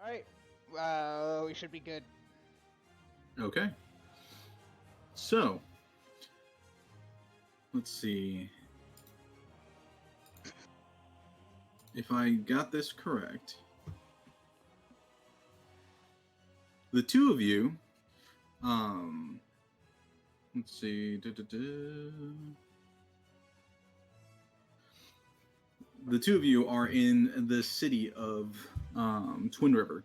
Alright. We should be good. Okay. So, let's see. If I got this correct, the two of you, let's see. The two of you are in the city of TwinRiver.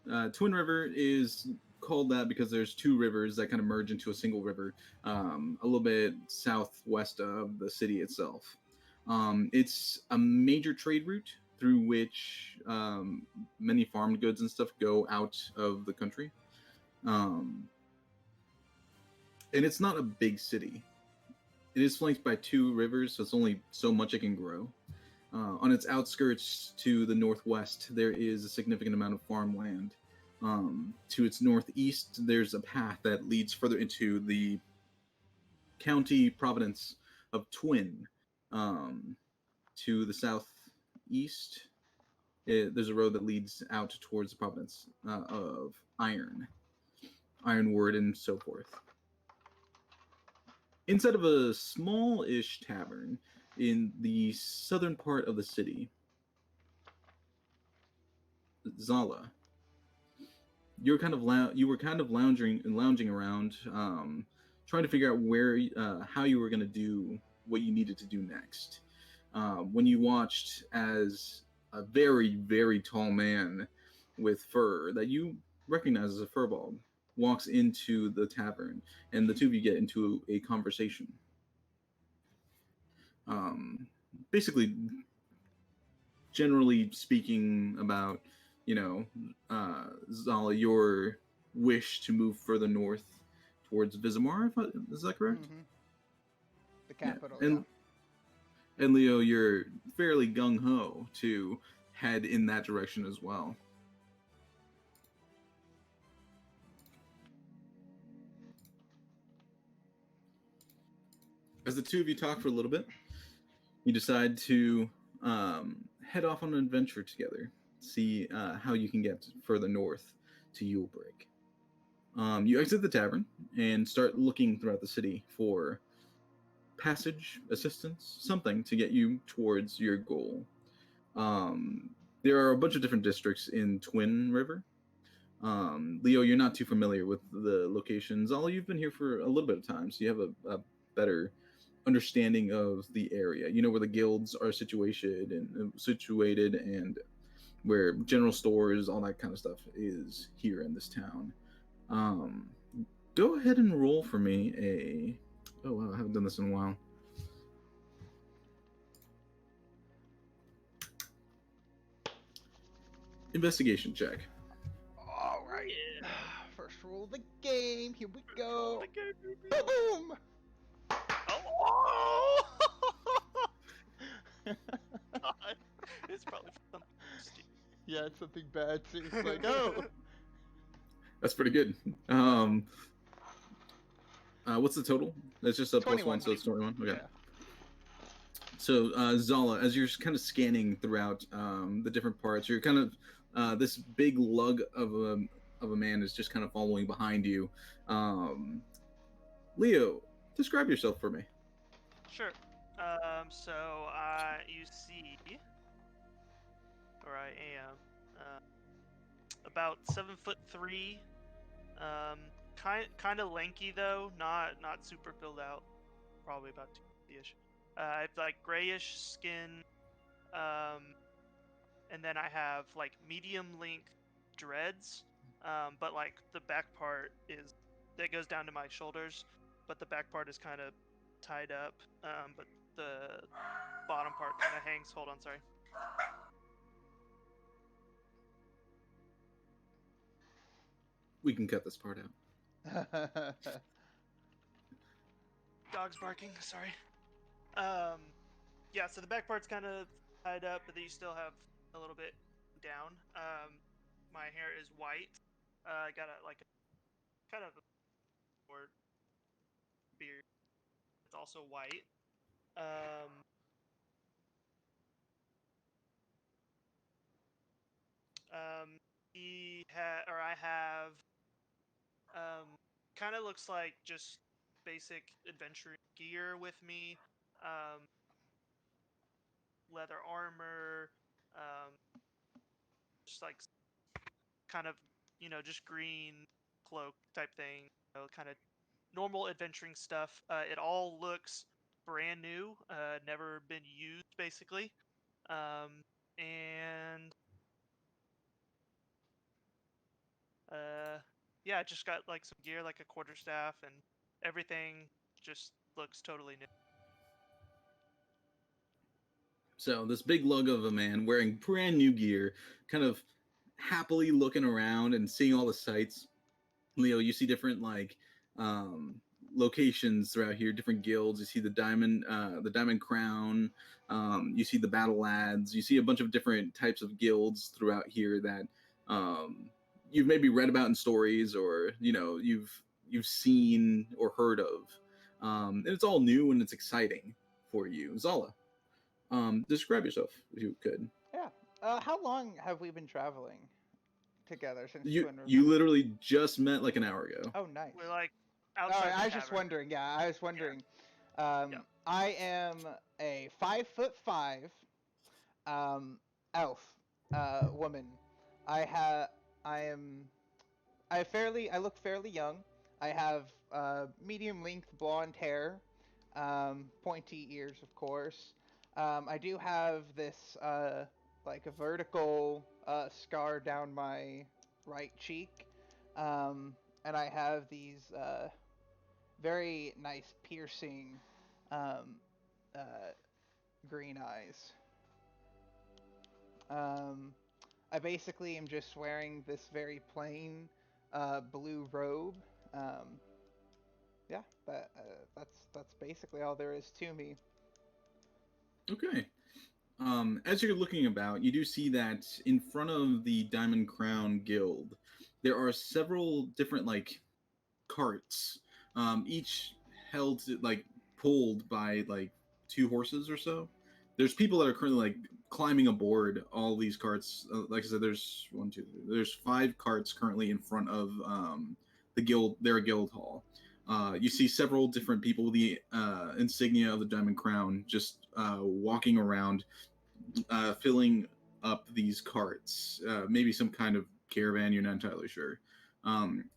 TwinRiver is called that because there's two rivers that kind of merge into a single river, a little bit southwest of the city itself. It's a major trade route through which many farmed goods and stuff go out of the country. And it's not a big city. It is flanked by two rivers, so it's only so much it can grow. On its outskirts to the northwest, there is a significant amount of farmland. To its northeast, there's a path that leads further into the county province of Twin. To the southeast, there's a road that leads out towards the province of Ironwood, and so forth. Inside of a small-ish tavern in the southern part of the city, Zala, you were kind of lounging around, trying to figure out how you were going to do what you needed to do next. When you watched as a very, very tall man with fur that you recognize as a furball walks into the tavern, and the two of you get into a conversation. Basically, generally speaking about, Zala, your wish to move further north towards Vizamar, is that correct? Mm-hmm. The capital, yeah. And Leo, you're fairly gung-ho to head in that direction as well. As the two of you talk for a little bit, you decide to head off on an adventure together, see how you can get further north to Yulebreak. You exit the tavern and start looking throughout the city for passage, assistance, something to get you towards your goal. There are a bunch of different districts in TwinRiver. Leo, you're not too familiar with the locations. Although you've been here for a little bit of time, so you have a better understanding of the area. You know where the guilds are situated and where general stores, all that kind of stuff is here in this town. Go ahead and roll for me oh wow, I haven't done this in a while. Investigation check. All right. Yeah. First rule of the game. Here we go. Boom! Boom! Oh! God. It's probably something stupid. Yeah, it's something bad too. It's like, oh. That's pretty good. What's the total? It's just a 21. +1, so it's 21. Okay. Yeah. So, Zala, as you're kind of scanning throughout the different parts, you're kind of this big lug of a man is just kind of following behind you. Leo, describe yourself for me. Sure. So you see where I am. About 7'3". Kind of lanky though, not super filled out. Probably about 250-ish. I have like grayish skin, and then I have like medium length dreads, but like the back part that goes down to my shoulders, but the back part is kind of tied up, but the bottom part kind of hangs. Hold on, sorry. We can cut this part out. Dog's barking, sorry. Yeah, so the back part's kind of tied up, but then you still have a little bit down. My hair is white. I got a kind of a short beard. It's also white. I have, kind of looks like just basic adventure gear with me. Um, leather armor, um, just like kind of, just green cloak type thing, kind of normal adventuring stuff. It all looks brand new, never been used basically. And yeah, I just got like some gear, like a quarterstaff, and everything just looks totally new. So this big lug of a man wearing brand new gear, kind of happily looking around and seeing all the sights. Leo, you see different um, locations throughout here, different guilds. You see the Diamond Crown. You see the Battle Lads. You see a bunch of different types of guilds throughout here that um, you've maybe read about in stories, or you've seen or heard of. And it's all new and it's exciting for you, Zala. Describe yourself if you could. Yeah. How long have we been traveling together since You TwinRiver? you literally just met like an hour ago. Oh, nice. We're like All outside right, the I was just tavern. wondering. Yeah, I was wondering. Yeah. I am a 5'5" um, elf woman. I have. I am. I look fairly young. I have medium length blonde hair, pointy ears, of course. I do have this like a vertical scar down my right cheek, and I have these very nice piercing um, uh, green eyes. Um, I basically am just wearing this very plain blue robe. Um, yeah, that's basically all there is to me. Okay. As you're looking about, you do see that in front of the Diamond Crown Guild, there are several different carts, each held pulled by two horses or so. There's people that are currently climbing aboard all these carts. Like I said, there's one, two, three. There's 5 carts currently in front of the guild, their guild hall. You see several different people with the insignia of the Diamond Crown just walking around, filling up these carts. Maybe some kind of caravan. You're not entirely sure.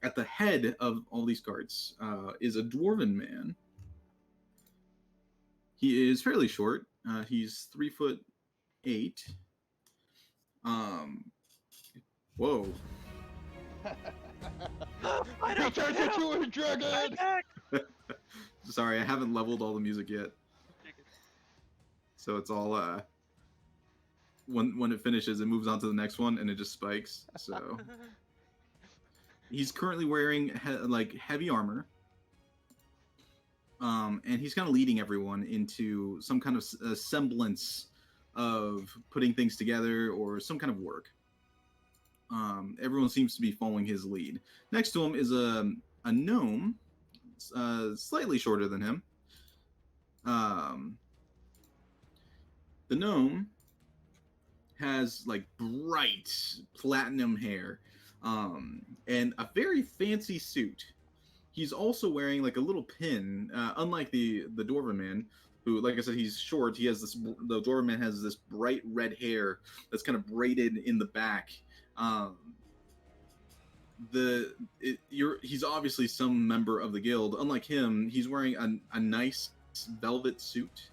At the head of all these carts is a dwarven man. He is fairly short. He's 3'8". Um, whoa. I He don't turns know. into a dragon. Attack! Sorry, I haven't leveled all the music yet, so it's all when it finishes, it moves on to the next one, and it just spikes. So he's currently wearing heavy armor, and he's kind of leading everyone into some kind of semblance of putting things together or some kind of work. Everyone seems to be following his lead. Next to him is a gnome, slightly shorter than him. The gnome has bright platinum hair, and a very fancy suit. He's also wearing a little pin, unlike the dwarven man, who, like I said, he's short. He has this. The dwarven man has this bright red hair that's kind of braided in the back. He's obviously some member of the guild. Unlike him, he's wearing a nice velvet suit.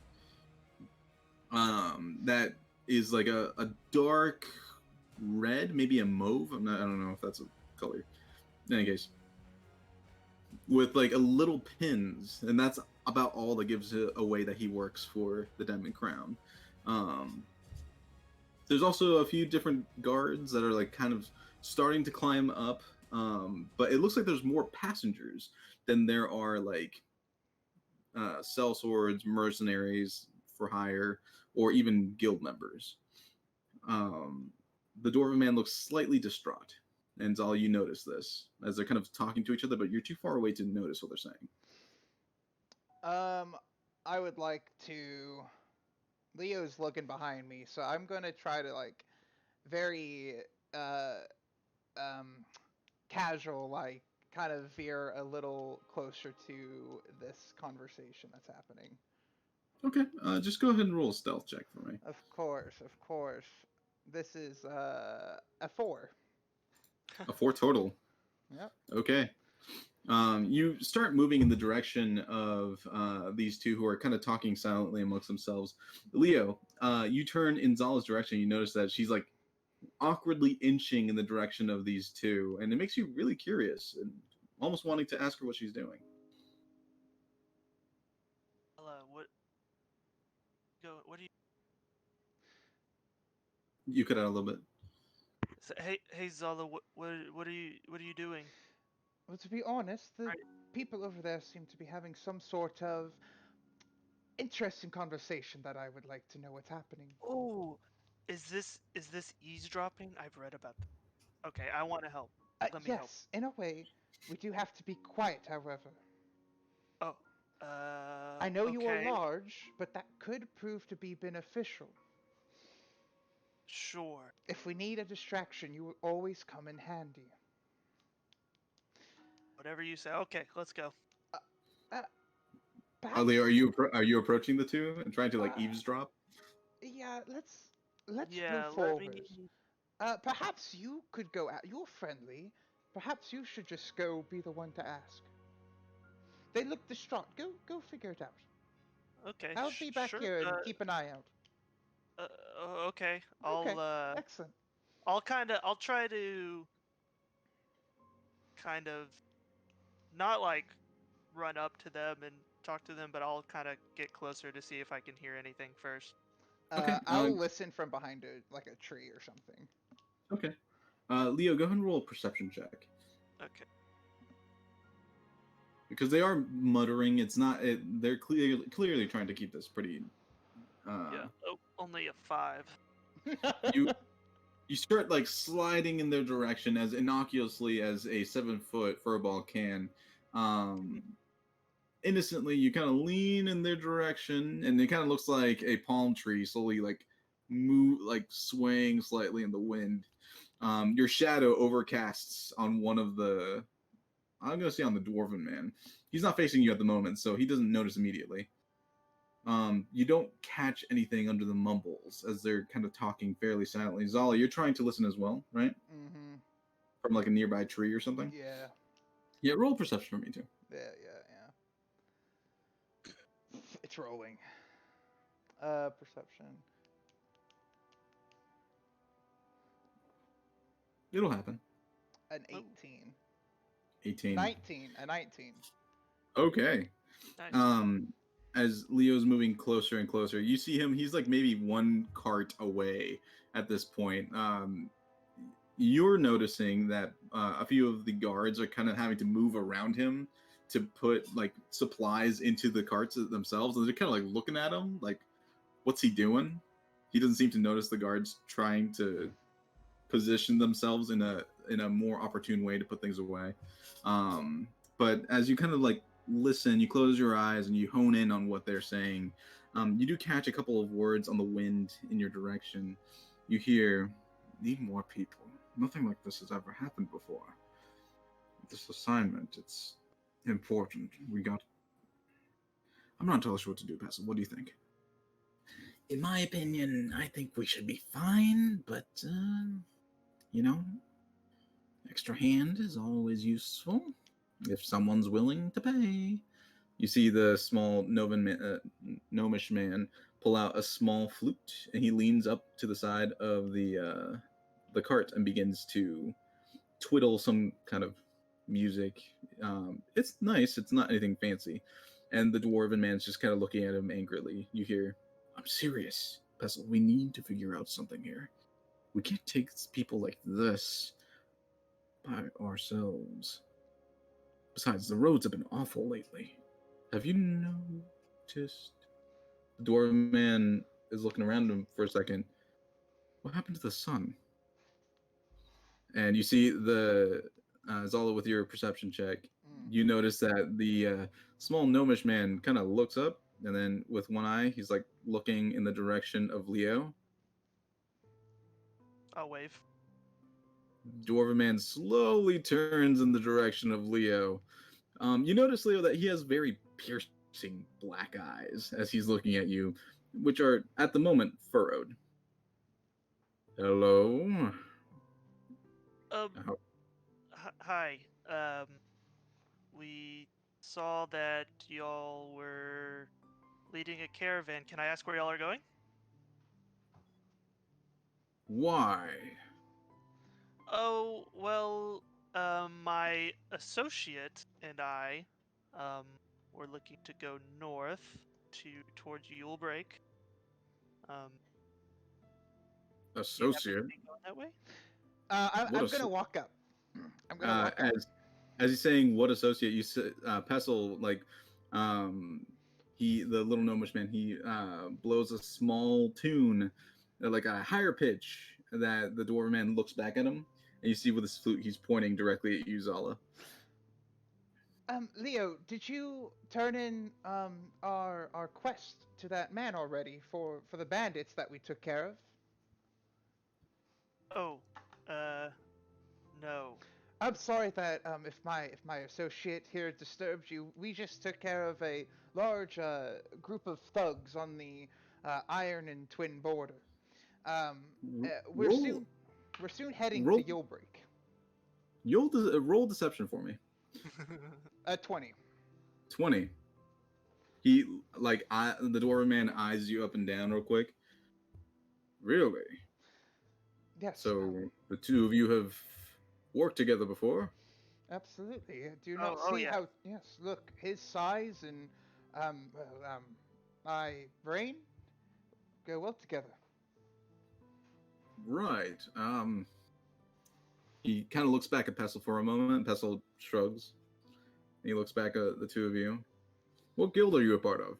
That is a dark red, maybe a mauve. I don't know if that's a color. In any case, with a little pins, and that's about all that gives it away that he works for the Diamond Crown. There's also a few different guards that are kind of starting to climb up, but it looks like there's more passengers than there are sellswords, mercenaries for hire, or even guild members. The dwarven man looks slightly distraught, and Zal, you notice this as they're kind of talking to each other, but you're too far away to notice what they're saying. I would like to. Leo's looking behind me, so I'm gonna try to very casual, like kind of veer a little closer to this conversation that's happening. Okay, just go ahead and roll a stealth check for me. Of course, of course. This is a 4. A 4 total. Yep. Okay. You start moving in the direction of these two who are kind of talking silently amongst themselves. Leo, you turn in Zala's direction. You notice that she's like awkwardly inching in the direction of these two, and it makes you really curious and almost wanting to ask her what she's doing. Hello, what do you You cut out a little bit. hey Zala, what are you doing? Well, to be honest, the Right. people over there seem to be having some sort of interesting conversation that I would like to know what's happening. Oh, is this eavesdropping? I've read about that. Okay, I want to help. Let me help. Yes, in a way, we do have to be quiet, however. Oh, I know you are okay, large, but that could prove to be beneficial. sure. If we need a distraction, you will always come in handy. Whatever you say. Okay, let's go. Uh, uh, Leo, perhaps, are you approaching the two and trying to like uh, eavesdrop? yeah, let's move Yeah, let me. forward. Perhaps you could go out. You're friendly. Perhaps you should just go be the one to ask. They look distraught. Go figure it out. Okay, I'll be back sure. here and keep an eye out. Okay. Okay, excellent. I'll try to kind of not like run up to them and talk to them, but I'll kind of get closer to see if I can hear anything first. Okay. I'll listen from behind like a tree or something. Okay. Leo, go ahead and roll a perception check Okay. because they are muttering. It's not. They're clearly trying to keep this pretty. Yeah. Oh, only a 5. You you start like sliding in their direction as innocuously as a 7-foot furball can. Um, innocently, you kind of lean in their direction, and it kind of looks like a palm tree slowly like move, like swaying slightly in the wind. Your shadow overcasts on one of the. I'm gonna say on the dwarven man. He's not facing you at the moment, so he doesn't notice immediately. You don't catch anything under the mumbles as they're kind of talking fairly silently. Zala, you're trying to listen as well, right? Mm-hmm. From like a nearby tree or something. Yeah. Yeah, roll perception for me too. Yeah. It's rolling. Perception. It'll happen. An Oh, 18. 18. 19. A 19. Okay. nice. As Leo's moving closer and closer, you see him. He's like maybe one cart away at this point. You're noticing that a few of the guards are kind of having to move around him to put like supplies into the carts themselves, and they're kind of like looking at him, like, "What's he doing?" He doesn't seem to notice the guards trying to position themselves in a more opportune way to put things away. But as you kind of like listen, you close your eyes and you hone in on what they're saying. You do catch a couple of words on the wind in your direction. You hear, "Need more people. Nothing like this has ever happened before. This assignment, it's important. We got. I'm not entirely sure what to do, Basil. What do you think?" "In my opinion, I think we should be fine, but, you know, extra hand is always useful if someone's willing to pay." You see the small gnomish man pull out a small flute, and he leans up to the side of the cart and begins to twiddle some kind of music. It's nice. It's not anything fancy. And the dwarven man's just kind of looking at him angrily. You hear, "I'm serious, Pestle. We need to figure out something here. We can't take people like this by ourselves. Besides, the roads have been awful lately. Have you noticed?" The dwarven man is looking around him for a second. "What happened to the sun?" And you see the Zala, with your perception check, Mm. you notice that the small gnomish man kind of looks up, and then with one eye, he's like looking in the direction of Leo. I'll wave. Dwarven man slowly turns in the direction of Leo. You notice, Leo, that he has very piercing black eyes as he's looking at you, which are, at the moment, furrowed. Hello? Um, How- hi. We saw that y'all were leading a caravan. Can I ask where y'all are going? Why? Oh, well, my associate and I, um, were looking to go north towards Yulebreak. Um, do you happen to Associate? be going that way? What I'm gonna a... walk up. I'm gonna walk up. As he's saying what associate, you Pestle, like, um the little gnomish man, he blows a small tune, like a higher pitch, that the dwarven man looks back at him, and you see with his flute he's pointing directly at you, Zala. Leo, did you turn in our quest to that man already for the bandits that we took care of? Oh, uh, no. I'm sorry that if my associate here disturbed you. We just took care of a large group of thugs on the Iron and Twin border. Um, uh, we're Roll soon we're soon heading to roll Yulebreak. roll deception for me. 20. 20. He, like, the dwarven man eyes you up and down real quick. Really? Yes. So the two of you have worked together before? Absolutely. Do you not Oh, see yeah. how? Yes. Look, his size and well, my brain go well together. Right. He kind of looks back at Pestle for a moment. Pestle shrugs. He looks back at the two of you. What guild are you a part of?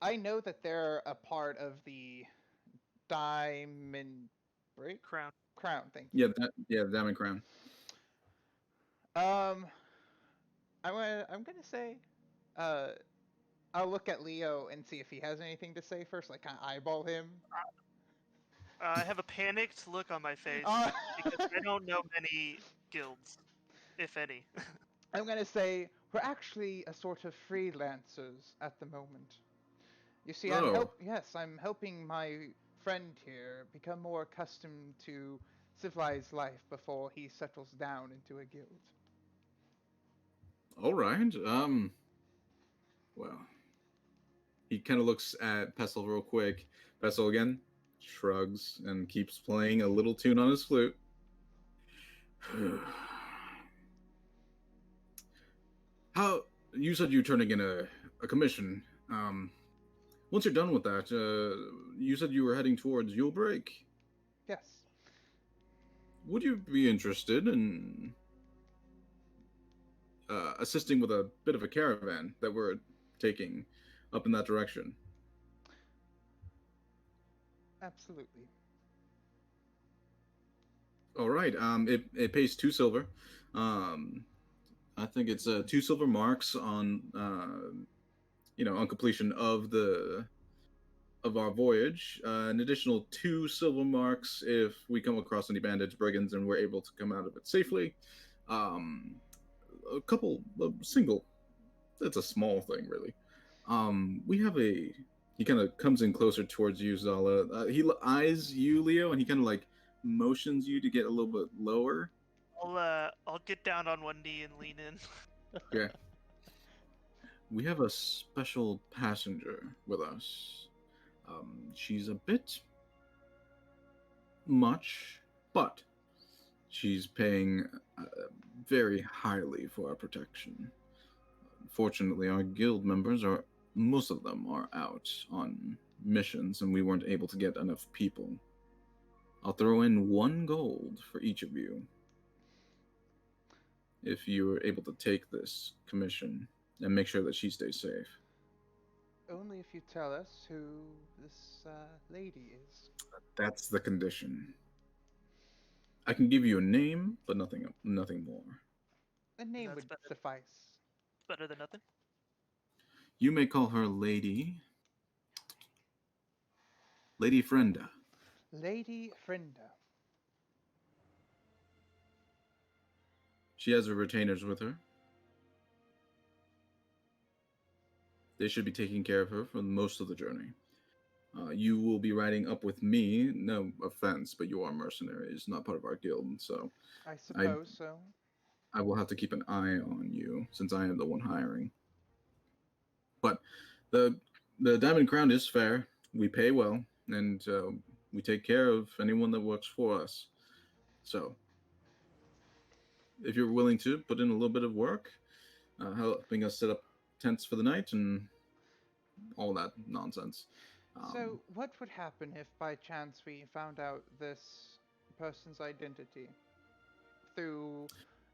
I know that they're a part of the Diamond Break Crown. Crown. Thank you. Yeah, Diamond Crown. Um, I'm gonna say, uh, I'll look at Leo and see if he has anything to say first. Like, kind of eyeball him. I have a panicked look on my face Uh, because I don't know many guilds, if any. I'm gonna say we're actually a sort of freelancers at the moment. You see, Oh, I'm helping my friend here become more accustomed to civilized life before he settles down into a guild. all right. Well, he kind of looks at Pestle real quick. Pestle again shrugs and keeps playing a little tune on his flute. How you said you're turning in a commission. Once you're done with that, you said you were heading towards Yulebreak. Yes. Would you be interested in assisting with a bit of a caravan that we're taking up in that direction? Absolutely. All right. It pays 2 silver. Um, I think it's 2 silver marks on on completion of our voyage. An additional 2 silver marks if we come across any bandits, brigands, and we're able to come out of it safely. Um, a single. That's a small thing, really. We have a. He kind of comes in closer towards you, Zala. He eyes you, Leo, and he kind of like motions you to get a little bit lower. I'll get down on one knee and lean in. Yeah. We have a special passenger with us. She's a bit much, but she's paying very highly for our protection. Fortunately, our guild members are most of them are out on missions, and we weren't able to get enough people. I'll throw in 1 gold for each of you if you're able to take this commission and make sure that she stays safe. Only if you tell us who this lady is. That's the condition. I can give you a name, but nothing more. A name That's would better. suffice. Better than nothing. You may call her Lady Frenda. Lady Frenda. She has her retainers with her. They should be taking care of her for most of the journey. You will be riding up with me. No offense, but you are mercenaries, not part of our guild. So I I suppose so. I will have to keep an eye on you since I am the one hiring. But the Diamond Crown is fair. We pay well, and we take care of anyone that works for us. So if you're willing to put in a little bit of work, helping us set up tents for the night and all that nonsense. So, what would happen if by chance we found out this person's identity through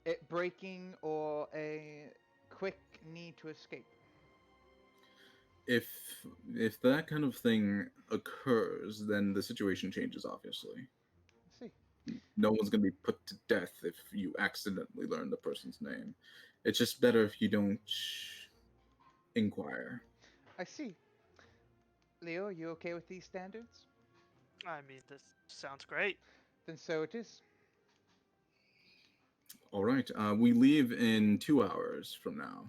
it breaking or a quick need to escape? if if that kind of thing occurs, then the situation changes. Obviously, I see. no one's going to be put to death if you accidentally learn the person's name. It's just better if you don't inquire. I see. Leo, are you okay with these standards? I mean, this sounds great. Then so it is. All right, we leave in 2 hours from now.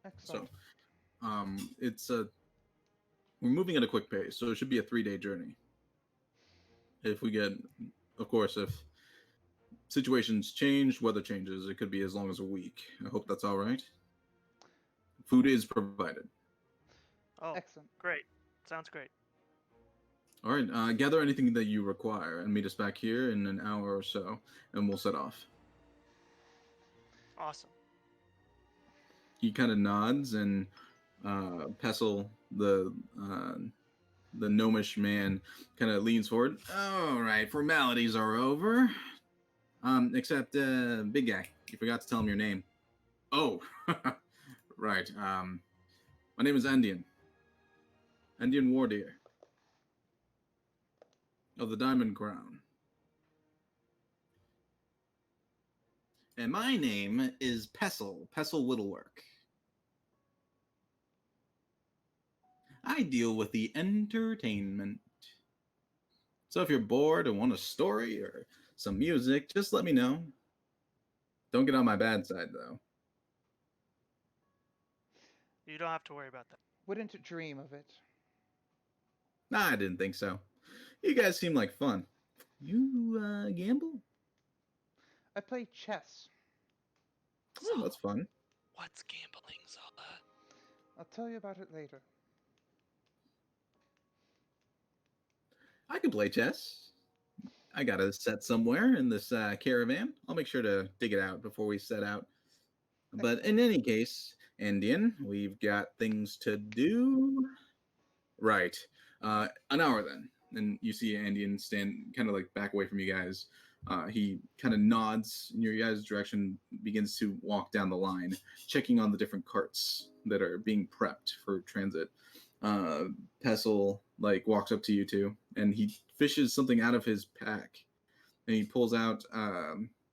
Excellent. So, it's a we're moving at a quick pace, so it should be a 3-day journey. If we get, of course, if situations change, weather changes, it could be as long as a week. I hope that's all right. Food is provided. Oh, Excellent. great. Sounds great. All right, gather anything that you require and meet us back here in an hour or so, and we'll set off. Awesome. He kind of nods, and Pestle, the gnomish man, kind of leans forward. All right, formalities are over. Except big guy, you forgot to tell him your name. Oh, right. My name is Andean Wardeer of the Diamond Crown. And my name is Pestle Whittlework. I deal with the entertainment. So if you're bored and want a story or some music, just let me know. Don't get on my bad side, though. You don't have to worry about that. Wouldn't dream of it. Nah, I didn't think so. You guys seem like fun. You gamble? I play chess. Oh, that's fun. What's gambling, Zala? I'll tell you about it later. I can play chess. I got a set somewhere in this caravan. I'll make sure to dig it out before we set out. But in any case, Indian, we've got things to do. Right. An hour then. And you see Indian stand kind of like back away from you guys. He kind of nods in your guys' direction, begins to walk down the line, checking on the different carts that are being prepped for transit. Pestle like walks up to you two, and he fishes something out of his pack, and he pulls out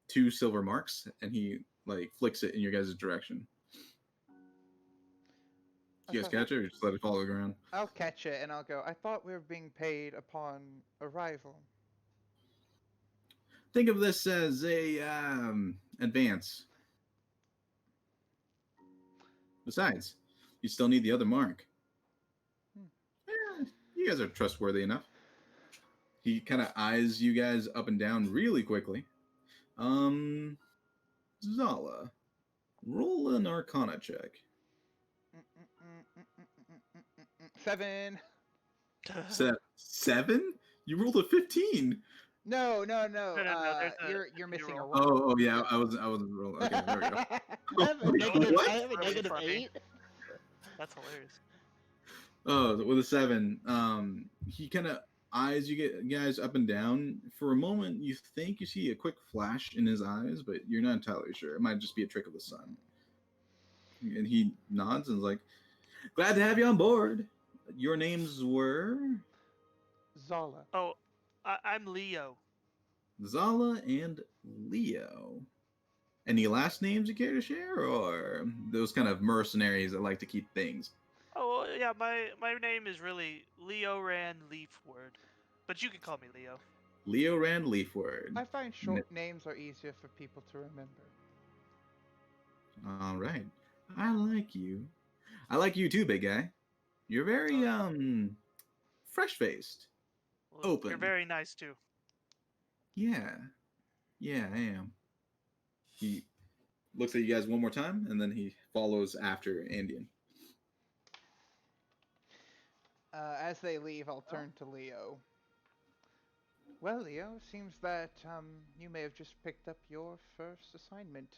2 silver marks, and he like flicks it in your guys' direction. You guys catch it, or just let it follow the ground? I'll catch it and I'll go. I thought we were being paid upon arrival. Think of this as a advance. Besides, you still need the other mark. You guys are trustworthy enough. He kind of eyes you guys up and down really quickly. Zala, roll an Arcana check. 7. 7? You rolled a 15. No. You're missing a roll. Oh yeah, I wasn't rolling. Okay, there we go. I have a negative, What? I have a negative Funny. 8. That's hilarious. Oh, with a 7, he kind of eyes you guys up and down. For a moment, you think you see a quick flash in his eyes, but you're not entirely sure. It might just be a trick of the sun. And he nods and is like, "Glad to have you on board. Your names were Zala. Oh, I'm Leo. Zala and Leo. Any last names you care to share, or those kind of mercenaries that like to keep things?" Oh, well, yeah, my name is really Leo Ran Leafward. but you can call me Leo. Leo Rand Leafward. I find short names are easier for people to remember. All right. I like you. I like you too, big guy. You're very fresh-faced. Well, Open. You're very nice too. Yeah. Yeah, I am. He looks at you guys one more time, and then he follows after Andean. As they leave, I'll turn to Leo. Well, Leo, seems that you may have just picked up your first assignment.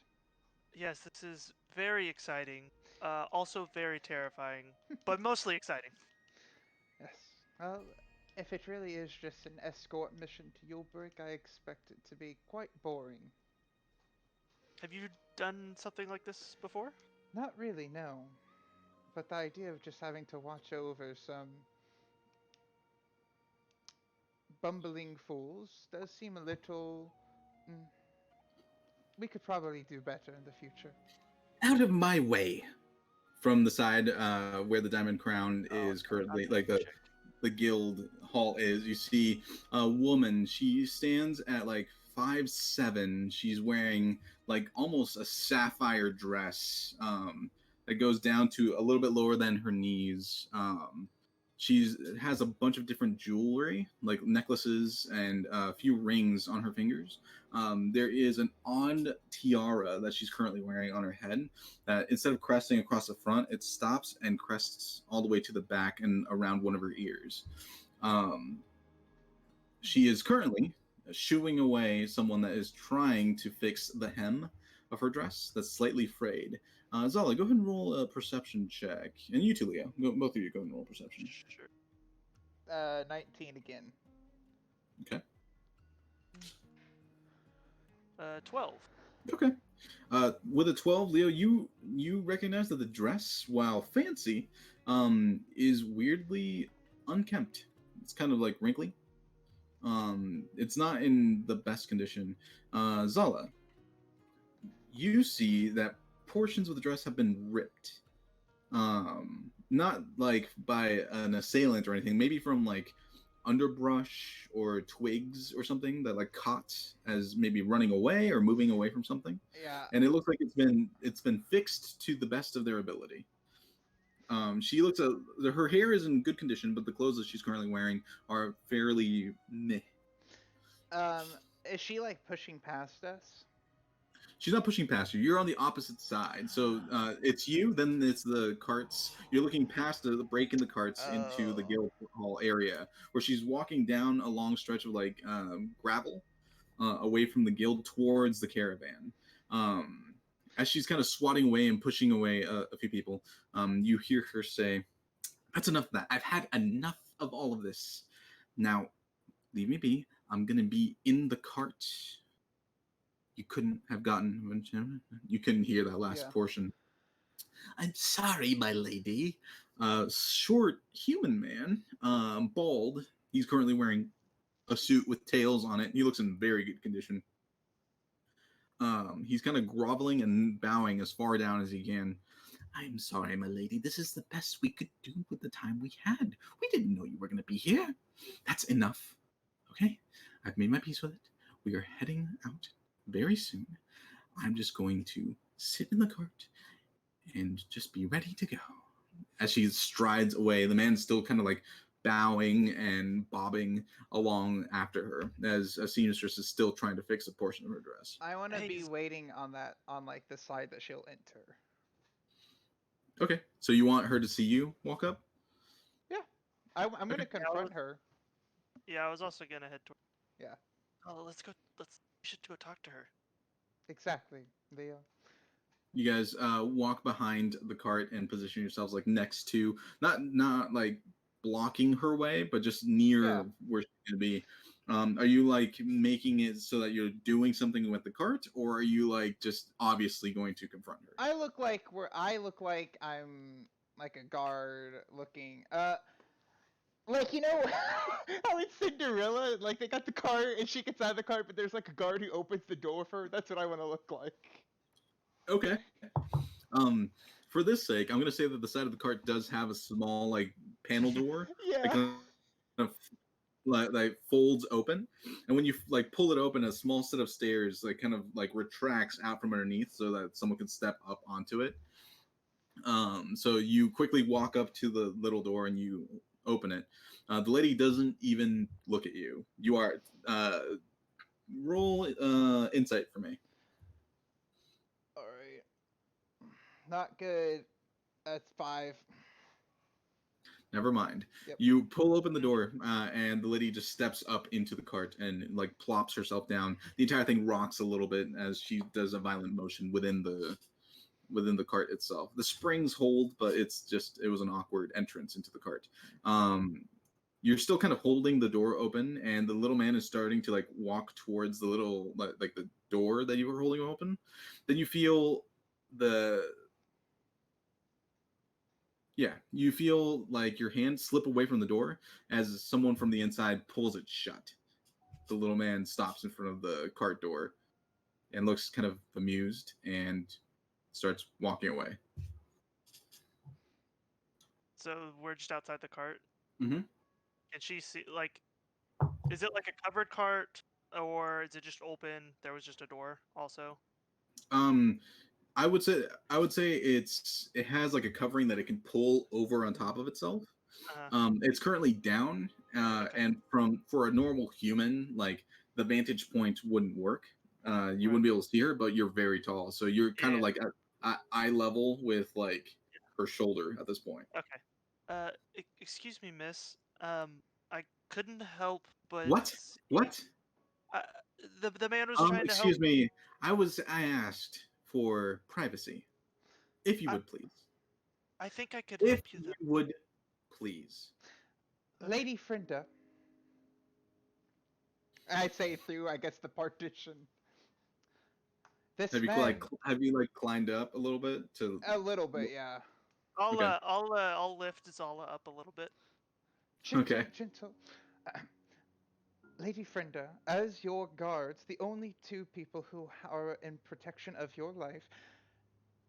Yes, this is very exciting. Also very terrifying, but mostly exciting. Yes. Well, if it really is just an escort mission to Yulebreak, I expect it to be quite boring. Have you done something like this before? Not really, no. But the idea of just having to watch over some bumbling fools does seem a little. Mm, we could probably do better in the future. Out of my way. From the side where the Diamond Crown is currently, like the guild hall is, you see a woman. She stands at like 5'7". She's wearing like almost a sapphire dress that goes down to a little bit lower than her knees. She has a bunch of different jewelry, like necklaces and a few rings on her fingers. There is an odd tiara that she's currently wearing on her head. Instead of cresting across the front, it stops and crests all the way to the back and around one of her ears. She is currently shooing away someone that is trying to fix the hem of her dress that's slightly frayed. Zala, go ahead and roll a perception check. And you too, Leo. Both of you go ahead and roll perception. Sure. 19 again. Okay. 12. Okay. With a 12, Leo, you recognize that the dress, while fancy, is weirdly unkempt. It's kind of like wrinkly. It's not in the best condition. Zala, you see that portions of the dress have been ripped. Not like by an assailant or anything, maybe from like underbrush or twigs or something that like caught as maybe running away or moving away from something. Yeah. And it looks like it's been fixed to the best of their ability. She looks at her hair is in good condition, but the clothes that she's currently wearing are fairly meh. Is she like pushing past us? She's not pushing past you. You're on the opposite side. So it's you, then it's the carts. You're looking past the break in the carts into the guild hall area, where she's walking down a long stretch of like gravel away from the guild towards the caravan. As she's kind of swatting away and pushing away a few people, you hear her say, "That's enough of that. I've had enough of all of this. Now, leave me be. I'm going to be in the cart." You couldn't have gotten. You couldn't hear that last portion. "I'm sorry, my lady." Short human man, bald. He's currently wearing a suit with tails on it. He looks in very good condition. He's kind of groveling and bowing as far down as he can. "I'm sorry, my lady. This is the best we could do with the time we had. We didn't know you were going to be here. That's enough. Okay? I've made my peace with it. We are heading out very soon. I'm just going to sit in the cart and just be ready to go." As she strides away, the man's still kind of like bowing and bobbing along after her as a seamstress is still trying to fix a portion of her dress. I want to be waiting on like the side that she'll enter. Okay, so you want her to see you walk up? Yeah, I'm going to confront her. Yeah, I was also gonna head toward. Yeah. Oh, let's go. We should go talk to her. Exactly, Leo. You guys walk behind the cart and position yourselves like next to, not like blocking her way, but just near where she's gonna be. Are you like making it so that you're doing something with the cart, or are you like just obviously going to confront her? I look like I'm like a guard looking. Like, you know how in Cinderella, like they got the cart and she gets out of the cart, but there's like a guard who opens the door for her. That's what I want to look like. Okay. For this sake, I'm gonna say that the side of the cart does have a small like panel door. Yeah. That kind of like folds open, and when you like pull it open, a small set of stairs like kind of like retracts out from underneath so that someone can step up onto it. So you quickly walk up to the little door and you open it. The lady doesn't even look at you. You are roll insight for me. All right. Not good. That's 5. Never mind. Yep. You pull open the door, and the lady just steps up into the cart and like plops herself down. The entire thing rocks a little bit as she does a violent motion within the cart itself. The springs hold, but it was an awkward entrance into the cart. You're still kind of holding the door open, and the little man is starting to like walk towards the little like the door that you were holding open. Then you feel you feel like your hand slip away from the door as someone from the inside pulls it shut. The little man stops in front of the cart door and looks kind of amused and starts walking away. So we're just outside the cart. Mm-hmm. Can she see, like, is it like a covered cart, or is it just open? There was just a door also. I would say it has like a covering that it can pull over on top of itself. It's currently down, Okay. and for a normal human, like the vantage point wouldn't work. You wouldn't be able to see her, but you're very tall, so you're kind of like at eye level with like her shoulder at this point. Okay. Excuse me, miss. I couldn't help but What? What? Uh, the man was trying to help. Excuse me. I asked for privacy, if you would please. I think I could If help you you though. would please. Okay. Lady Frinda. I say through, I guess, the partition. This Have you man. climbed up a little bit to? A little bit, yeah. Okay. I'll lift Zala up a little bit. Gentle, Okay. gentle. Lady Frinda, as your guards, the only 2 people who are in protection of your life,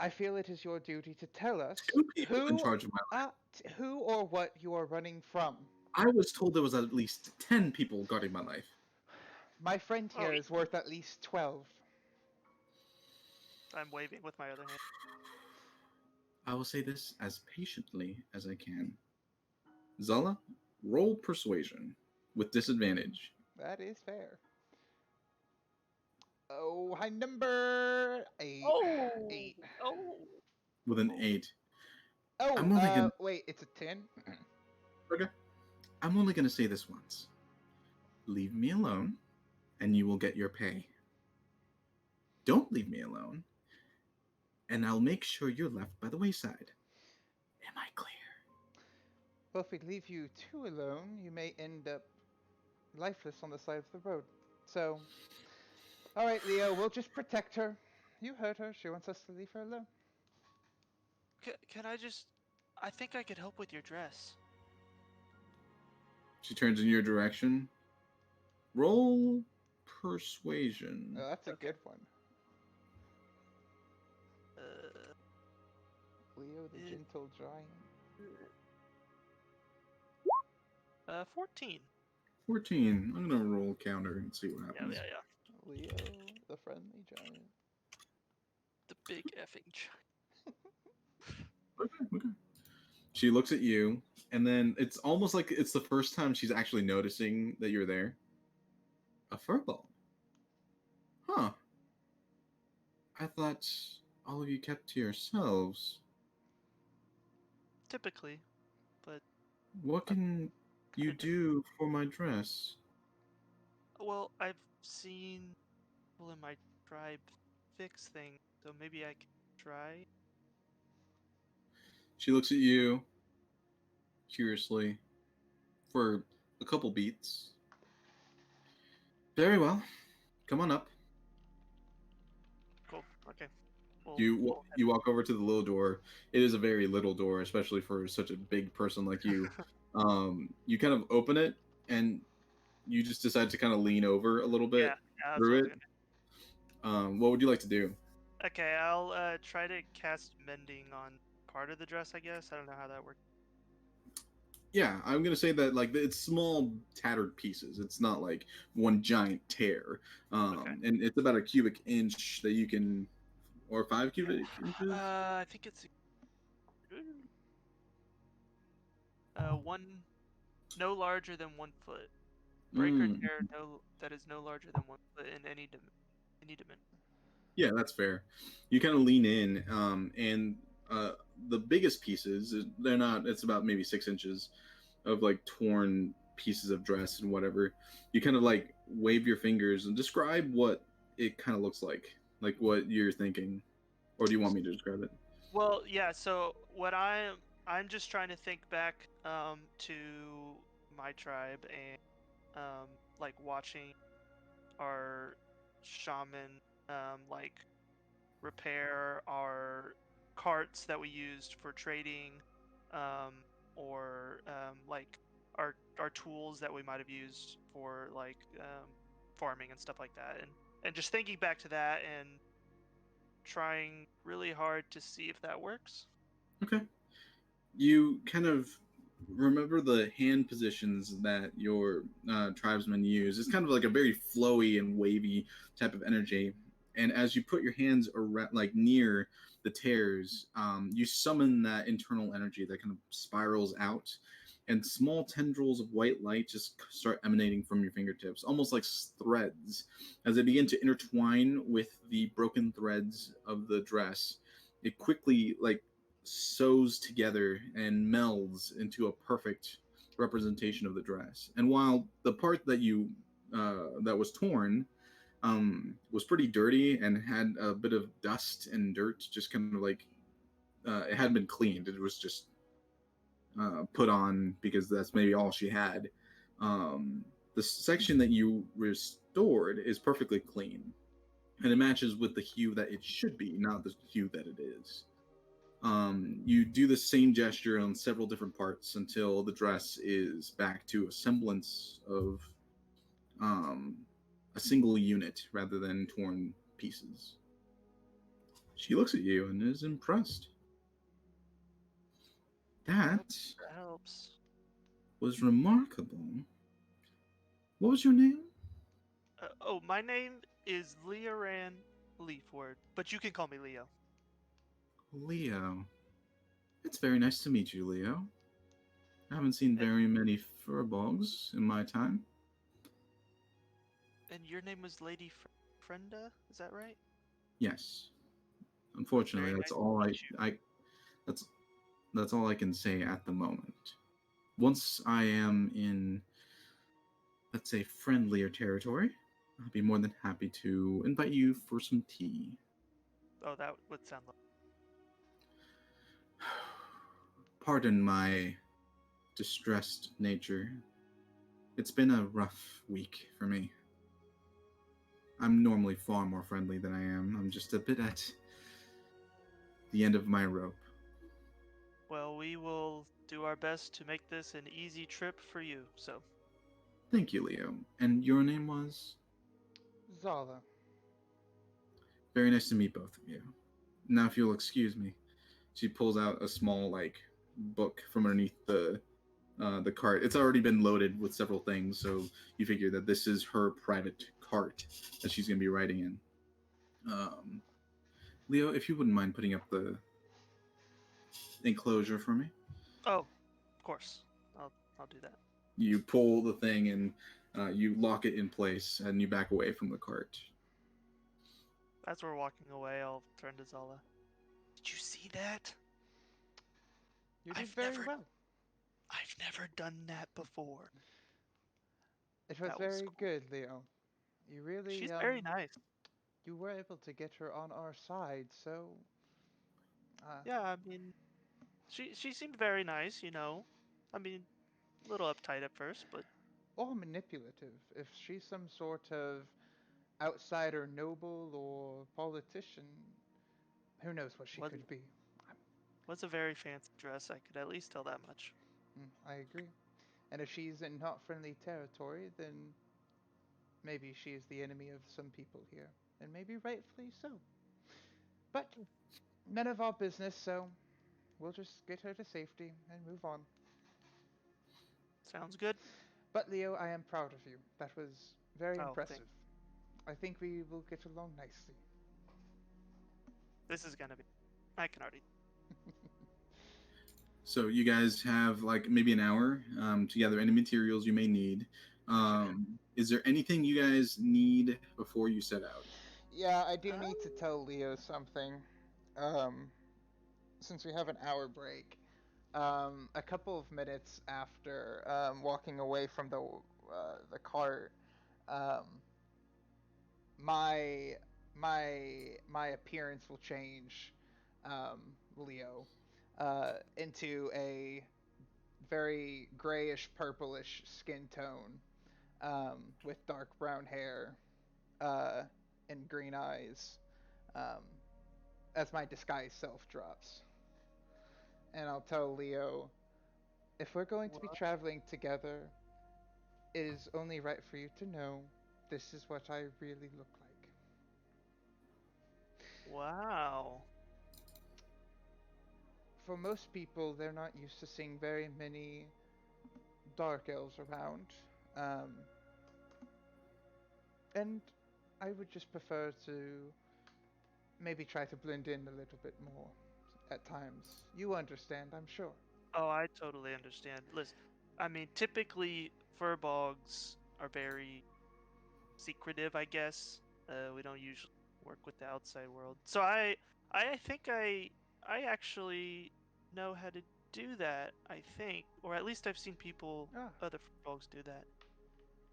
I feel it is your duty to tell us 2 people in charge of my life. who or what you are running from. I was told there was at least 10 people guarding my life. My friend here is worth at least 12. I'm waving with my other hand. I will say this as patiently as I can. Zala, roll persuasion with disadvantage. That is fair. Oh, high number 8. Oh. 8. Oh. With an 8. Oh, I'm only gonna... wait, it's a 10? Okay. I'm only going to say this once. Leave me alone, and you will get your pay. Don't leave me alone, and I'll make sure you're left by the wayside. Am I clear? Well, if we leave you 2 alone, you may end up lifeless on the side of the road. So, alright, Leo, we'll just protect her. You heard her. She wants us to leave her alone. Can I just... I think I could help with your dress. She turns in your direction. Roll persuasion. Oh, that's a good one. Leo the gentle giant. 14. 14. I'm gonna roll counter and see what happens. Yeah. Leo the friendly giant. The big effing giant. Okay. She looks at you, and then it's almost like it's the first time she's actually noticing that you're there. A furball. Huh. I thought all of you kept to yourselves. Typically, but... What can you do for my dress? Well, I've seen people in my tribe fix things, so maybe I can try. She looks at you curiously for a couple beats. Very well. Come on up. Cool. Okay. You walk over to the little door. It is a very little door, especially for such a big person like you. You kind of open it, and you just decide to kind of lean over a little bit through it. What would you like to do? Okay, I'll try to cast mending on part of the dress, I guess. I don't know how that works. Yeah, I'm gonna say that like it's small tattered pieces. It's not like one giant tear. Okay. And it's about a cubic inch that you can, or 5 cubic inches. I think it's one no larger than 1 foot. Break or Mm, tear no that is no larger than 1 foot in any dimension. yeah, that's fair. You kind of lean in, and uh, the biggest pieces, they're not. It's about maybe 6 inches of like torn pieces of dress and whatever. You kind of like wave your fingers and describe what it kind of looks like what you're thinking, or do you want me to describe it? Well, yeah. So what I'm just trying to think back to my tribe and like watching our shaman like repair our carts that we used for trading, um, or like our tools that we might have used for like farming and stuff like that, and just thinking back to that and trying really hard to see if that works. Okay. You kind of remember the hand positions that your tribesmen use. It's kind of like a very flowy and wavy type of energy. And as you put your hands around, like near the tears, you summon that internal energy that kind of spirals out, and small tendrils of white light just start emanating from your fingertips, almost like threads. As they begin to intertwine with the broken threads of the dress, it quickly like sews together and melds into a perfect representation of the dress. And while the part that you that was torn was pretty dirty and had a bit of dust and dirt, just kind of like it hadn't been cleaned. It was just put on because that's maybe all she had. Um, the section that you restored is perfectly clean, and it matches with the hue that it should be, not the hue that it is. You do the same gesture on several different parts until the dress is back to a semblance of um, a single unit rather than torn pieces. She looks at you and is impressed. That, That that helps. was remarkable. What was your name? Oh, my name is Leoran Leafward, but you can call me Leo. Leo. It's very nice to meet you, Leo. I haven't seen And, very many furbolgs in my time. and your name was Lady Frenda, is that right? Yes. Unfortunately, Very that's nice to all meet you. I that's that's all I can say at the moment. Once I am in, let's say, friendlier territory, I'll be more than happy to invite you for some tea. Oh, that would sound like. Pardon my distressed nature. It's been a rough week for me. I'm normally far more friendly than I am. I'm just a bit at the end of my rope. Well, we will do our best to make this an easy trip for you. So, Thank you, Leo. And your name was? Zala. Very nice to meet both of you. Now, if you'll excuse me, she pulls out a small like book from underneath the cart. It's already been loaded with several things, so you figure that this is her private cart that she's going to be riding in. Um, Leo, if you wouldn't mind putting up the enclosure for me. oh, of course, I'll do that. You pull the thing and you lock it in place, and you back away from the cart. As we're walking away, I'll turn to Zala. Did you see that? You did I've very never, well. I've never done that before. It was That was very cool. good, Leo. You really, She's very nice. you were able to get her on our side, so, Yeah, I mean, she seemed very nice. You know, I mean, a little uptight at first, but or manipulative. If she's some sort of outsider noble or politician, who knows what she was could be. was a very fancy dress. I could at least tell that much. I agree. And if she's in not friendly territory, then maybe she is the enemy of some people here. And maybe rightfully so. But none of our business, so we'll just get her to safety and move on. Sounds good. But Leo, I am proud of you. That was very Oh, impressive. I think we will get along nicely. This is gonna be. I can already. So you guys have like maybe an hour to gather any materials you may need. Is there anything you guys need before you set out? Yeah, I do Um, need to tell Leo something. Um, since we have an hour break, a couple of minutes after walking away from the cart, um, my my appearance will change, Leo, into a very grayish purplish skin tone, with dark brown hair, uh, and green eyes, um, as my disguise self drops. And I'll tell Leo, if we're going to be What? traveling together, it is only right for you to know this is what I really look like. Wow. For most people, they're not used to seeing very many dark elves around. Um, and I would just prefer to maybe try to blend in a little bit more at times. You understand, I'm sure. Oh, I totally understand. Listen, I mean, typically furbolgs are very secretive, I guess. We don't usually work with the outside world. So I think I actually know how to do that, I think. Or at least I've seen people, Ah, other furbolgs do that.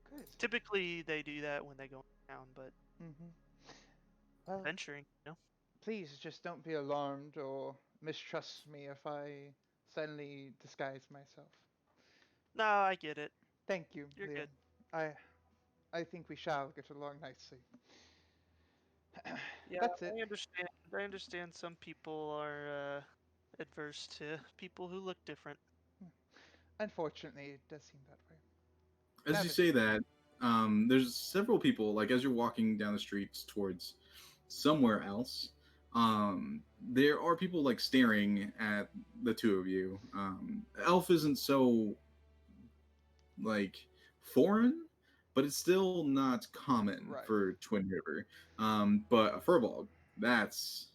good. Typically they do that when they go down, but Mm-hmm. Well, venturing, please just don't be alarmed or mistrust me if I suddenly disguise myself. No, I get it. Thank you, You're Leo. good. I I think we shall get along nicely. Yeah, That's it. I understand. I understand some people are adverse to people who look different. Unfortunately, it does seem that way. As you Never. say that, there's several people, like as you're walking down the streets towards somewhere else, there are people like staring at the two of you. Elf isn't so like foreign, but it's still not common Right. for TwinRiver. But a furball, that's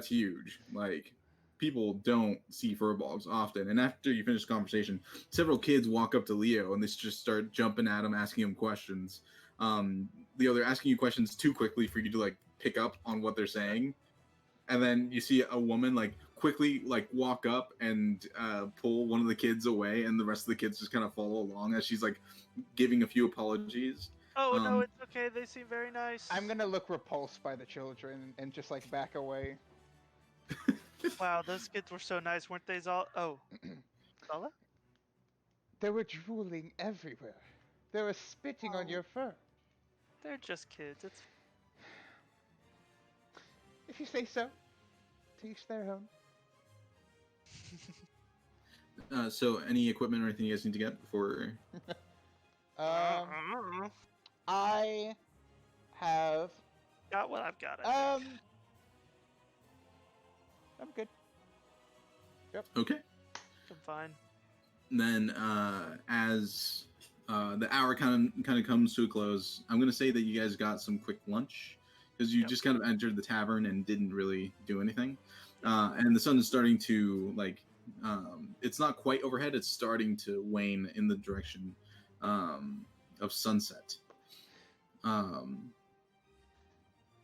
huge. Like people don't see furballs often. And after you finish the conversation, several kids walk up to Leo and they just start jumping at him, asking him questions. Leo, they're asking you questions too quickly for you to like pick up on what they're saying. And then you see a woman like quickly like walk up and pull one of the kids away, and the rest of the kids just kind of follow along as she's like giving a few apologies. Oh no, Um, it's okay. They seem very nice. I'm gonna look repulsed by the children and just like back away. Wow, those kids were so nice, weren't they? Oh, Zala? They were drooling everywhere. They were spitting on Oh, your fur. they're just kids. It's If you say so. To each their own. so, any equipment or anything you guys need to get before? um, I have. got what I've got. I think. I'm good. Okay. I'm fine. Then, as the hour kind of comes to a close, I'm gonna say that you guys got some quick lunch because you Yep. just kind of entered the tavern and didn't really do anything. And the sun is starting to like. It's not quite overhead. It's starting to wane in the direction of sunset. Um,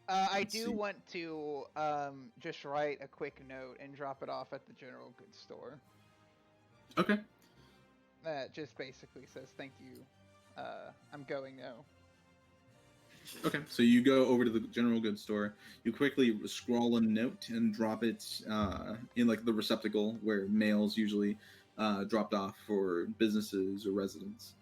I let's do see. want to just write a quick note and drop it off at the general goods store. Okay. That just basically says thank you. I'm going now. Okay, so you go over to the general goods store. You quickly scrawl a note and drop it in like the receptacle where mail's usually dropped off for businesses or residents.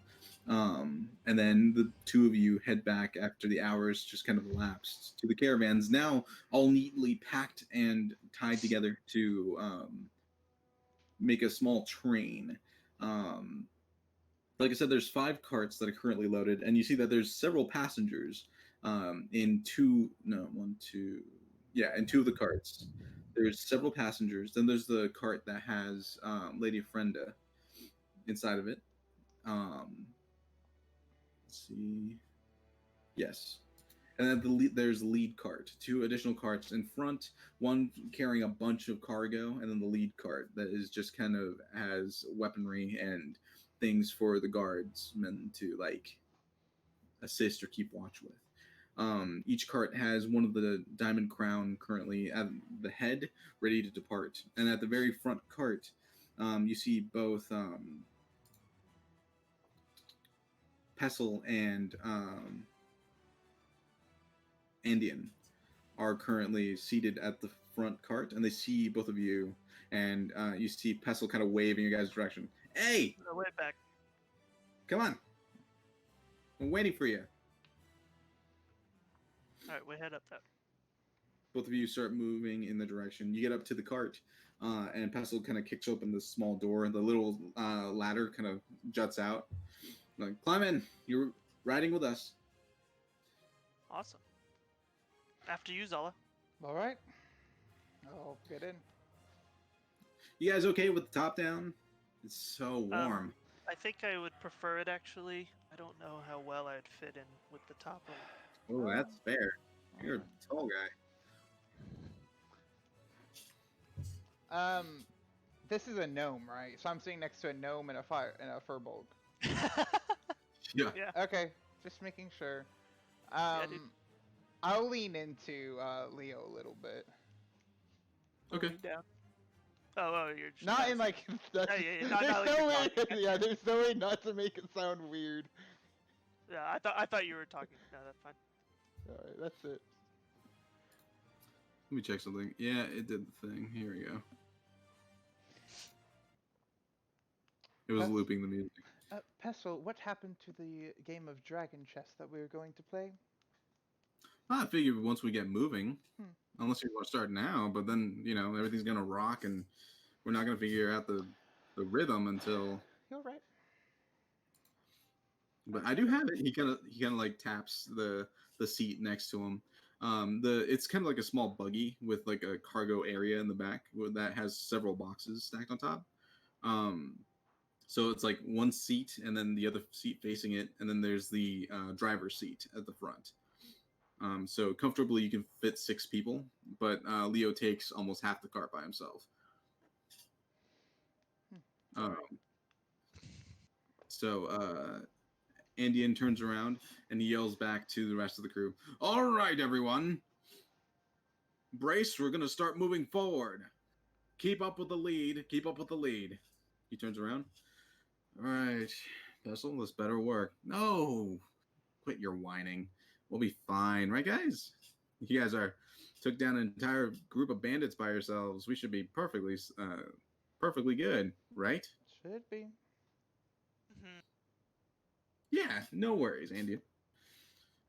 And then the two of you head back after the hours just kind of elapsed to the caravans, now all neatly packed and tied together to make a small train. Um, like I said, there's 5 carts that are currently loaded, and you see that there's several passengers in two, no, one, two, yeah, in 2 of the carts. There's several passengers. Then there's the cart that has Lady Frenda inside of it. Let's see. Yes. And then there's lead cart, 2 additional carts in front, one carrying a bunch of cargo, and then the lead cart that is just kind of has weaponry and things for the guardsmen to like assist or keep watch with. Each cart has one of the Diamond Crown currently at the head, ready to depart. And at the very front cart, you see both Pestle and Andean are currently seated at the front cart, and they see both of you, and you see Pestle kind of wave in your guys' direction. Hey! Way back. Come on! I'm waiting for you. Alright, we head up that. Both of you start moving in the direction. You get up to the cart, and Pestle kind of kicks open the small door, and the little ladder kind of juts out. Like, climb in. You're riding with us. Awesome. After you, Zala. All right. I'll get in. You guys okay with the top down? It's so warm. I think I would prefer it, actually. I don't know how well I'd fit in with the top of it. Oh, that's fair. You're a tall guy. This is a gnome, right? So I'm sitting next to a gnome and a furbolg. Yeah. Yeah. Okay, just making sure. Dude. I'll lean into Leo a little bit. Okay. Down. Oh, you're just Not in like. That's, yeah, not there's like no you're way. talking. Yeah, there's no way not to make it sound weird. Yeah, I thought you were talking. No, that's fine. All right, that's it. Let me check something. Yeah, it did the thing. Here we go. It was looping the music. Pestle, what happened to the game of Dragon Chess that we were going to play? I figured once we get moving, Hmm. unless you want to start now, but then, everything's going to rock and we're not going to figure out the rhythm until... You're right. But I do have it. He kind of like taps the seat next to him. It's kind of like a small buggy with like a cargo area in the back that has several boxes stacked on top. So it's like one seat and then the other seat facing it, and then there's the driver's seat at the front. So comfortably you can fit 6 people, but Leo takes almost half the cart by himself. So Andean turns around and he yells back to the rest of the crew. All right, everyone. Brace, we're going to start moving forward. Keep up with the lead. Keep up with the lead. He turns around. All right, Pestle, this better work. No, quit your whining. We'll be fine, right, guys? You guys took down an entire group of bandits by yourselves. We should be perfectly good, right? Should be. Mm-hmm. Yeah, no worries, Andy.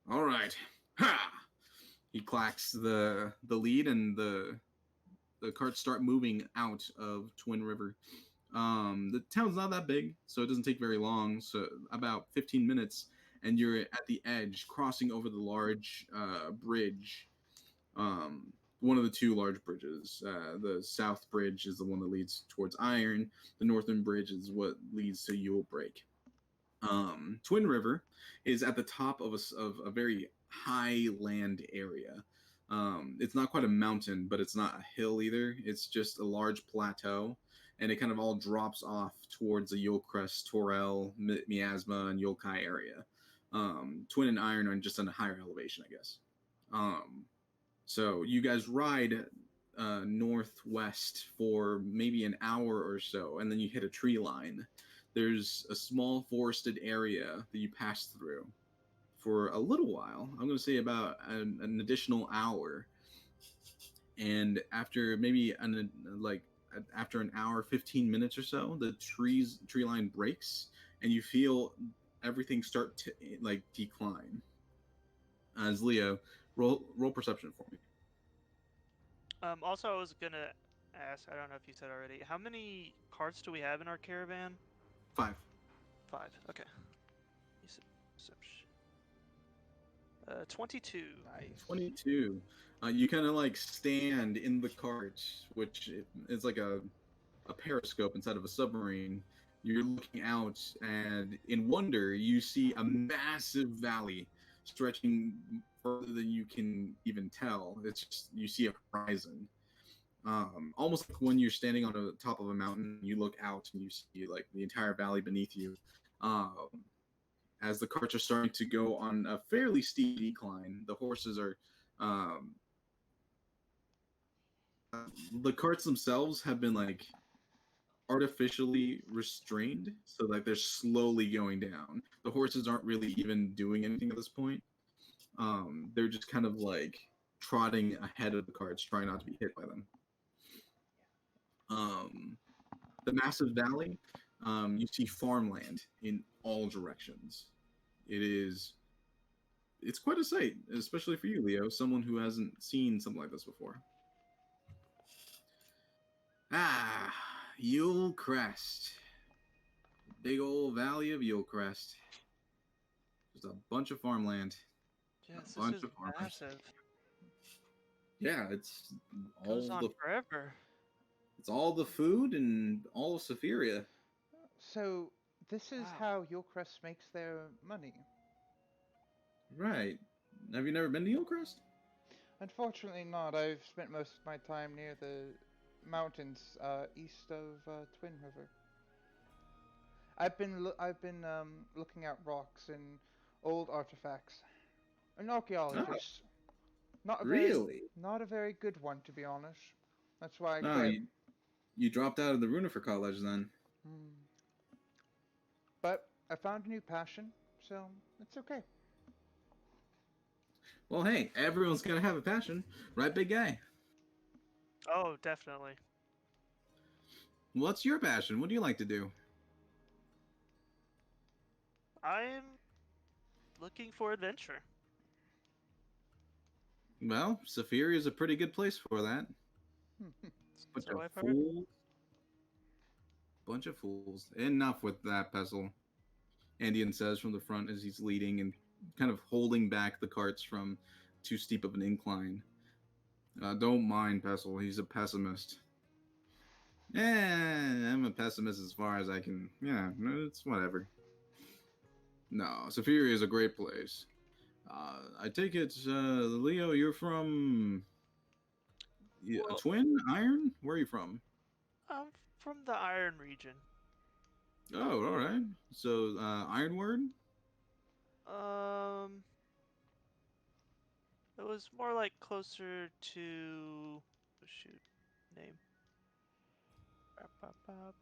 All right, ha! He clacks the lead, and the carts start moving out of TwinRiver. The town's not that big, so it doesn't take very long. So about 15 minutes, and you're at the edge, crossing over the large bridge. One of the 2 large bridges. The south bridge is the one that leads towards Iron. The northern bridge is what leads to Yulebreak. TwinRiver is at the top of a very high land area. It's not quite a mountain, but it's not a hill either. It's just a large plateau, and it kind of all drops off towards the Yulcrest, Torel, Miasma, and Yulkai area. Twin and Iron are just on a higher elevation, I guess. So you guys ride northwest for maybe an hour or so, and then you hit a tree line. There's a small forested area that you pass through for a little while. I'm going to say about an additional hour. And after maybe after an hour, 15 minutes or so, the tree line breaks, and you feel everything start to like decline. As Leo, roll perception for me. Also, I was gonna ask. I don't know if you said already. How many carts do we have in our caravan? 5. 5. Okay. Perception. 22. Nice. 22. You kind of like stand in the cart, which is like a periscope inside of a submarine, You're looking out, and in wonder, you see a massive valley stretching further than you can even tell. It's just, you see a horizon. Almost like when you're standing on the top of a mountain, you look out and you see like the entire valley beneath you. Um, as the carts are starting to go on a fairly steep decline, the horses are. Um, the carts themselves have been like artificially restrained, so like they're slowly going down. The horses aren't really even doing anything at this point. They're just kind of like trotting ahead of the carts, trying not to be hit by them. Um, the massive valley, you see farmland in all directions. It is, it's quite a sight, especially for you, Leo, someone who hasn't seen something like this before. Ah, Yule Crest. Big old valley of Yule Crest. Just a bunch of farmland. Yes, A this bunch is of farmland. massive. Yeah, it's Goes all on the forever. it's all the food and all of Safiria. So this is Wow. how Yulcrest makes their money. Right. Have you never been to Yule Crest? Unfortunately not. I've spent most of my time near the mountains east of TwinRiver. I've been looking at rocks and old artifacts. An Oh, archaeologist. Not a very really? not a very good one, to be honest. That's why I No, quit. you dropped out of the Runifer College then. Hmm. But I found a new passion, so it's okay. Well, hey, everyone's gonna have a passion, right, big guy? Oh, definitely. What's your passion? What do you like to do? I'm looking for adventure. Well, Safiria is a pretty good place for that. Bunch So of I've heard. fools. Bunch of fools. Enough with that, Pestle. Andean says from the front as he's leading and kind of holding back the carts from too steep of an incline. Don't mind Pestle, he's a pessimist. I'm a pessimist as far as I can. Yeah, it's whatever. No, Safiria is a great place. I take it, Leo, you're from Well, Twin Iron? Where are you from? I'm from the Iron region. Oh, all right. So, Ironward? Um, it was more like closer to shoot name. Bop, bop, bop.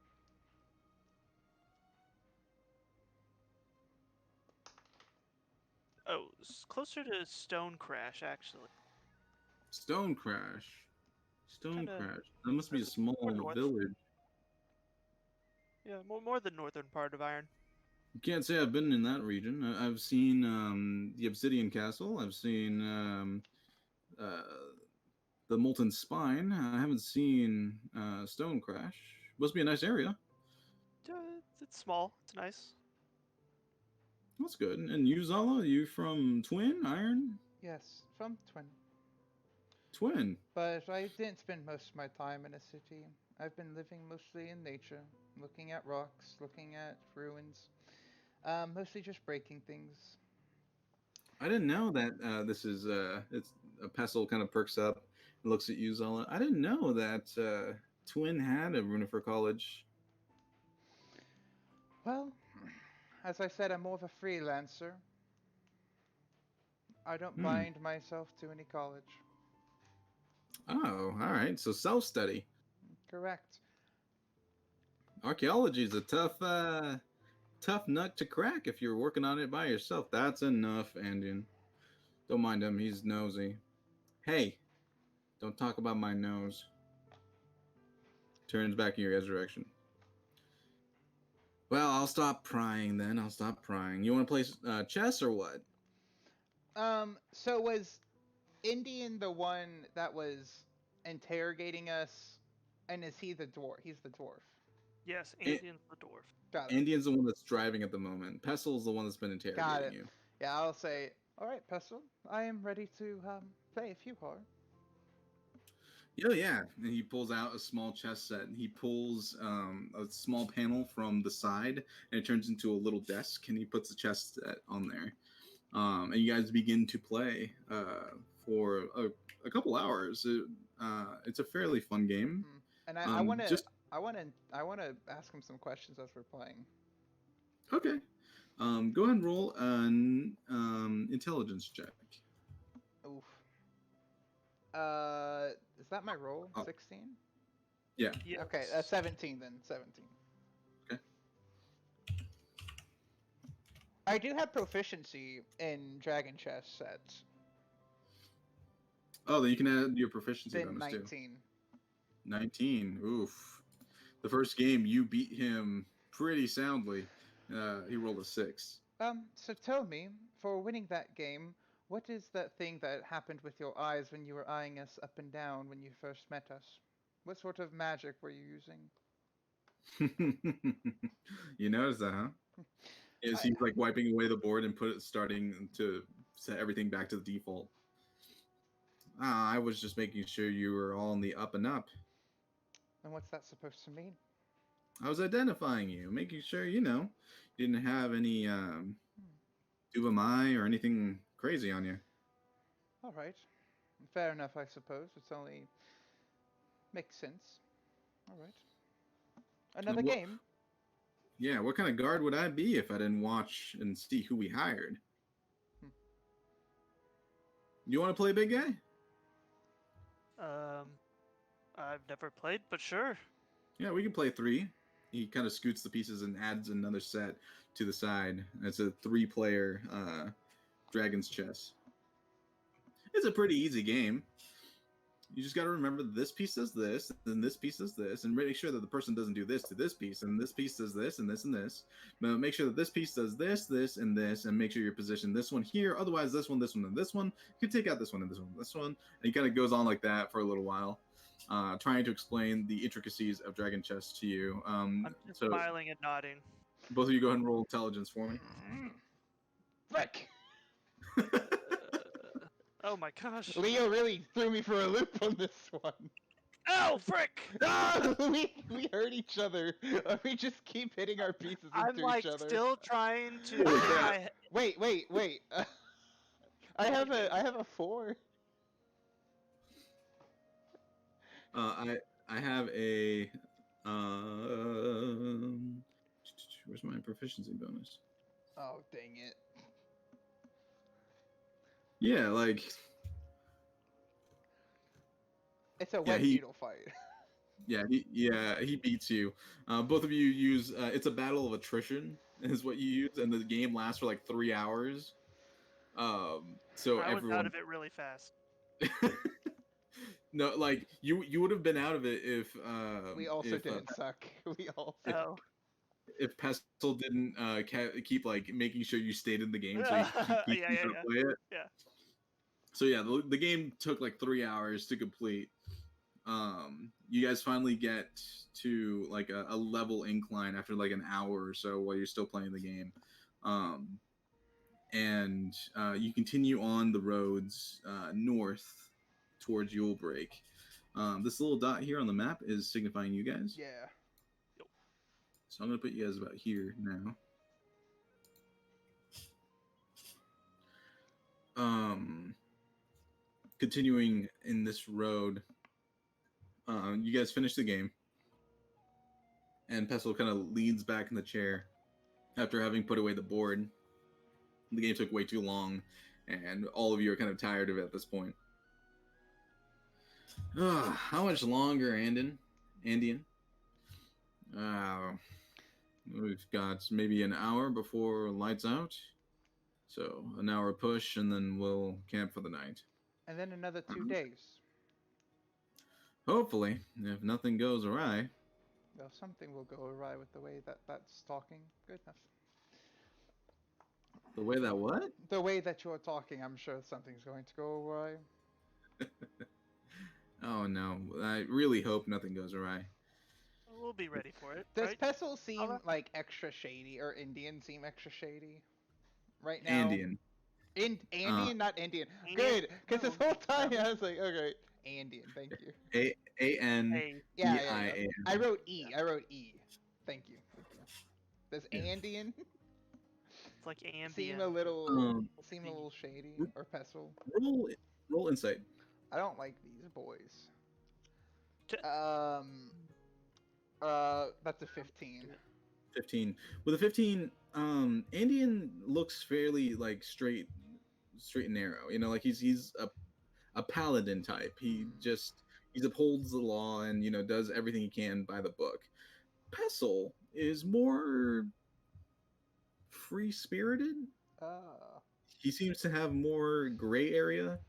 Oh, closer to Stone Crash actually. Stone Crash. Stone Kind of Crash. That must be a more small north. village. Yeah, more the northern part of Iron. Can't say I've been in that region. I've seen the Obsidian Castle. I've seen uh, the Molten Spine. I haven't seen Stone Crash. Must be a nice area. It's small. It's nice. That's good. And you, Zala, you from Twin Iron? Yes, from Twin. Twin. But I didn't spend most of my time in a city. I've been living mostly in nature, looking at rocks, looking at ruins, mostly just breaking things. I didn't know that this is it's a pestle kind of perks up and looks at you, Zala. I didn't know that Twin had a Runifer College. Well, as I said, I'm more of a freelancer. I don't Hmm. bind myself to any college. Oh, all right. So self-study. Correct. Archaeology is a tough nut to crack if you're working on it by yourself. That's enough, Andian. Don't mind him. He's nosy. Hey, don't talk about my nose. Turns back in your guys' direction. Well, I'll stop prying then. I'll stop prying. You want to play chess or what? So was Indian the one that was interrogating us? And is he the dwarf? He's the dwarf. Yes, A- Andean's the dwarf. Got it. Andian's the one that's driving at the moment. Pestle's the one that's been Got interrogating it. you. Yeah, I'll say, all right, Pestle, I am ready to play if you are. Oh yeah, and he pulls out a small chess set. And he pulls a small panel from the side, and it turns into a little desk. And he puts the chess set on there. And you guys begin to play for a couple hours. It's a fairly fun game. And I want to Just ask him some questions as we're playing. okay. Go ahead and roll an intelligence check. Oof. Is that my roll? 16? Yeah. Yes. Okay, 17 then. 17. Okay. I do have proficiency in dragon chess sets. Oh, then you can add your proficiency Then bonus 19. too. 19. Oof. The first game you beat him pretty soundly. He rolled a 6. So tell me, for winning that game, what is that thing that happened with your eyes when you were eyeing us up and down when you first met us? What sort of magic were you using? You noticed that, huh? Is he's like wiping away the board and starting to set everything back to the default. I was just making sure you were all in the up and up. And what's that supposed to mean? I was identifying you, making sure, you didn't have any Duvamai or anything crazy on you. All right. Fair enough, I suppose. It's only... makes sense. All right. Another game? Yeah, what kind of guard would I be if I didn't watch and see who we hired? You want to play big guy? I've never played, but sure. Yeah, we can play 3. He kind of scoots the pieces and adds another set to the side. It's a 3-player Dragon's Chess. It's a pretty easy game. You just got to remember this piece does this, then this piece does this, and make sure that the person doesn't do this to this piece, and this piece does this, and this, and this. But make sure that this piece does this, this, and this, and make sure you position this one here. Otherwise, this one, and this one. You can take out this one, and this one, and this one. And he kind of goes on like that for a little while, trying to explain the intricacies of Dragon Chess to you. I'm just smiling and nodding. Both of you go ahead and roll intelligence for me. Frick! Oh my gosh. Leo really threw me for a loop on this one. Oh, frick! Ah, we hurt each other. We just keep hitting our pieces into each other. I'm still trying to. Wait. I have a 4. I have a where's my proficiency bonus? Oh, dang it. Yeah, like it's a wet needle fight. He beats you. Both of you use it's a battle of attrition is what you use, and the game lasts for like 3 hours. So I was everyone out of it really fast. No, like you would have been out of it if we also didn't suck. We also. If Pestle didn't keep like making sure you stayed in the game, so you keep play it. Yeah. So yeah, the game took like 3 hours to complete. You guys finally get to like a level incline after like an hour or so while you're still playing the game, and you continue on the roads north towards Yulebreak. This little dot here on the map is signifying you guys. Yeah. So I'm going to put you guys about here now. Continuing in this road, you guys finish the game. And Pestle kind of leans back in the chair after having put away the board. The game took way too long, and all of you are kind of tired of it at this point. How much longer, Andian? We've got maybe an hour before lights out. So an hour push, and then we'll camp for the night. And then another 2 days. Hopefully, if nothing goes awry. Well, something will go awry with the way that's talking. Good enough. The way that what? The way that you're talking, I'm sure something's going to go awry. Oh no, I really hope nothing goes awry. We'll be ready for it. Does right? Pestle seem like extra shady, or Indian seem extra shady? Right now? Andian. Andian, not Indian. Good, because this whole time I was like, okay, Andean. Thank you. A-N-D-I-A-N. Hey, I wrote E. I wrote E. Thank you. Thank you. Does Yeah. Andean it's like ambient. seem a little the- shady r- or pestle? roll insight. I don't like these boys. Ch- That's a 15. 15. With a 15, Andean looks fairly like straight and narrow. You know, like he's a paladin type. He upholds the law and does everything he can by the book. Pestle is more free spirited. Ah. He seems to have more gray area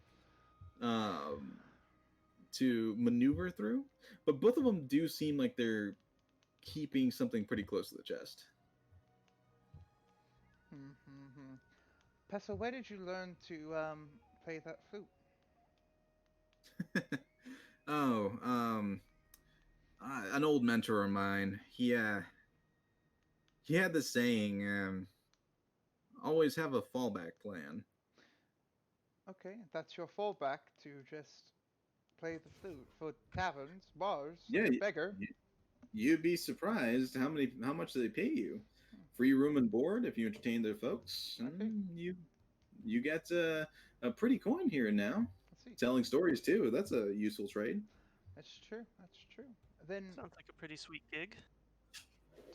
um, to maneuver through, but both of them do seem like they're keeping something pretty close to the chest. Mm-hmm. Pestle, where did you learn to play that flute? Oh, an old mentor of mine. He had this saying, always have a fallback plan. Okay, that's your fallback to just play the flute for taverns, bars, Yeah, like a beggar. you'd be surprised how much they pay you. Free room and board if you entertain their folks. Okay. You get a pretty coin here and now. Let's see. Telling stories too. That's a useful trade. That's true. That's true. Then, Sounds like a pretty sweet gig.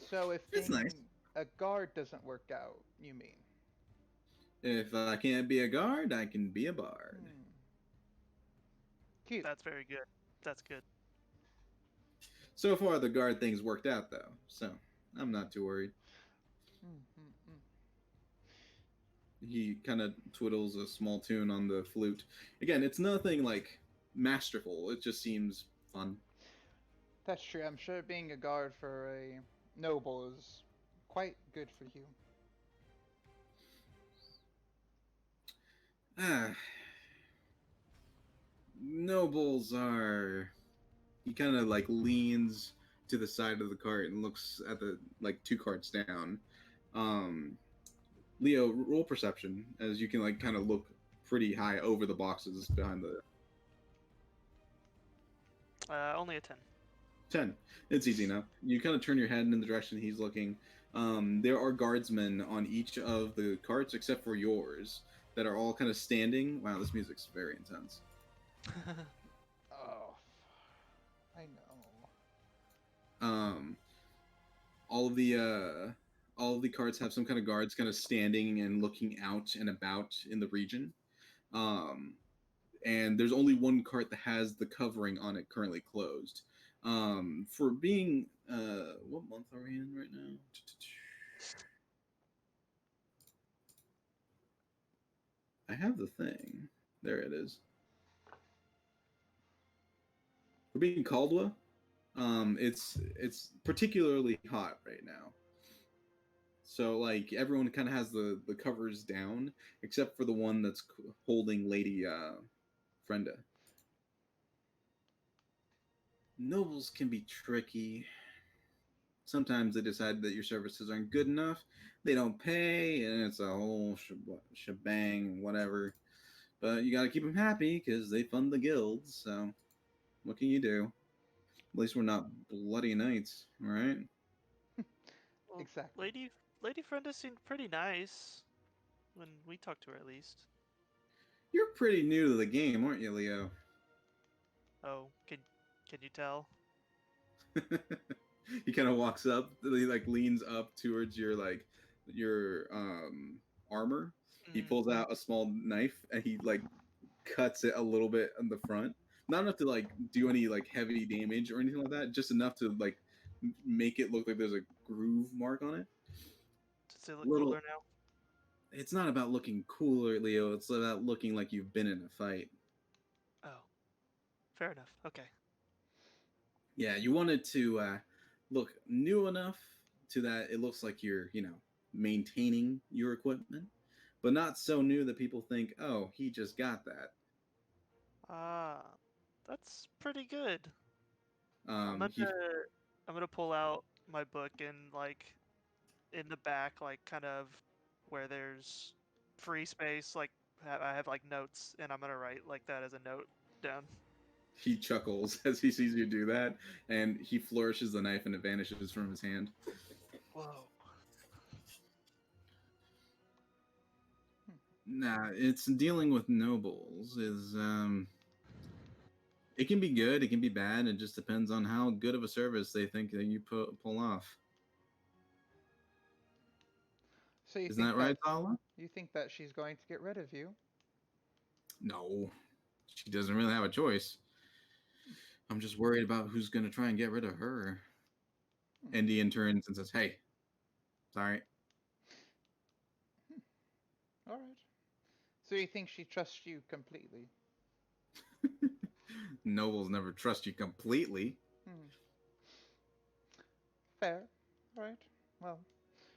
so if It's nice. a guard doesn't work out, you mean? If I can't be a guard, I can be a bard. Cute. That's very good. That's good. So far, the guard thing's worked out though, so I'm not too worried. Mm-hmm. He kind of twiddles a small tune on the flute. Again, it's nothing like masterful. It just seems fun. That's true. I'm sure being a guard for a noble is quite good for you. Ah, nobles are. He kind of like leans to the side of the cart and looks at the like two carts down. Leo, roll perception as you can like kind of look pretty high over the boxes behind the Only a 10. 10. It's easy enough. You kind of turn your head in the direction he's looking. There are guardsmen on each of the carts except for yours that are all kind of standing. Wow, this music's very intense. Oh, I know. All of the carts have some kind of guards kind of standing and looking out and about in the region. And there's only one cart that has the covering on it currently closed. For being what month are we in right now? I have the thing. There it is. For being Caldwell, it's particularly hot right now. So like everyone kind of has the covers down except for the one that's holding Lady Frenda. Nobles can be tricky. Sometimes they decide that your services aren't good enough. They don't pay, and it's a whole shebang, whatever. But you got to keep them happy because they fund the guilds. So, what can you do? At least we're not bloody knights, all right? Well, Exactly. Lady Frenda seemed pretty nice when we talked to her, at least. You're pretty new to the game, aren't you, Leo? Oh, can you tell? He kind of walks up. He like leans up towards your armor. He pulls out a small knife and he like cuts it a little bit on the front. Not enough to like do any like heavy damage or anything like that. Just enough to like make it look like there's a groove mark on it. Does it look cooler now? It's not about looking cooler, Leo. It's about looking like you've been in a fight. Oh, fair enough. Okay. Yeah, you want it to look new enough to that it looks like you're, maintaining your equipment, but not so new that people think, oh, he just got that. Ah, that's pretty good. Um, I'm gonna pull out my book and like in the back, like kind of where there's free space, like I have like notes, and I'm gonna write like that as a note down. He chuckles as he sees you do that, and he flourishes the knife and it vanishes from his hand. Whoa. Nah, it's dealing with nobles is it can be good, it can be bad. It just depends on how good of a service they think that you pull off. So you Isn't think that right, that Zala? you think that she's going to get rid of you? No, she doesn't really have a choice. I'm just worried about who's going to try and get rid of her. Hmm. Indian turns and says, "Hey, sorry." All right. So you think she trusts you completely? Nobles never trust you completely. Hmm. Fair. All right. Well,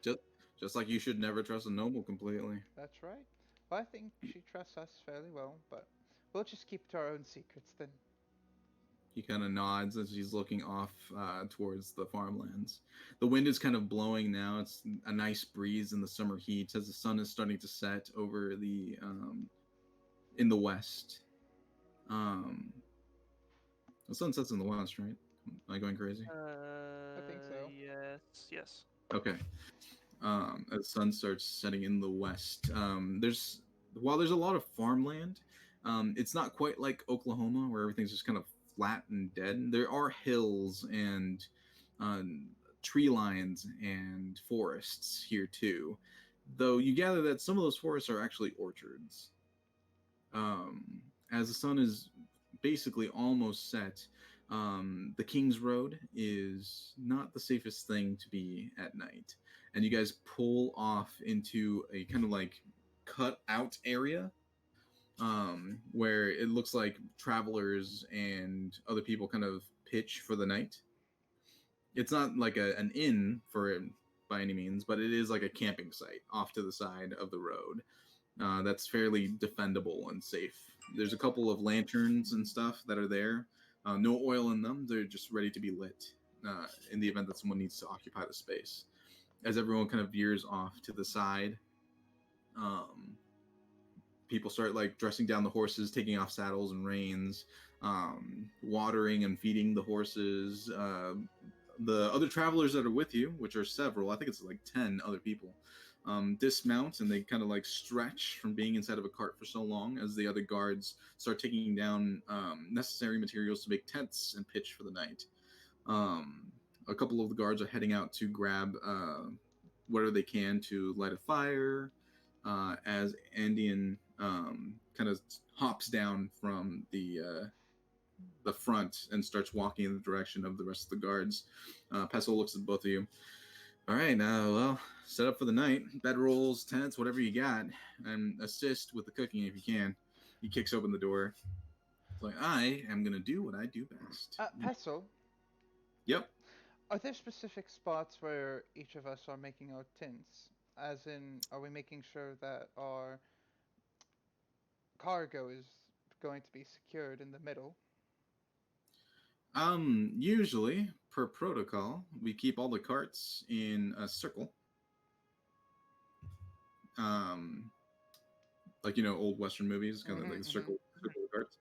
Just, just like you should never trust a noble completely. that's right. Well, I think she trusts us fairly well, but we'll just keep to our own secrets then. He kind of nods as he's looking off towards the farmlands. The wind is kind of blowing now. It's a nice breeze in the summer heat as the sun is starting to set over the in the west. Um, the sun sets in the west, right? Am I going crazy? I think so. Yes. Okay. As the sun starts setting in the west, there's while there's a lot of farmland, it's not quite like Oklahoma where everything's just kind of flat and dead. There are hills and um, tree lines and forests here too, though you gather that some of those forests are actually orchards. Um, as the sun is basically almost set, the King's Road is not the safest thing to be at night. And you guys pull off into a kind of like cut out area where it looks like travelers and other people kind of pitch for the night. It's not like an inn for by any means, but it is like a camping site off to the side of the road that's fairly defendable and safe. There's a couple of lanterns and stuff that are there. No oil in them. They're just ready to be lit in the event that someone needs to occupy the space. As everyone kind of veers off to the side, um, people start like dressing down the horses, taking off saddles and reins, watering and feeding the horses. The other travelers that are with you, which are several, I think it's like 10 other people, dismount and they kind of like stretch from being inside of a cart for so long as the other guards start taking down necessary materials to make tents and pitch for the night. A couple of the guards are heading out to grab whatever they can to light a fire as Andean kind of hops down from the front and starts walking in the direction of the rest of the guards. Peso looks at both of you. All right, now, well, set up for the night. Bedrolls, tents, whatever you got, and assist with the cooking if you can. He kicks open the door. It's like, I am going to do what I do best. Peso, Yep. are there specific spots where each of us are making our tents? As in, are we making sure that our cargo is going to be secured in the middle? Usually, per protocol, we keep all the carts in a circle. Um, like, old Western movies, kind of like a circle of carts.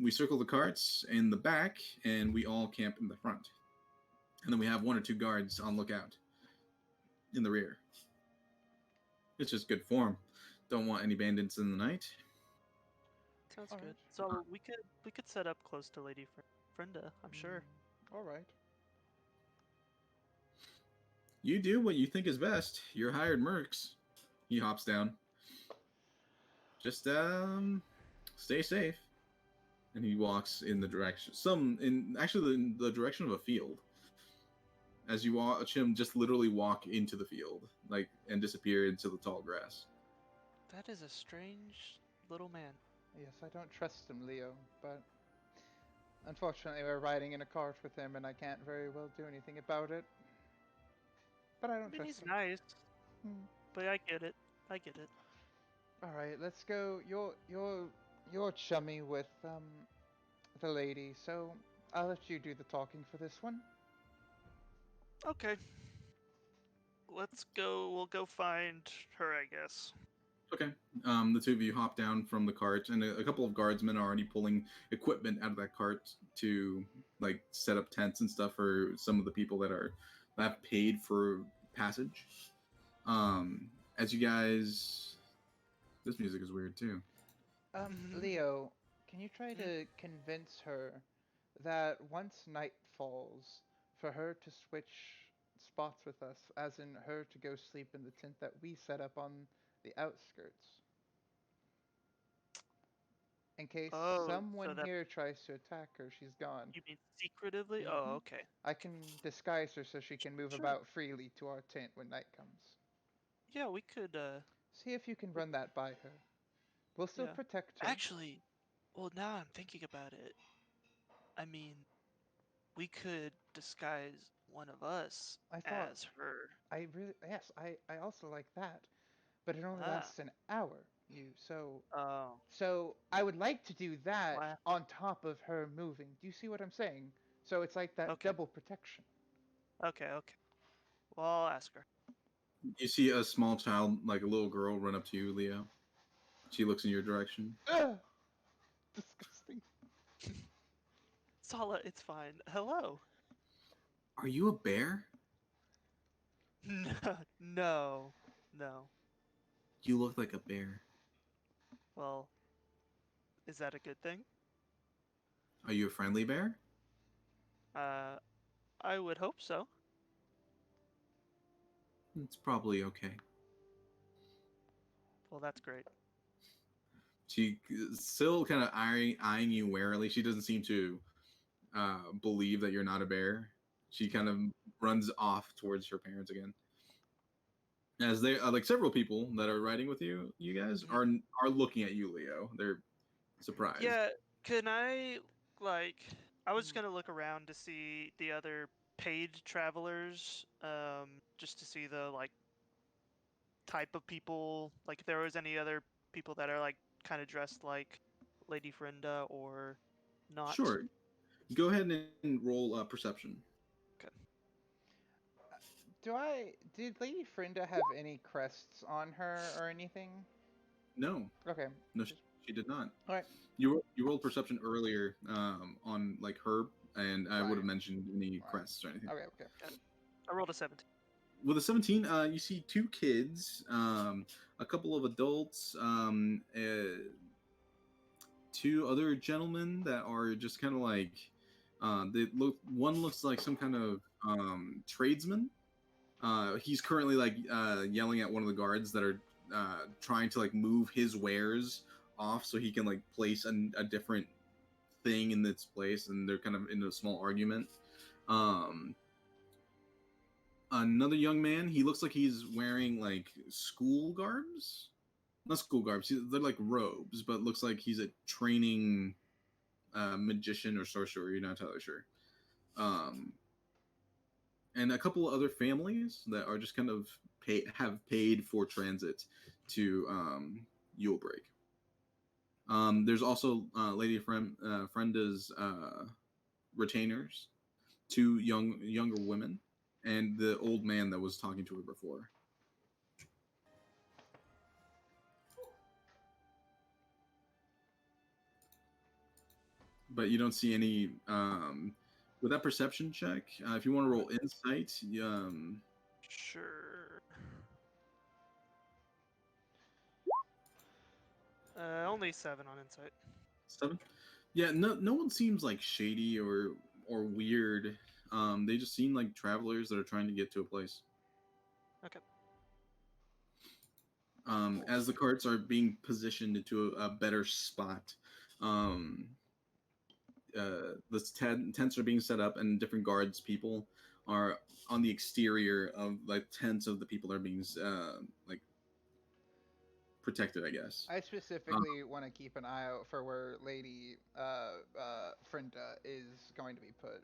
We circle the carts in the back, and we all camp in the front. And then we have one or two guards on lookout in the rear. It's just good form. Don't want any bandits in the night. Sounds All good. right. So we could set up close to Lady Frenda, I'm sure. All right. You do what you think is best. You're hired mercs. He hops down. Just stay safe. And he walks in the direction the direction of a field. As you watch him just literally walk into the field, like, and disappear into the tall grass. That is a strange little man. Yes, I don't trust him, Leo, but unfortunately we're riding in a cart with him and I can't very well do anything about it. But I I don't mean, trust he's him. nice, Hmm. but I get it. I get it. All right, let's go. You're chummy with the lady, so I'll let you do the talking for this one. Okay. Let's go. We'll go find her, I guess. Okay. The two of you hop down from the cart, and a couple of guardsmen are already pulling equipment out of that cart to like set up tents and stuff for some of the people that have paid for passage. As you guys, this music is weird too. Leo, can you try Mhm. to convince her that once night falls, for her to switch spots with us, as in her to go sleep in the tent that we set up on the outskirts? In case Oh, so someone that here tries to attack her, she's gone. you mean secretively? Oh, Hmm. okay. I can disguise her so she can move Sure. about freely to our tent when night comes. Yeah, we could. See if you can We, run that by her. We'll still yeah. protect her. Actually, well, now I'm thinking about it. I mean, we could disguise one of us I thought as her. yes, I also like that. But it only Ah. lasts an hour. So Oh. I would like to do that Wow. on top of her moving. Do you see what I'm saying? So it's like that Okay. double protection. Okay. Okay. Well, I'll ask her. You see a small child, like a little girl, run up to you, Leo. She looks in your direction. Ugh, disgusting. Zala, it's fine. Hello. Are you a bear? No. No. No. You look like a bear. Well, is that a good thing? Are you a friendly bear? Uh, I would hope so. It's probably okay. Well, that's great. She still kind of eyeing you warily. She doesn't seem to believe that you're not a bear. She kind of runs off towards her parents again. As they like several people that are riding with you, you guys Mhm. are looking at you, Leo. They're surprised. Yeah, can I, like, I was Mhm. gonna look around to see the other paid travelers, just to see the, like, type of people, like, if there was any other people that are, like, kind of dressed like Lady Frenda or not. Sure. Go ahead and roll perception. Okay. Did Lady Frinda have any crests on her or anything? No, Okay. no, Just she did not. all right. You rolled perception earlier on like Herb, and I would have Fine. mentioned any Fine. crests or anything. Okay, okay. Got it. I rolled a 17. With a 17, you see two kids, a couple of adults, two other gentlemen that are just kind of like they look. One looks like some kind of tradesman. He's currently like yelling at one of the guards that are trying to like move his wares off so he can like place a different thing in its place, and they're kind of in a small argument. Um, Another young man, he looks like he's wearing like school garbs, not school garbs. They're like robes, but looks like he's a training magician or sorcerer. You're not entirely sure. Um, and a couple of other families that are just kind of have paid for transit to Yulebreak. There's also Frenda's retainers, two younger women, and the old man that was talking to her before. But you don't see any with that perception check. If you want to roll insight, Sure. Only 7 on insight. 7. Yeah, no one seems like shady or weird. They just seem like travelers that are trying to get to a place. Okay. As the carts are being positioned into a better spot, um, the tents are being set up, and different guards people are on the exterior of like tents of the people that are being like protected, I guess. I specifically want to keep an eye out for where Lady Frinda is going to be put.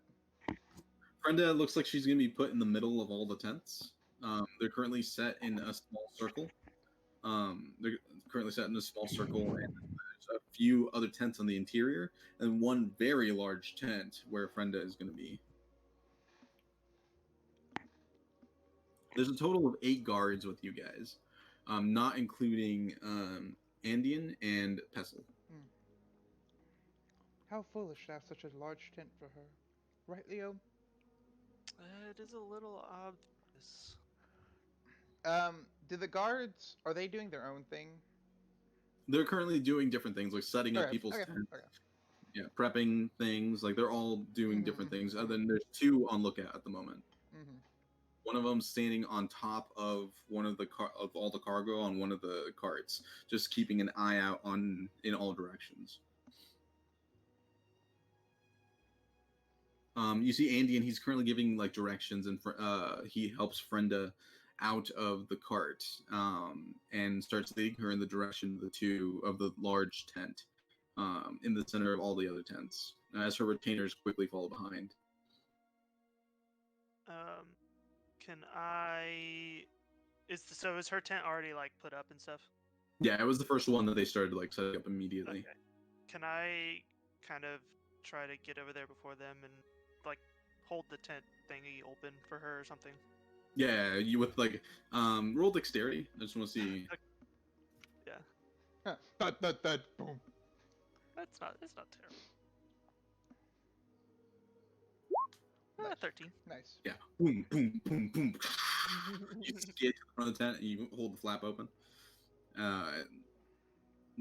Brenda looks like she's going to be put in the middle of all the tents. They're currently set in a small circle. They're currently set in a small circle, and there's a few other tents on the interior, and one very large tent where Frenda is going to be. There's a total of 8 guards with you guys. not including Andean and Pestle. Hmm. How foolish to have such a large tent for her. Right, Leo? It is a little obvious. Do the guards, are they doing their own thing? They're currently doing different things, like setting up Okay, people's okay, tents, okay. yeah, prepping things. Like they're all doing different things. Other than there's two on lookout at the moment. Mm-hmm. One of them standing on top of one of the of all the cargo on one of the carts, just keeping an eye out on in all directions. You see Andy, and he's currently giving like directions, and he helps Frenda out of the cart and starts leading her in the direction of the large tent in the center of all the other tents, as her retainers quickly follow behind. Can I? Is her tent already like put up and stuff? Yeah, it was the first one that they started like setting up immediately. Okay. Can I kind of try to get over there before them and like hold the tent thingy open for her or something? Yeah, you with like roll dexterity. I just want to see. Yeah. Boom. It's not terrible. Nice. 13. Nice. Yeah. Boom, boom, boom, boom. You get to the front of the tent and you hold the flap open.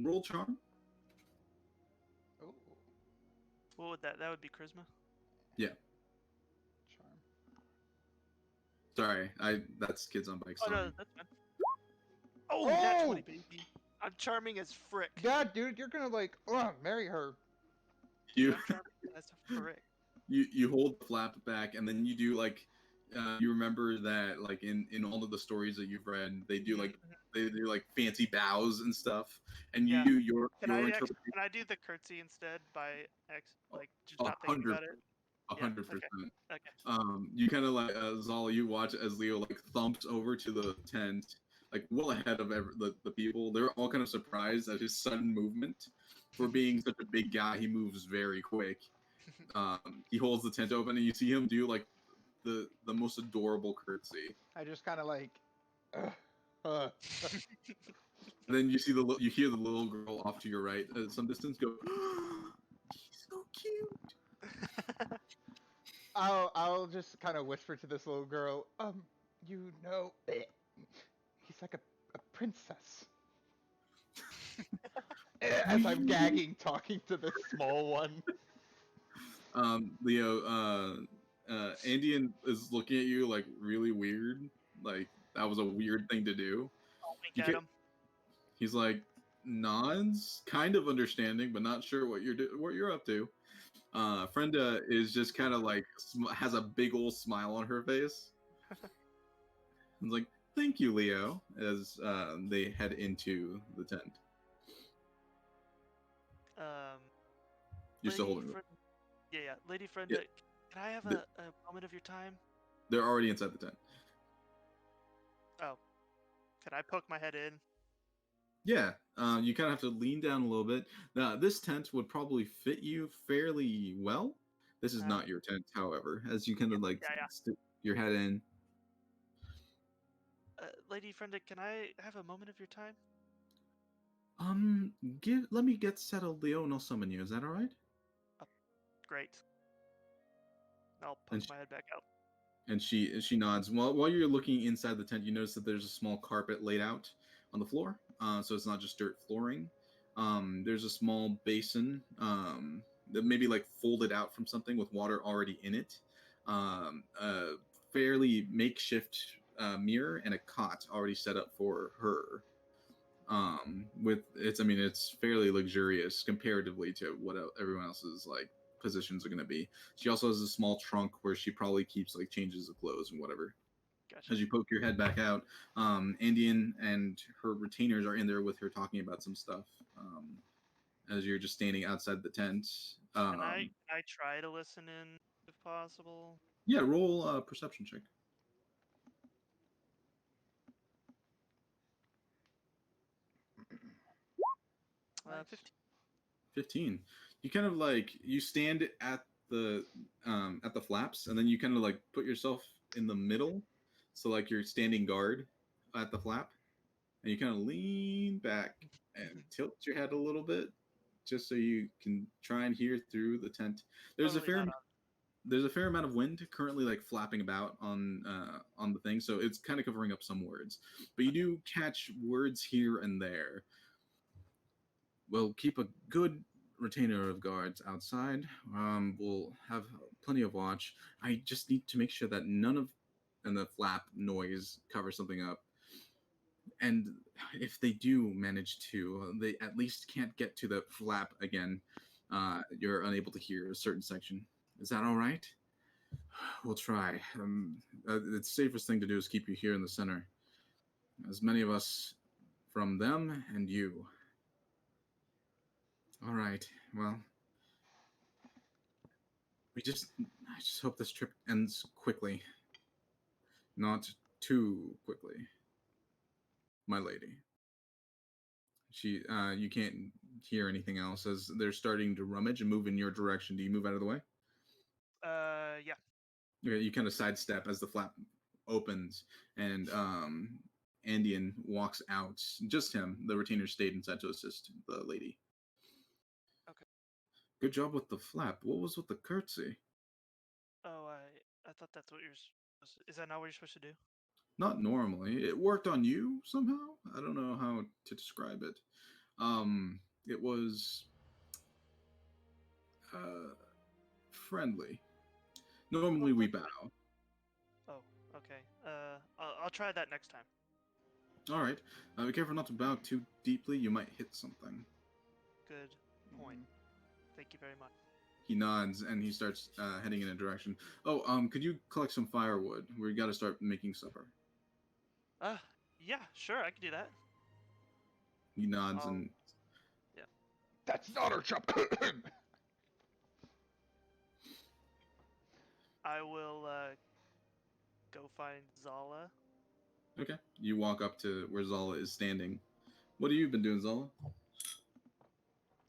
Roll charm. Oh, What would that would be charisma? Yeah. charm. Sorry, that's Kids on Bikes. Oh Sorry. no, that's fine. Oh, that's 20, baby. I'm charming as frick. God, dude, you're gonna like, marry her. You I'm charming as frick. you hold the flap back, and then you do like you remember that like in all of the stories that you've read, they do like fancy bows and stuff, and Yeah. your Can I interpretation. can I do the curtsy instead by like just Oh, not thinking about it? 100%. Okay. You kind of like Zala, you watch as Leo like thumps over to the tent, like well ahead of the people. They're all kind of surprised at his sudden movement. For being such a big guy, he moves very quick. He holds the tent open, and you see him do like the most adorable curtsy. I just kind of like, And then you hear the little girl off to your right at some distance go, "He's so cute." I'll just kind of whisper to this little girl, you know, he's like a princess. As I'm gagging, talking to this small one. Leo, Andean is looking at you like really weird. Like that was a weird thing to do. I'll wink at him. He's like nods, kind of understanding, but not sure what you're up to. Frenda is just kind of like has a big old smile on her face. It's like, "Thank you, Leo," as they head into the tent. You're still holding it. Yeah. Lady Frenda, Yeah. can I have a moment of your time? They're already inside the tent. Oh. Can I poke my head in? Yeah, you kind of have to lean down a little bit. Now, this tent would probably fit you fairly well. This is not your tent, however, as you kind of like stick your head in. Lady Frenda, can I have a moment of your time? Let me get settled, Leo, and I'll summon you. Is that all right? Great. I'll poke my head back out. And she nods. While you're looking inside the tent, you notice that there's a small carpet laid out on the floor. So it's not just dirt flooring. There's a small basin that maybe like folded out from something with water already in it. A fairly makeshift mirror and a cot already set up for her. It's fairly luxurious comparatively to what everyone else's like positions are going to be. She also has a small trunk where she probably keeps like changes of clothes and whatever. Gotcha. As you poke your head back out, Andean and her retainers are in there with her talking about some stuff. As you're just standing outside the tent. Can I try to listen in if possible? Yeah, roll a perception check. 15. 15. You kind of like you stand at the flaps, and then you kind of like put yourself in the middle, so like you're standing guard at the flap, and you kind of lean back and tilt your head a little bit, just so you can try and hear through the tent. There's Totally a fair not there's a fair amount of wind currently like flapping about on the thing, so it's kind of covering up some words, but you do catch words here and there. We'll keep a good retainer of guards outside. We'll have plenty of watch. I just need to make sure that none of and the flap noise covers something up. And if they do manage to, they at least can't get to the flap again. You're unable to hear a certain section. Is that all right? We'll try. The safest thing to do is keep you here in the center. As many of us from them and you. All right. Well, I just hope this trip ends quickly. Not too quickly, my lady. You can't hear anything else as they're starting to rummage and move in your direction. Do you move out of the way? Yeah. You kind of sidestep as the flap opens, and Andean walks out. Just him. The retainer stayed inside to assist the lady. Okay. Good job with the flap. What was with the curtsy? Oh, I thought that's what you're supposed to... Is that not what you're supposed to do? Not normally. It worked on you somehow. I don't know how to describe it. It was friendly. Normally we bow. Oh, okay. I'll try that next time. All right. Be careful not to bow too deeply. You might hit something. Good point. Thank you very much. He nods and he starts heading in a direction. Oh, could you collect some firewood? We got to start making supper. Yeah, sure, I can do that. He nods and... Yeah. That's not our job. I will go find Zala. Okay. You walk up to where Zala is standing. What have you been doing, Zala?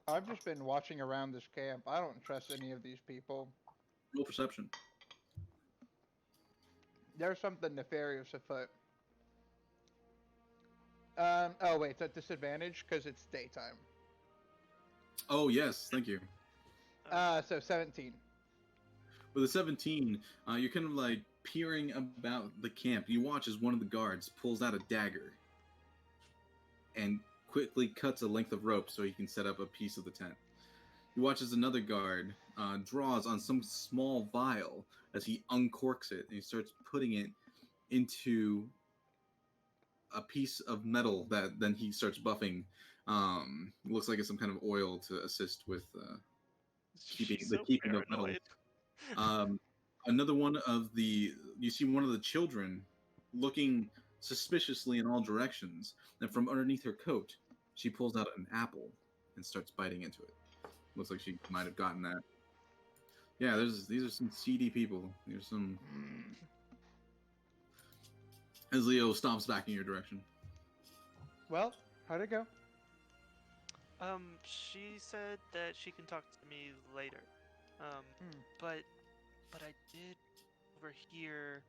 I've just been watching around this camp. I don't trust any of these people. Roll perception. There's something nefarious afoot. Oh wait, it's at disadvantage because it's daytime. Oh, yes. Thank you. So 17. With a 17, you're kind of like peering about the camp. You watch as one of the guards pulls out a dagger and quickly cuts a length of rope so he can set up a piece of the tent. You watch as another guard draws on some small vial as he uncorks it and he starts putting it into a piece of metal that then he starts buffing. Looks like it's some kind of oil to assist with keeping of metal. Another one of you see one of the children looking suspiciously in all directions, and from underneath her coat, she pulls out an apple and starts biting into it. Looks like she might have gotten that. Yeah, these are some seedy people. There's some... As Leo stomps back in your direction. Well, how'd it go? She said that she can talk to me later. But I did overhear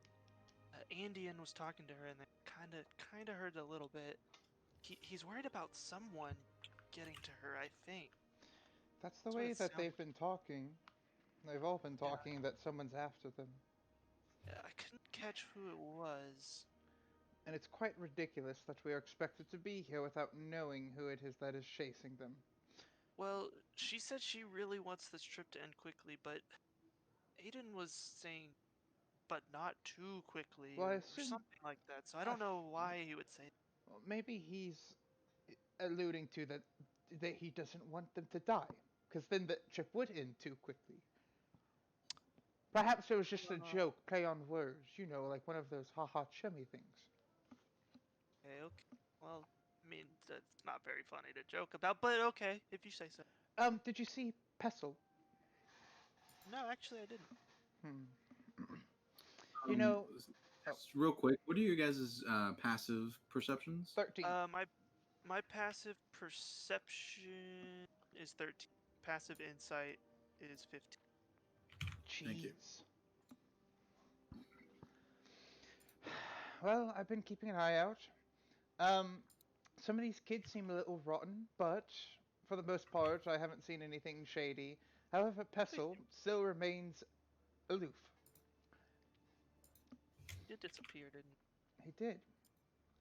Andean was talking to her, and I kind of heard a little bit. He's worried about someone getting to her, I think. That's the way that they've been talking. They've all been talking that someone's after them. I couldn't catch who it was. And it's quite ridiculous that we are expected to be here without knowing who it is that is chasing them. Well, she said she really wants this trip to end quickly, but Aiden was saying, but not too quickly, Well, I or assume... something like that, so I don't know why he would say that. Well, maybe he's alluding to that he doesn't want them to die, because then the trip would end too quickly. Perhaps it was just a joke, play on words, you know, like one of those haha chummy things. Okay. Well, I mean, that's not very funny to joke about, but okay, if you say so. Did you see Pestle? No, actually I didn't. You know... Real quick, what are your guys' passive perceptions? 13. My passive perception is 13. Passive insight is 15. Jeez. Thank you. Well, I've been keeping an eye out. Some of these kids seem a little rotten, but for the most part, I haven't seen anything shady. However, Pestle still remains aloof. He did disappear, didn't He did.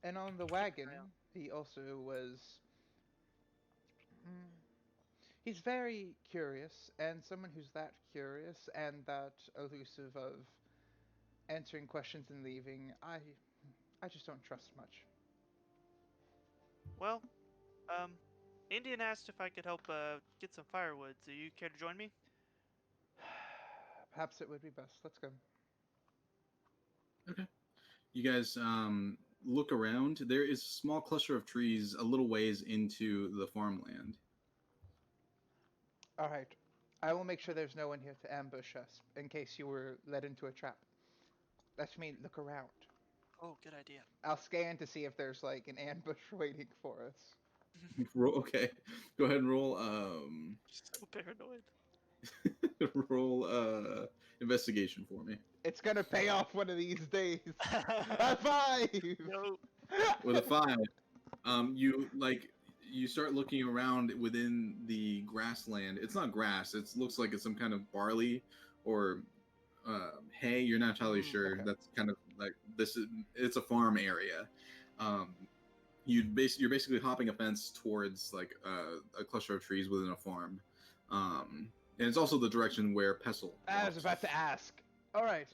And on the he? Keep an eye out. wagon, he also was. mm, He's very curious, and someone who's that curious and that elusive of answering questions and leaving, I just don't trust much. Well, um, Indian asked if I could help get some firewood. Do you care to join me? Perhaps it would be best. Let's go. Okay. You guys look around. There is a small cluster of trees a little ways into the farmland. All right. I will make sure there's no one here to ambush us in case you were led into a trap. Let me look around. Oh, good idea. I'll scan to see if there's like an ambush waiting for us. Okay, go ahead and roll. So paranoid. Roll investigation for me It's gonna pay off one of these days. High five! No. with a 5. You start looking around within the grassland. It's not grass. It looks like it's some kind of barley or hay. You're not entirely sure. Okay. That's kind of like this is. It's a farm area. Um, you're basically hopping a fence towards like a cluster of trees within a farm. And it's also the direction where Pestle I was walks. about to ask. All right.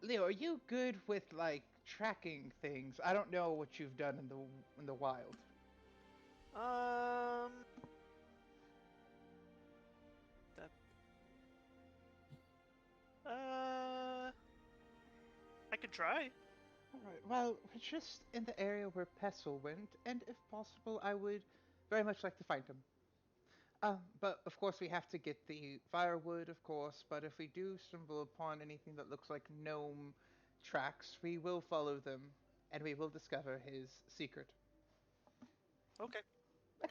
Leo, are you good with like tracking things? I don't know what you've done in the wild. Um. That. I could try. All right. Well, we're just in the area where Pestle went, and if possible, I would very much like to find him. But of course, we have to get the firewood, of course. But if we do stumble upon anything that looks like gnome tracks, we will follow them, and we will discover his secret. Okay.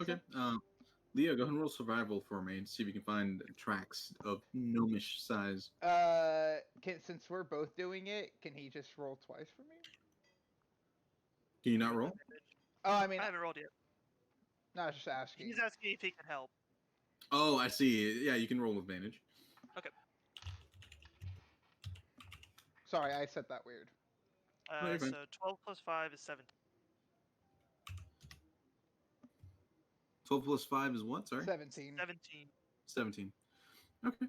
Okay. Excellent. Leo, go ahead and roll survival for me and see if you can find tracks of gnomish size. Since we're both doing it, can he just roll twice for me? Can you not With roll? advantage. Oh, I mean, I haven't rolled yet. no, I was just asking. He's asking if he can help. Oh, I see. Yeah, you can roll with advantage. Okay. Sorry, I said that weird. No, you're fine. So 12 plus 5 is 17. 12 plus 5 is what? Sorry? 17. 17. 17. Okay.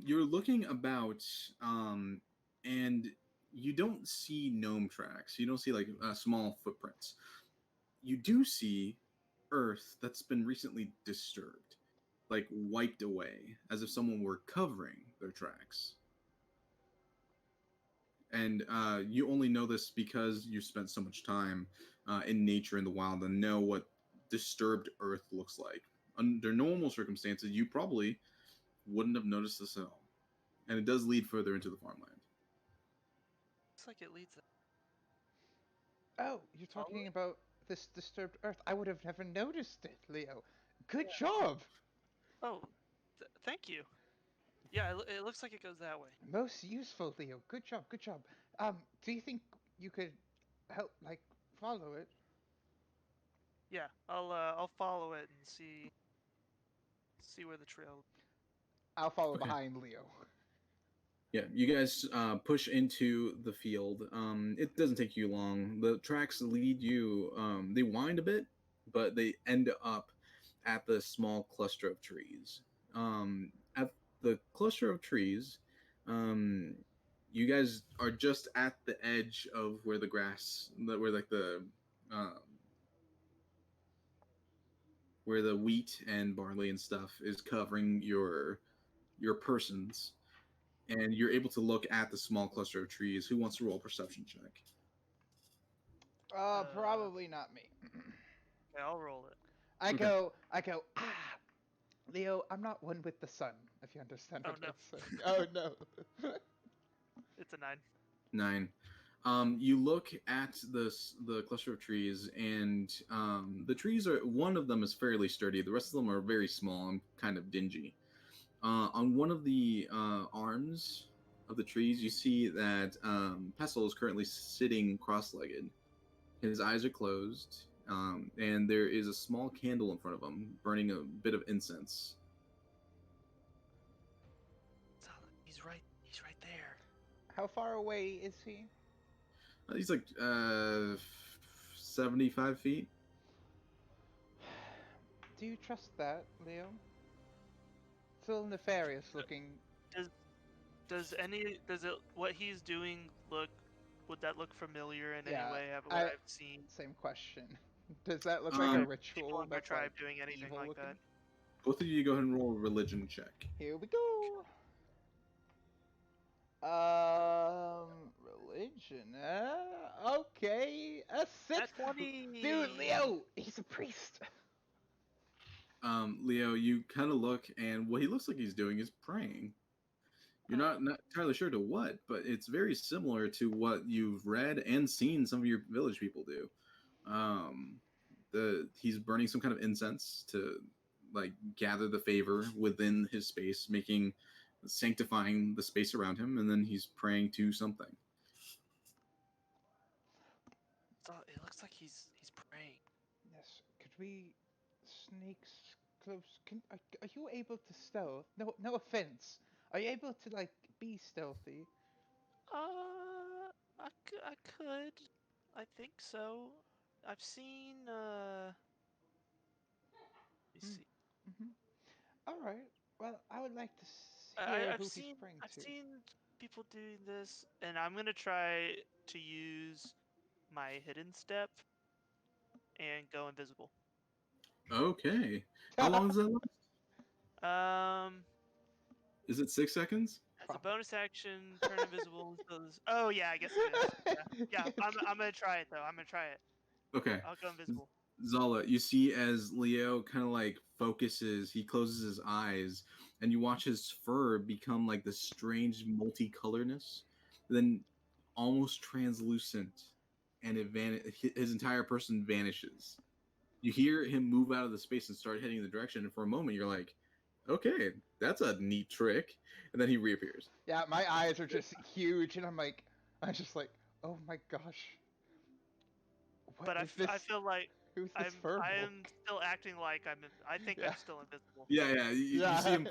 You're looking about, and you don't see gnome tracks. You don't see like small footprints. You do see earth that's been recently disturbed, like wiped away, as if someone were covering their tracks. And you only know this because you spent so much time in nature in the wild and know what disturbed earth looks like. Under normal circumstances, you probably wouldn't have noticed this at all. And it does lead further into the farmland. Looks like it leads. Oh, you're Follow talking it? about this disturbed earth. I would have never noticed it, Leo. Good job. Oh, thank you. Yeah, it looks like it goes that way. Most useful, Leo. Good job. Good job. Do you think you could help, like, follow it? Yeah, I'll follow it and see where the trail. I'll follow Okay. behind Leo. Yeah, you guys push into the field. It doesn't take you long. The tracks lead you, they wind a bit, but they end up at the small cluster of trees. At the cluster of trees, um, you guys are just at the edge of where the grass, where like um, where the wheat and barley and stuff is covering your persons, and you're able to look at the small cluster of trees. Who wants to roll a perception check? Probably not me. Okay, I'll roll it. Okay. I go, Leo, I'm not one with the sun, if you understand Oh, what no. I'm saying. Oh, no. It's a 9. 9. You look at the cluster of trees, and the trees are, one of them is fairly sturdy. The rest of them are very small and kind of dingy. On one of the arms of the trees, you see that Pestle is currently sitting cross-legged. His eyes are closed, and there is a small candle in front of him, burning a bit of incense. Zala, he's right there. How far away is he? He's like 75 feet. Do you trust that, Leo? It's a little nefarious looking. Does what he's doing would that look familiar in Yeah, any way? I've seen Same question. Does that look like a people ritual in my that's tribe like doing anything evil like looking? that. Both of you go ahead and roll a religion check. Here we go. Religion. Okay, a 6. At 20. Dude, Leo, he's a priest. Leo, you kind of look, and what he looks like he's doing is praying. You're not entirely sure to what, but it's very similar to what you've read and seen some of your village people do. He's burning some kind of incense to like gather the favor within his space, sanctifying the space around him, and then he's praying to something. So it looks like he's praying. Yes. Could we sneak close? Are you able to stealth? No offense. Are you able to like be stealthy? I could. I think so. I've seen. Let me see. Mm-hmm. All right. Well, I would like to hear I've who seen. he's praying I've to. seen people doing this, and I'm gonna try to use my hidden step and go invisible. Okay. How long does that last? Is it 6 seconds? As a bonus action, turn invisible. Oh yeah, I guess it is. Yeah. I'm gonna try it though. I'm gonna try it. Okay. I'll go invisible. Zala, you see as Leo kind of like focuses, he closes his eyes, and you watch his fur become like this strange multicolorness, then almost translucent, and his entire person vanishes. You hear him move out of the space and start heading in the direction, and for a moment you're like, okay, that's a neat trick, and then he reappears. Yeah, my eyes are just huge, and I'm just like, oh my gosh. What But is this? I feel like Who's this I'm furbolg? still acting like I think Yeah. I'm still invisible. Yeah. You Yeah. see him.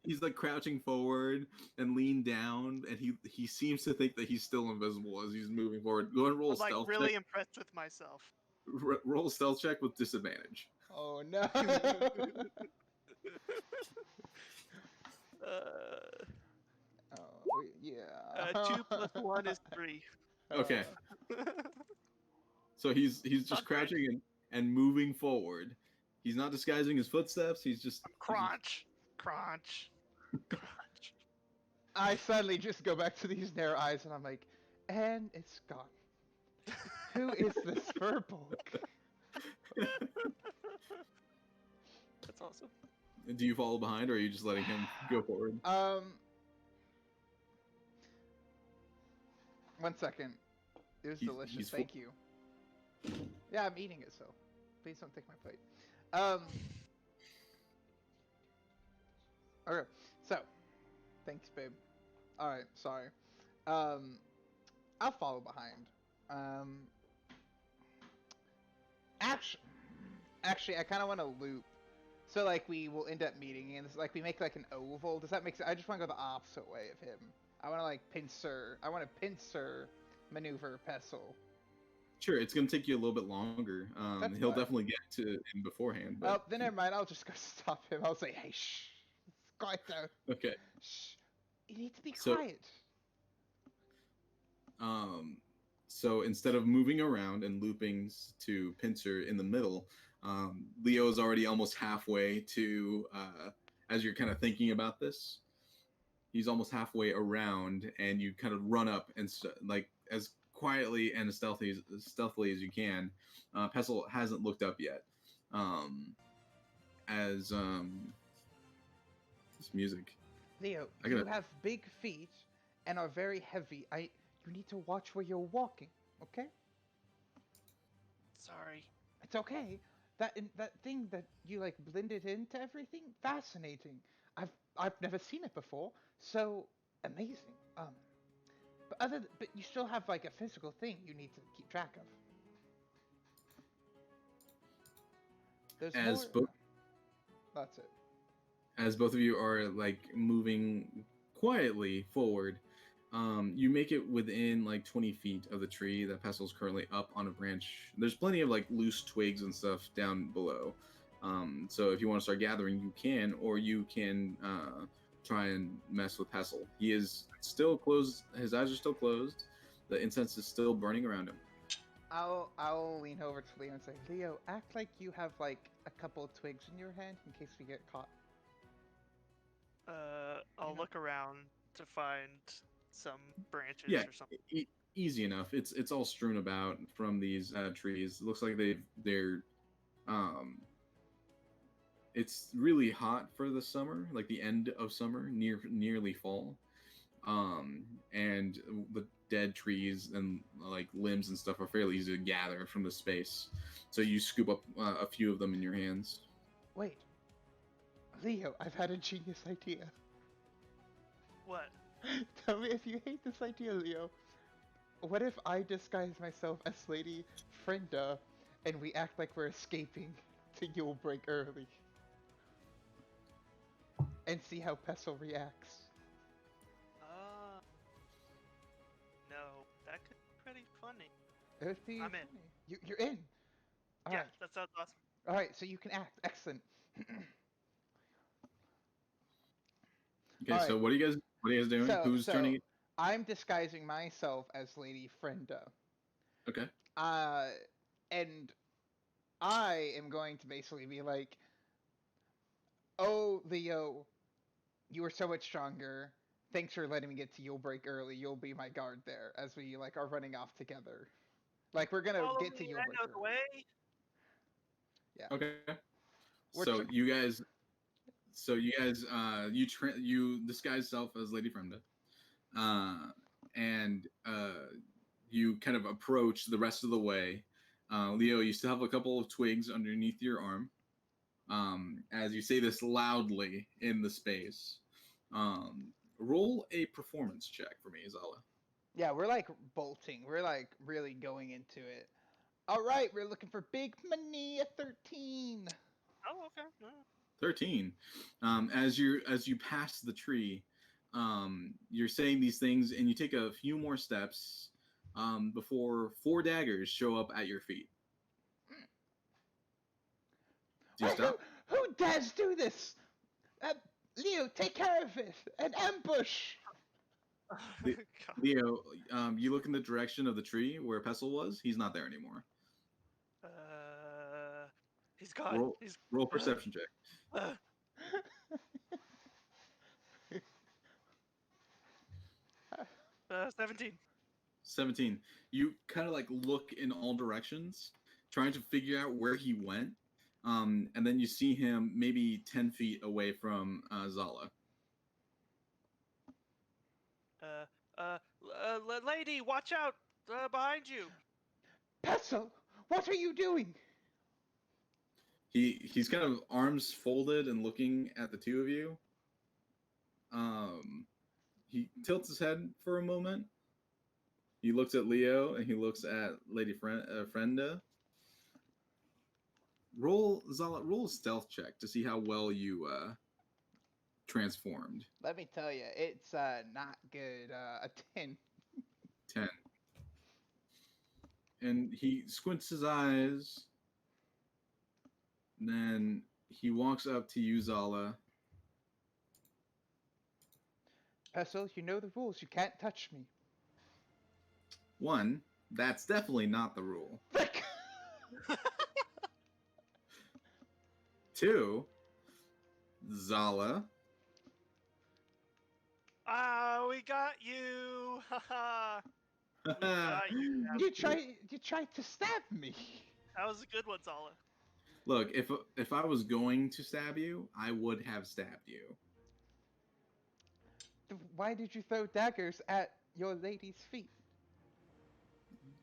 He's like crouching forward and leaned down, and he seems to think that he's still invisible as he's moving forward. Go and roll a I'm like stealth really check. impressed with myself. Roll a stealth check with disadvantage. Oh no. Oh yeah. 2 plus 1 is 3. Okay. So he's just crouching and moving forward. He's not disguising his footsteps. He's just Crunch. I suddenly just go back to these narrow eyes, and I'm like, and it's gone. Who is this furbolg? That's awesome. Do you follow behind, or are you just letting him go forward? 1 second. It was delicious. Thank you. Yeah, I'm eating it, so please don't take my plate. Okay, so thanks, babe. All right, sorry. I'll follow behind. Actually, I kind of want to loop. So like we will end up meeting, and like we make like an oval. Does that make sense? I just want to go the opposite way of him. I want to like pincer. I want to pincer maneuver Pestle. Sure, it's gonna take you a little bit longer. He'll fine. definitely get to him beforehand. But Well, then never mind. I'll just go stop him. I'll say, hey, shh. Quiet down. okay. Shh. You need to be So- quiet. So instead of moving around and looping to pincer in the middle, Leo is already almost halfway to. As you're kind of thinking about this, he's almost halfway around, and you kind of run up and like as quietly and as stealthily as you can. Pestle hasn't looked up yet. This music. Leo, you have big feet and are very heavy. You need to watch where you're walking, okay? Sorry. It's okay. That thing that you like blended into everything, fascinating. I've never seen it before, so amazing. But you still have like a physical thing you need to keep track of. There's as more. both That's it. as both of you are like moving quietly forward, you make it within like 20 feet of the tree that Pestil's currently up on a branch. There's plenty of like loose twigs and stuff down below. So if you want to start gathering, you can, or you can try and mess with Pestil. He is still closed. His eyes are still closed. The incense is still burning around him. I'll lean over to Leo and say, Leo, act like you have like a couple of twigs in your hand in case we get caught. I'll know. look around to find some branches Yeah, or something. easy enough. It's all strewn about from these trees. It looks like they're um. It's really hot for the summer, like the end of summer, nearly fall. And the dead trees and like limbs and stuff are fairly easy to gather from the space. So you scoop up a few of them in your hands. Wait. Leo, I've had a genius idea. What? Tell me if you hate this idea, Leo. What if I disguise myself as Lady Frenda and we act like we're escaping to Yulebreak early? And see how Pestle reacts. No, that could be pretty funny. It would be I'm funny. in. You're in! Yeah, Alright. that sounds awesome. Alright, so you can act. Excellent. Okay, All so right. what are you guys doing? Who's turning it? I'm disguising myself as Lady Frenda. Okay. And I am going to basically be like, oh, Leo, you were so much stronger. Thanks for letting me get to Yulebreak early. You'll be my guard there as we like are running off together. Like we're gonna Follow get to me, I Yulebreak know the early. way. Yeah. Okay. We're So tr- you guys, you disguise yourself as Lady Fremda, and you kind of approach the rest of the way. Leo, you still have a couple of twigs underneath your arm. As you say this loudly in the space, roll a performance check for me, Zala. Yeah, we're like bolting. We're like really going into it. All right, we're looking for big money at 13. Oh, okay. Yeah. 13. As you pass the tree, you're saying these things, and you take a few more steps before 4 daggers show up at your feet. Do you Wait, stop? who dares do this? Leo, take care of it. An ambush. Le- God. Leo, you look in the direction of the tree where Pestle was. He's not there anymore. He's gone. Roll, He's roll perception check. 17. 17. You kind of like look in all directions, trying to figure out where he went. And then you see him maybe 10 feet away from Zala. Lady, watch out! Behind you. Pestle, what are you doing? He's kind of arms folded and looking at the two of you. He tilts his head for a moment. He looks at Leo and he looks at Lady Frenda. Roll a stealth check to see how well you transformed. Let me tell you, it's not good. A 10. 10. And he squints his eyes. And then he walks up to you, Zala. Pestle, you know the rules. You can't touch me. 1, that's definitely not the rule. Frick! 2, Zala. We got you! Haha! We got you. You tried to stab me. That was a good one, Zala. Look, if I was going to stab you, I would have stabbed you. Why did you throw daggers at your lady's feet?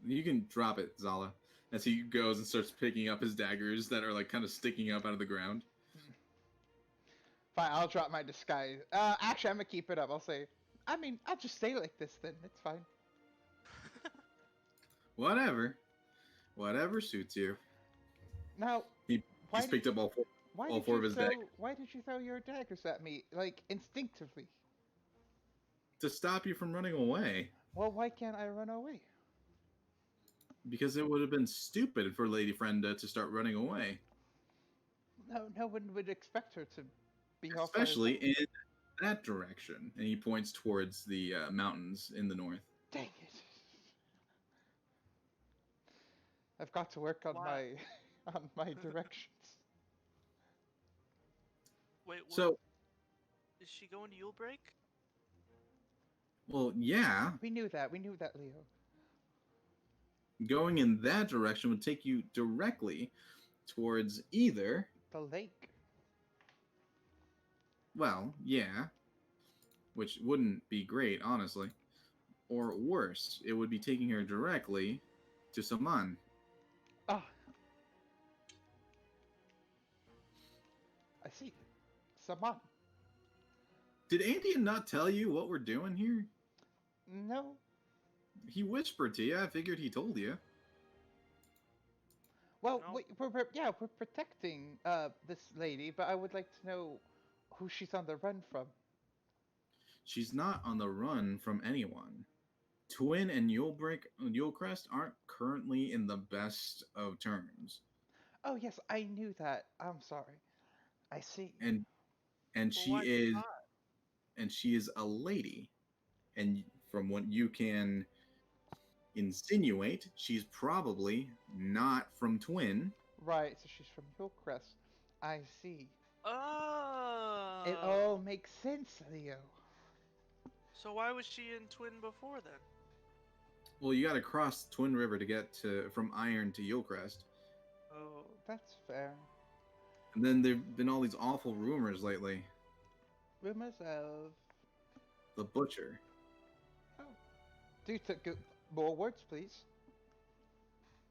You can drop it, Zala, as he goes and starts picking up his daggers that are like kind of sticking up out of the ground. Fine, I'll drop my disguise. Actually, I'm gonna keep it up. I'll just stay like this then. It's fine. Whatever suits you. Now, He He's picked up all four of his daggers Why did you throw your daggers at me, like, instinctively? to stop you from running away. Well, why can't I run away? Because it would have been stupid for Lady Frenda to start running away. No one would expect her to be off on her Especially own. in that direction. And he points towards the mountains in the north. Dang it! I've got to work on Why? my directions. Wait, what? So, Is she going to Yulebreak? well, yeah, We knew that, Leo. going in that direction would take you directly towards either, The lake. well, yeah, which wouldn't be great, honestly. Or worse, it would be taking her directly to Saman. Ah. I see. Saman. Did Andy not tell you what we're doing here? No. He whispered to you. I figured he told you. Well, No. we're protecting this lady, but I would like to know who she's on the run from. She's not on the run from anyone. Twin and Yulecrest aren't currently in the best of terms. Oh yes, I knew that. I'm sorry. I see. And Well, she why is not? and she is a lady. And from what you can insinuate, she's probably not from Twin. Right, so she's from Hillcrest. I see. Oh. It all makes sense, Leo. So why was she in Twin before then? Well, you got to cross TwinRiver to get from Iron to Yulecrest. Oh. That's fair. And then there've been all these awful rumors lately. Rumors of... The Butcher. Oh. More words, please.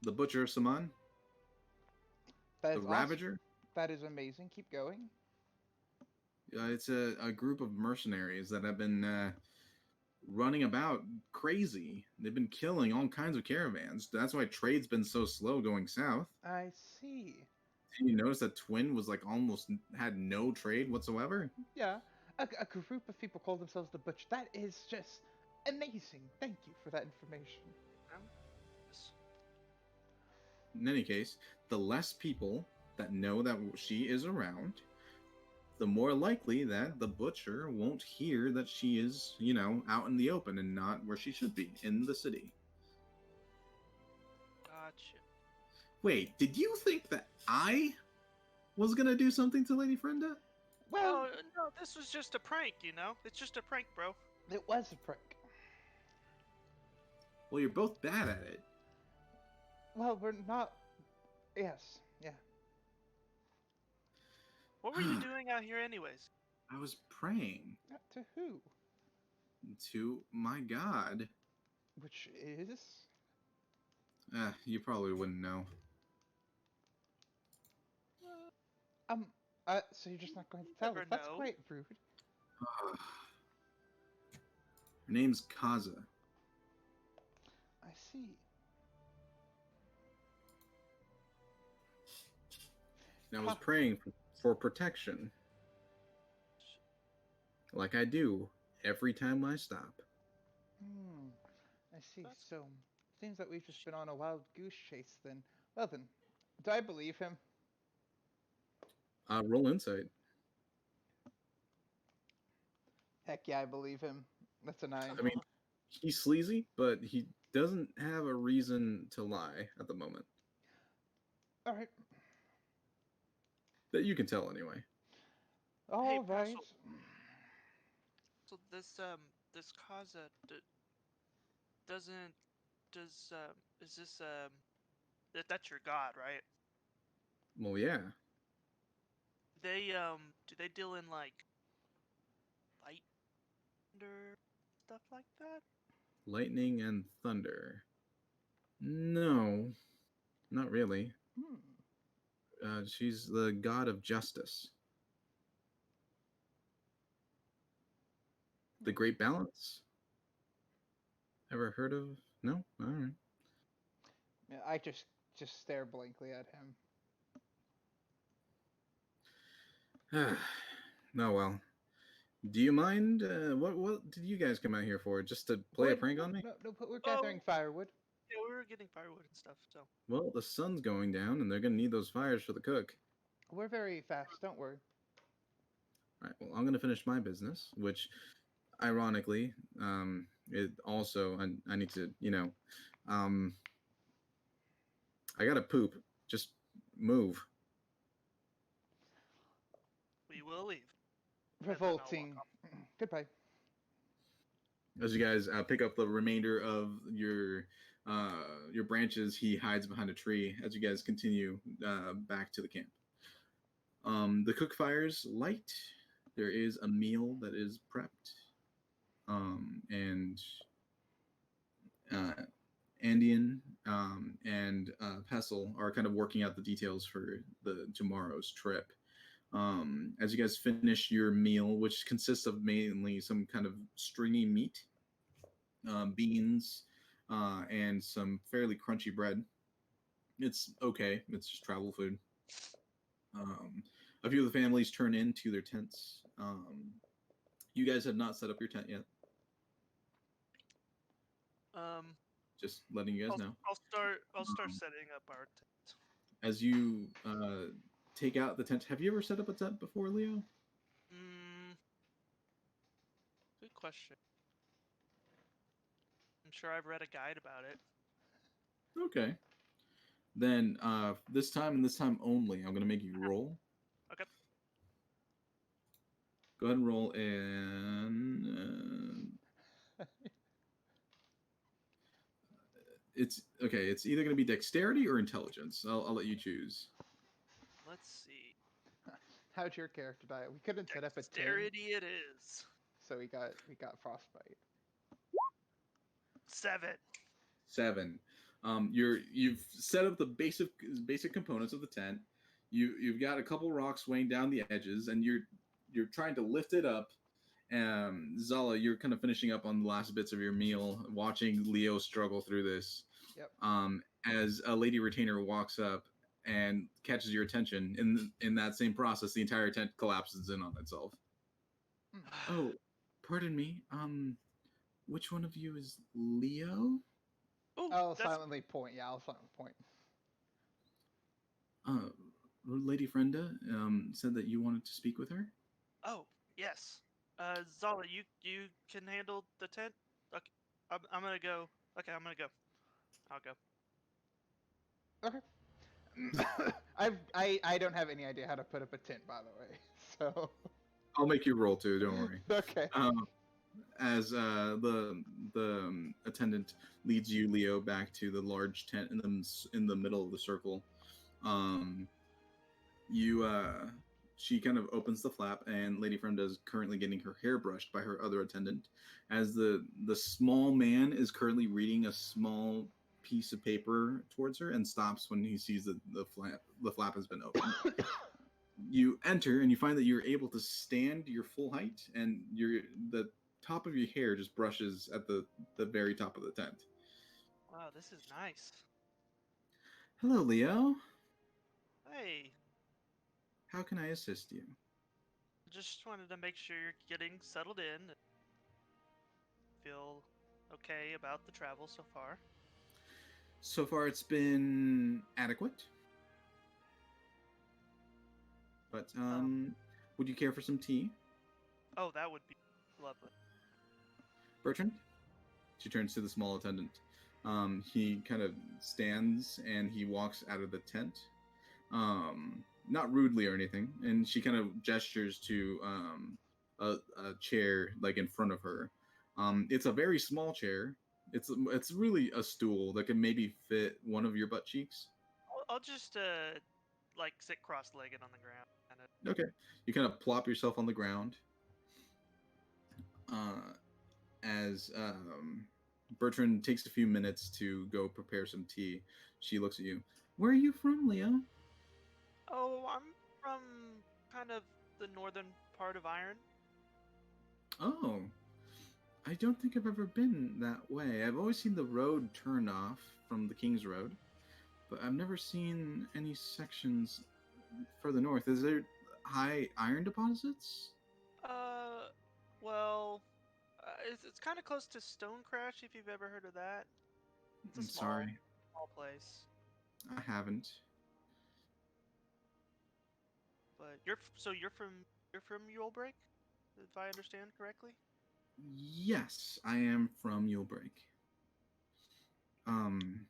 The Butcher of Saman. That The is Ravager. That is amazing. Keep going. It's a group of mercenaries that have been running about crazy. They've been killing all kinds of caravans. That's why trade's been so slow going south. I see. Did you notice that Twin was like almost had no trade whatsoever? Yeah. A group of people call themselves the Butch. That is just amazing. Thank you for that information. Yes. In any case, the less people that know that she is around, the more likely that the Butcher won't hear that she is, out in the open and not where she should be, in the city. Gotcha. Wait, did you think that I was gonna do something to Lady Frenda? Well, Oh, no, this was just a prank, It's just a prank, bro. it was a prank. Well, you're both bad at it. Well, we're not... Yes, yeah. What were you doing out here anyways? I was praying To who? to my god. Which is... You probably wouldn't know. So you're just not going to tell us? Never That's know. quite rude. Her name's Kaza. I see. And I was praying for protection. Like I do every time I stop. I see. So, seems that we've just been on a wild goose chase then. Well then, do I believe him? Roll insight. Heck yeah, I believe him. That's a 9. I mean, he's sleazy, but he doesn't have a reason to lie at the moment. Alright. That you can tell anyway. Alright. So this Kaza is this that's your god, right? Well, yeah. They do they deal in like light, thunder, stuff like that? Lightning and thunder. No, not really. She's the god of justice. The Great Balance? Ever heard of? No? Alright. Yeah, I just stare blankly at him. No, well. Do you mind? What did you guys come out here for? Just to play a prank on me? No, but we're Oh, gathering firewood. yeah, we were getting firewood and stuff. So Well, the sun's going down, and they're gonna need those fires for the cook. We're very fast. Don't worry. All right. Well, I'm gonna finish my business, which, ironically, it also I need to, um, I gotta poop. Just move. we will leave. Revolting. Goodbye. As you guys pick up the remainder of your branches, he hides behind a tree. As you guys continue back to the camp, the cook fire's light. There is a meal that is prepped, and uh, Andean and Pestle are kind of working out the details for the tomorrow's trip. As you guys finish your meal, which consists of mainly some kind of stringy meat, beans, and some fairly crunchy bread. It's okay. It's just travel food. Um, a few of the families turn into their tents. You guys have not set up your tent yet. Um, Just letting you guys know. I'll start setting up our tent. As you take out the tent, have you ever set up a tent before, Leo? Good question. I'm sure I've read a guide about it. Okay. Then this time and this time only, I'm gonna make you roll. Okay. Go ahead and roll, and it's okay. It's either gonna be dexterity or intelligence. I'll let you choose. Let's see. How'd your character die? We couldn't set up a 10, Dexterity it is. so we got frostbite. 7. 7. You've set up the basic components of the tent. You've got a couple rocks weighing down the edges, and you're trying to lift it up. Zala, you're kind of finishing up on the last bits of your meal, watching Leo struggle through this. Yep. As a lady retainer walks up and catches your attention, in that same process, the entire tent collapses in on itself. Oh, pardon me. Which one of you is Leo? Ooh, I'll that's silently point. Yeah, I'll silently point. Lady Frenda said that you wanted to speak with her. Oh, yes. Zala, you can handle the tent? Okay. I'm gonna go. Okay, I'm gonna go. I'll go. Okay. I don't have any idea how to put up a tent, by the way. So. I'll make you roll too. Don't worry. Okay. As the attendant leads you, Leo, back to the large tent in the middle of the circle. She kind of opens the flap, and Lady Frenda is currently getting her hair brushed by her other attendant. As the small man is currently reading a small piece of paper towards her, and stops when he sees that the flap has been opened. You enter, and you find that you're able to stand your full height, and the top of your hair just brushes at the very top of the tent. Wow, this is nice. Hello, Leo. Hey, How can I assist you? just wanted to make sure you're getting settled in. And feel okay about the travel so far. So far, it's been adequate. But would you care for some tea? Oh, that would be lovely. Bertrand? She turns to the small attendant. He kind of stands and he walks out of the tent. Not rudely or anything. And she kind of gestures to a chair like in front of her. It's a very small chair. It's really a stool that can maybe fit one of your butt cheeks. I'll just like sit cross-legged on the ground. Okay. You kind of plop yourself on the ground. As Bertrand takes a few minutes to go prepare some tea, she looks at you. Where are you from, Leo? Oh, I'm from kind of the northern part of Iron. Oh, I don't think I've ever been that way. I've always seen the road turn off from the King's Road, but I've never seen any sections further north. Is there high iron deposits? Uh, well, it's kind of close to Stone Crash if you've ever heard of that. It's a I'm small sorry, place. I haven't. But you're from Yulebreak, if I understand correctly. Yes, I am from Yulebreak. Um,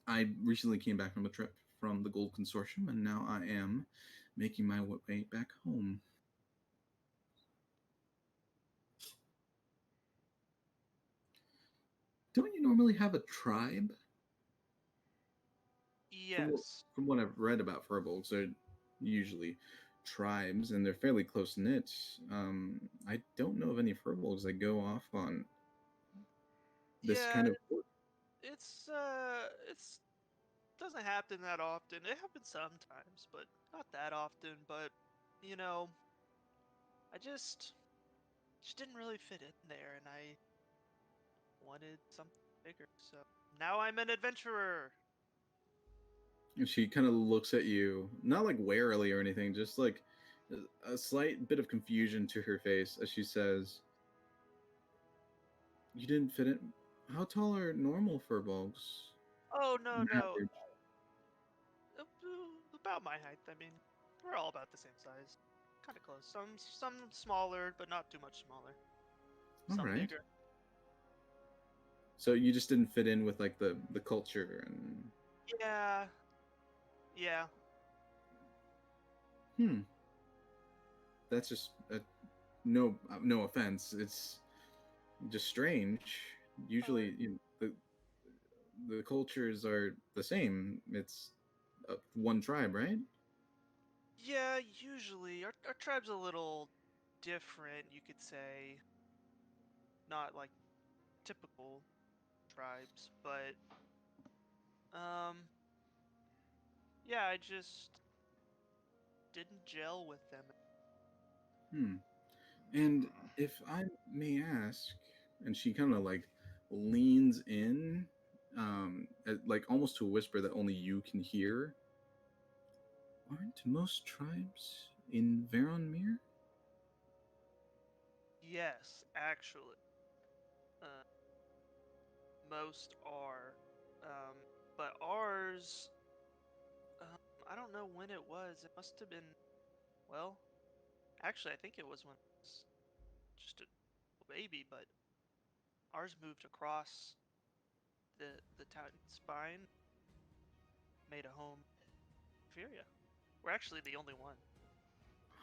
I recently came back from a trip from the Gold Consortium, and now I am making my way back home. Don't you normally have a tribe? Yes. From what I've read about furbolgs, they're usually tribes, and they're fairly close knit. I don't know of any furbolgs that go off on this Yeah, kind of. it's doesn't happen that often. It happens sometimes, but not that often. But you know, I just didn't really fit in there, and I wanted something bigger. So now I'm an adventurer. And she kind of looks at you, not like warily or anything, just like a slight bit of confusion to her face as she says, "You didn't fit in. How tall are normal furbolgs? Oh no, On no, average?" about my height. I mean, we're all about the same size, kind of close. Some smaller, but not too much smaller. All Some right. bigger. So you just didn't fit in with like the culture and. Yeah, yeah. Hmm. That's just no offense. It's just strange. Uh, Usually, the cultures are the same. It's one tribe, right? yeah, usually our tribe's a little different, you could say. Not like typical tribes, but um yeah, I just didn't gel with them. Hmm. And if I may ask, and she kind of like leans in, like almost to a whisper that only you can hear. Aren't most tribes in Veronmere? Yes, actually. Uh most are. Um but ours I don't know when it was. It must have been well, actually I think it was when I was just a baby, but ours moved across the Titan spine, made a home in Feria. We're actually the only one.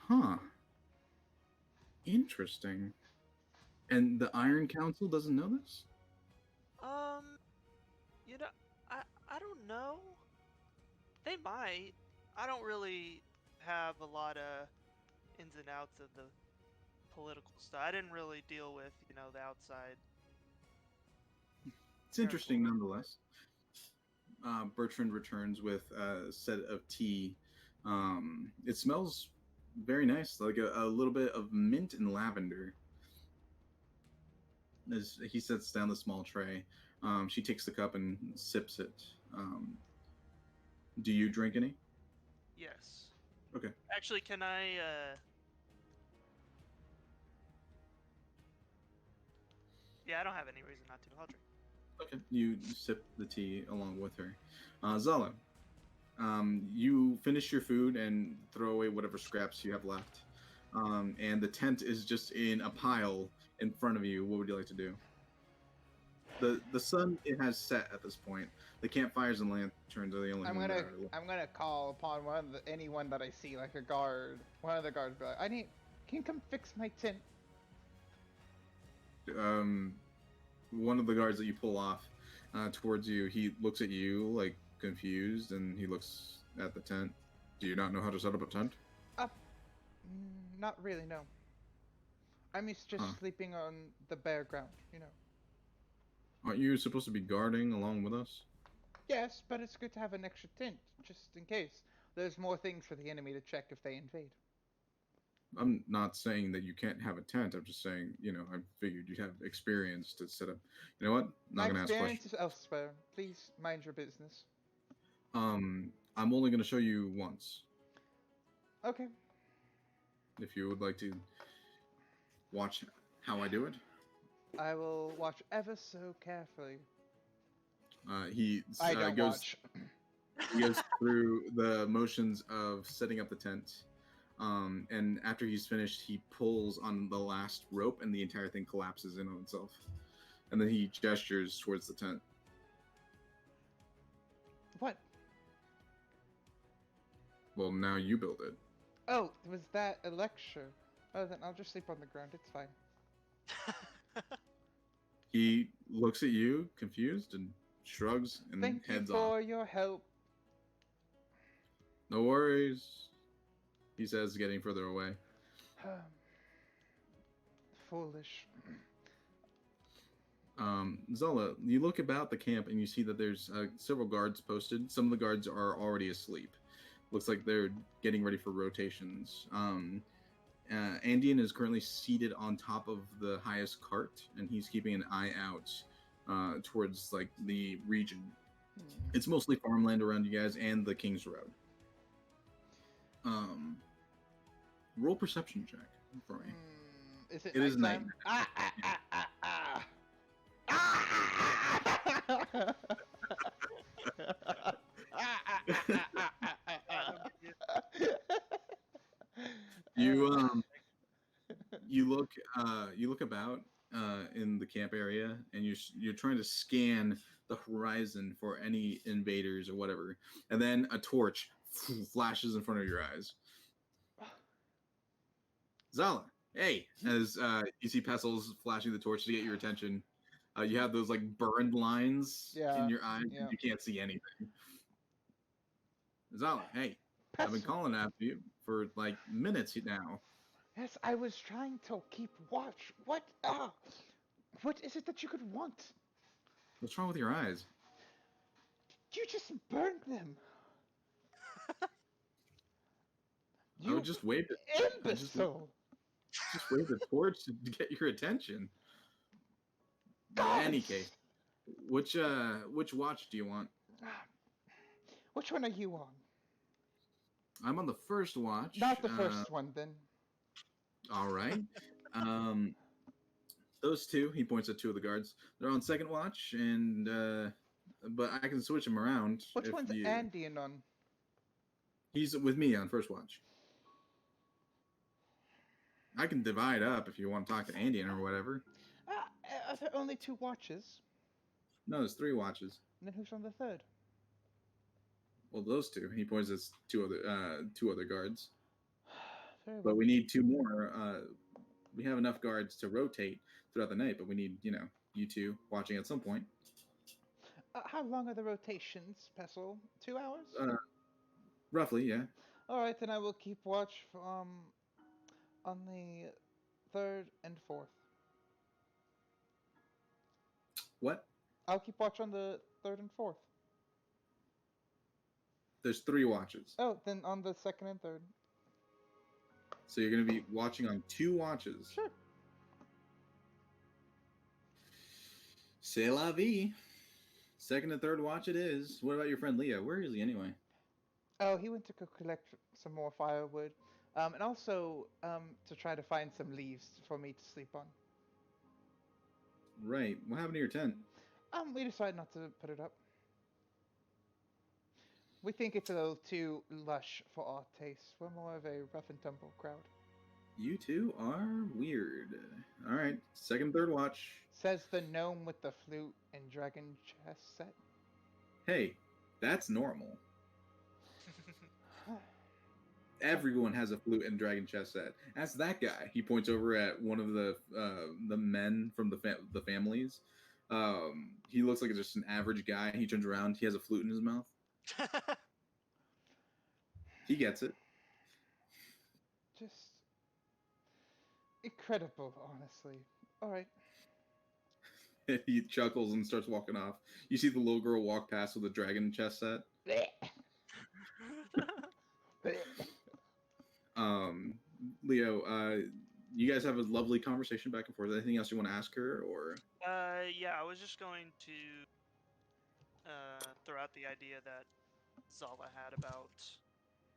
Huh. Interesting. And the Iron Council doesn't know this? Um, you know, I don't know. They might. I don't really have a lot of ins and outs of the political stuff. I didn't really deal with, the outside It's interesting territory. nonetheless. Bertrand returns with a set of tea. It smells very nice, like a little bit of mint and lavender. As he sets down the small tray, she takes the cup and sips it. Do you drink any? Yes. Okay. Actually, can I, yeah, I don't have any reason not to. I'll drink. Okay. You sip the tea along with her. Zala, you finish your food and throw away whatever scraps you have left. And the tent is just in a pile in front of you. What would you like to do? The sun it has set at this point. The campfires and lanterns are the only I'm thing that gonna are left. I'm gonna call upon anyone that I see, like a guard. One of the guards be like, can you come fix my tent? Um, one of the guards that you pull off towards you, he looks at you like confused, and he looks at the tent. Do you not know how to set up a tent? Uh, not really, no. I'm used to Huh? just sleeping on the bare ground, Aren't you supposed to be guarding along with us? Yes, but it's good to have an extra tent, just in case. There's more things for the enemy to check if they invade. I'm not saying that you can't have a tent. I'm just saying, I figured you'd have experience to set up. You know what? Not My gonna ask questions. experience is elsewhere. Please mind your business. I'm only gonna show you once. Okay. if you would like to watch how I do it. I will watch ever so carefully. He I don't goes. watch. He goes through the motions of setting up the tent, and after he's finished, he pulls on the last rope, and the entire thing collapses in on itself. And then he gestures towards the tent. What? Well, now you build it. Oh, was that a lecture? Oh, then I'll just sleep on the ground. It's fine. He looks at you, confused, and shrugs and Thank you heads for off. your help. No worries, he says, getting further away. Foolish. Zala, you look about the camp and you see that there's several guards posted. Some of the guards are already asleep. Looks like they're getting ready for rotations. Andean is currently seated on top of the highest cart, and he's keeping an eye out towards like the region. It's mostly farmland around you guys and the King's Road. Roll perception check for me. Is it? It is night. You look about in the camp area, and you're trying to scan the horizon for any invaders or whatever, and then a torch flashes in front of your eyes. Zala, hey! As you see Pestles flashing the torch to get your attention, you have those like burned lines in your eyes, yeah. and you can't see anything. Zala, hey! I've been Pestle. calling after you for like minutes now. Yes, I was trying to keep watch. What? What is it that you could want? What's wrong with your eyes? You just burned them. I would just wave it. Imbecile. Just wave the torch to get your attention. God. In any case, which watch do you want? Which one are you on? I'm on the first watch. Not the first one, then. All right. Those two. He points at two of the guards. They're on second watch, and but I can switch them around. Which one's Andean on? He's with me on first watch. I can divide up if you want to talk to Andean or whatever. Are there only two watches? No, there's three watches. And then who's on the third? Well, those two. He points at two other guards. Very well. But we need two more. We have enough guards to rotate throughout the night, but we need, you two watching at some point. How long are the rotations, Pestle? 2 hours? Roughly, yeah. All right, then I will keep watch on the third and fourth. What? I'll keep watch on the third and fourth. There's three watches. Oh, then on the second and third. So you're going to be watching on two watches. Sure. C'est la vie. Second and third watch it is. What about your friend Leo? Where is he anyway? Oh, he went to go collect some more firewood. And also to try to find some leaves for me to sleep on. Right. What happened to your tent? We decided not to put it up. We think it's a little too lush for our taste. We're more of a rough and tumble crowd. You two are weird. All right. Second, third watch. Says the gnome with the flute and dragon chess set. Hey, that's normal. Everyone has a flute and dragon chess set. Ask that guy. He points over at one of the men from the families. He looks like just an average guy. He turns around. He has a flute in his mouth. He gets it. Just incredible, honestly. All right. He chuckles and starts walking off. You see the little girl walk past with a dragon chess set. Leo, you guys have a lovely conversation back and forth. Anything else you want to ask her, or? Yeah, I was just going to throw out the idea that Zala had about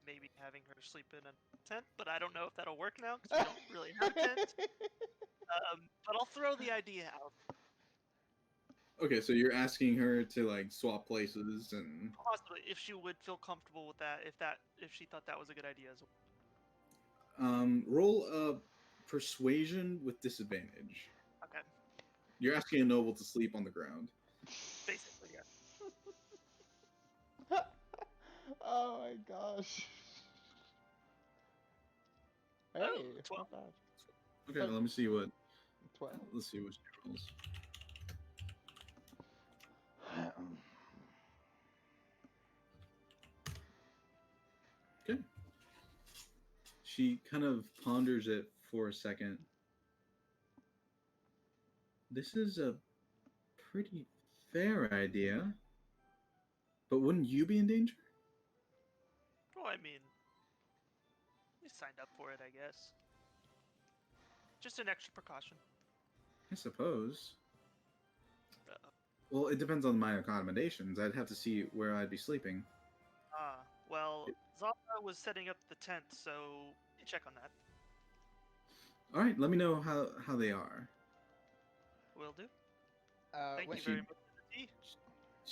maybe having her sleep in a tent, but I don't know if that'll work now because we don't really have a tent. But I'll throw the idea out. Okay, so you're asking her to like swap places and Possibly, if she would feel comfortable with that, if she thought that was a good idea as well. roll a persuasion with disadvantage. Okay, You're asking a noble to sleep on the ground. basically, yeah. Oh my gosh. Hey, Oh, 12. not bad. Okay, So- let me see what. 12. Let's see what she rolls. Okay. She kind of ponders it for a second. This is a pretty fair idea. But wouldn't you be in danger? Well, I mean, we signed up for it, I guess. Just an extra precaution. I suppose. Uh, Well, it depends on my accommodations. I'd have to see where I'd be sleeping. well, Zala was setting up the tent, so you check on that. All right, let me know how they are. Will do. Thank when- you very much for the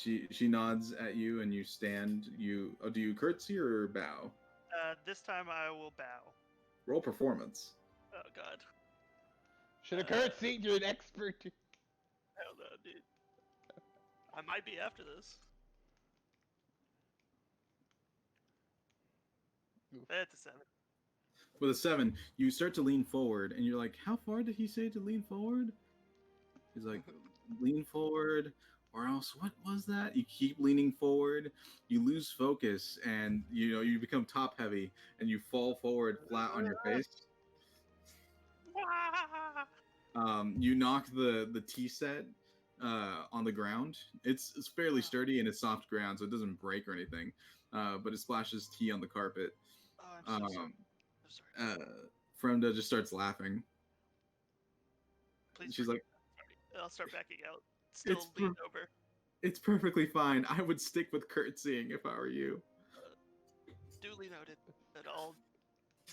tea. She nods at you and you stand. Do you curtsy or bow? This time I will bow. Roll performance. Oh god. Should have curtsied, you're an expert. Hell no, dude. I might be after this. Oof. That's a 7. With a 7, you start to lean forward, and you're like, "How far did he say to lean forward?" He's like, "Lean forward, or else what was that?" You keep leaning forward, you lose focus, and you become top heavy, and you fall forward flat on your face. You knock the tea set on the ground. It's fairly sturdy and it's soft ground, so it doesn't break or anything. But it splashes tea on the carpet. Oh, I'm so sorry. I'm sorry. Fremda just starts laughing. Please She's forgive like, me. I'll start backing out. Still It's lean over. "It's perfectly fine. I would stick with curtsying if I were you." Duly noted. But all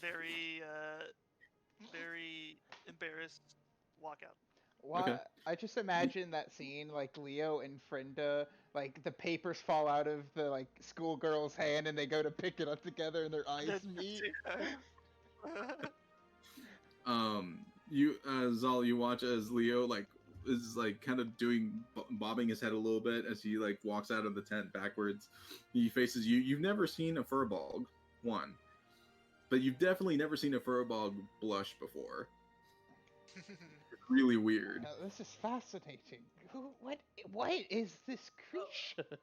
very, very embarrassed walk out. Why? Okay. I just imagine that scene, like Leo and Frenda, like the papers fall out of the like schoolgirl's hand and they go to pick it up together and their eyes meet. Zal, you watch as Leo is kind of bobbing his head a little bit as he walks out of the tent backwards. He faces you. You've never seen a furball, one, but you've definitely never seen a furball blush before. It's really weird. This is fascinating. What is this creature?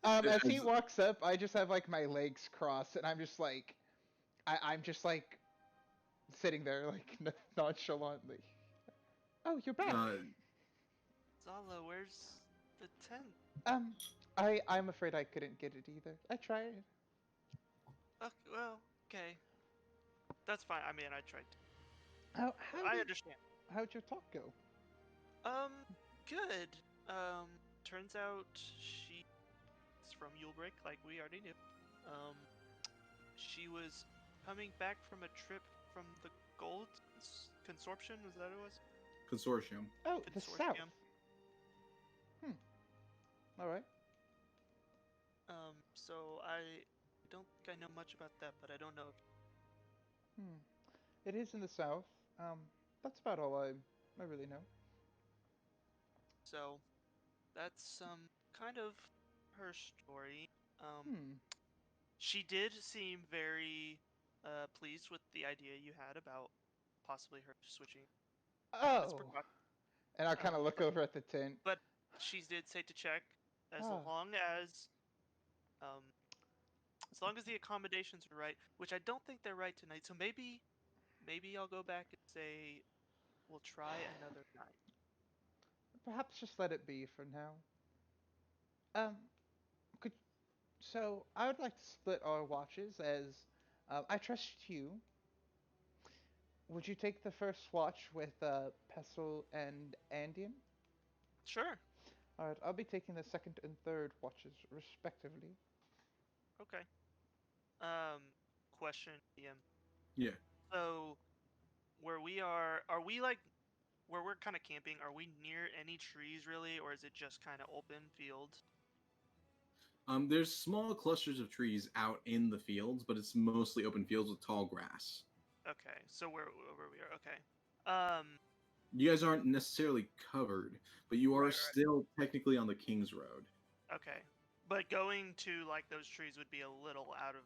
As he walks up, I just have like my legs crossed and I'm just like, I'm just like sitting there like nonchalantly. Oh, you're back. Zala, where's the tent? I'm afraid I couldn't get it either. I tried. Okay, well, okay. That's fine. I mean, I tried to. I understand. How'd your talk go? Good. Turns out she's from Yulebreak, like we already knew. She was coming back from a trip from the Gold Consortium, was that what it was? Consortium. Oh, the South. All right. So I don't think I know much about that, but I don't know. It is in the South. That's about all I really know. So that's kind of her story. She did seem very pleased with the idea you had about possibly her switching. Oh. And I'll kind of look over at the tent. But she did say to check as long as the accommodations are right, which I don't think they're right tonight. So maybe I'll go back and say we'll try another night. Perhaps just let it be for now. Could so I would like to split our watches as I trust you. Would you take the first watch with Pestle and Andean? Sure. Alright, I'll be taking the second and third watches respectively. Okay. Question, DM. Yeah. So where we are we like where we're kind of camping? Are we near any trees really, or is it just kind of open field? There's small clusters of trees out in the fields, but it's mostly open fields with tall grass. Okay, so where we are? Okay. Um, You guys aren't necessarily covered, but you are right, still technically on the King's Road. right. Okay, but going to like those trees would be a little out of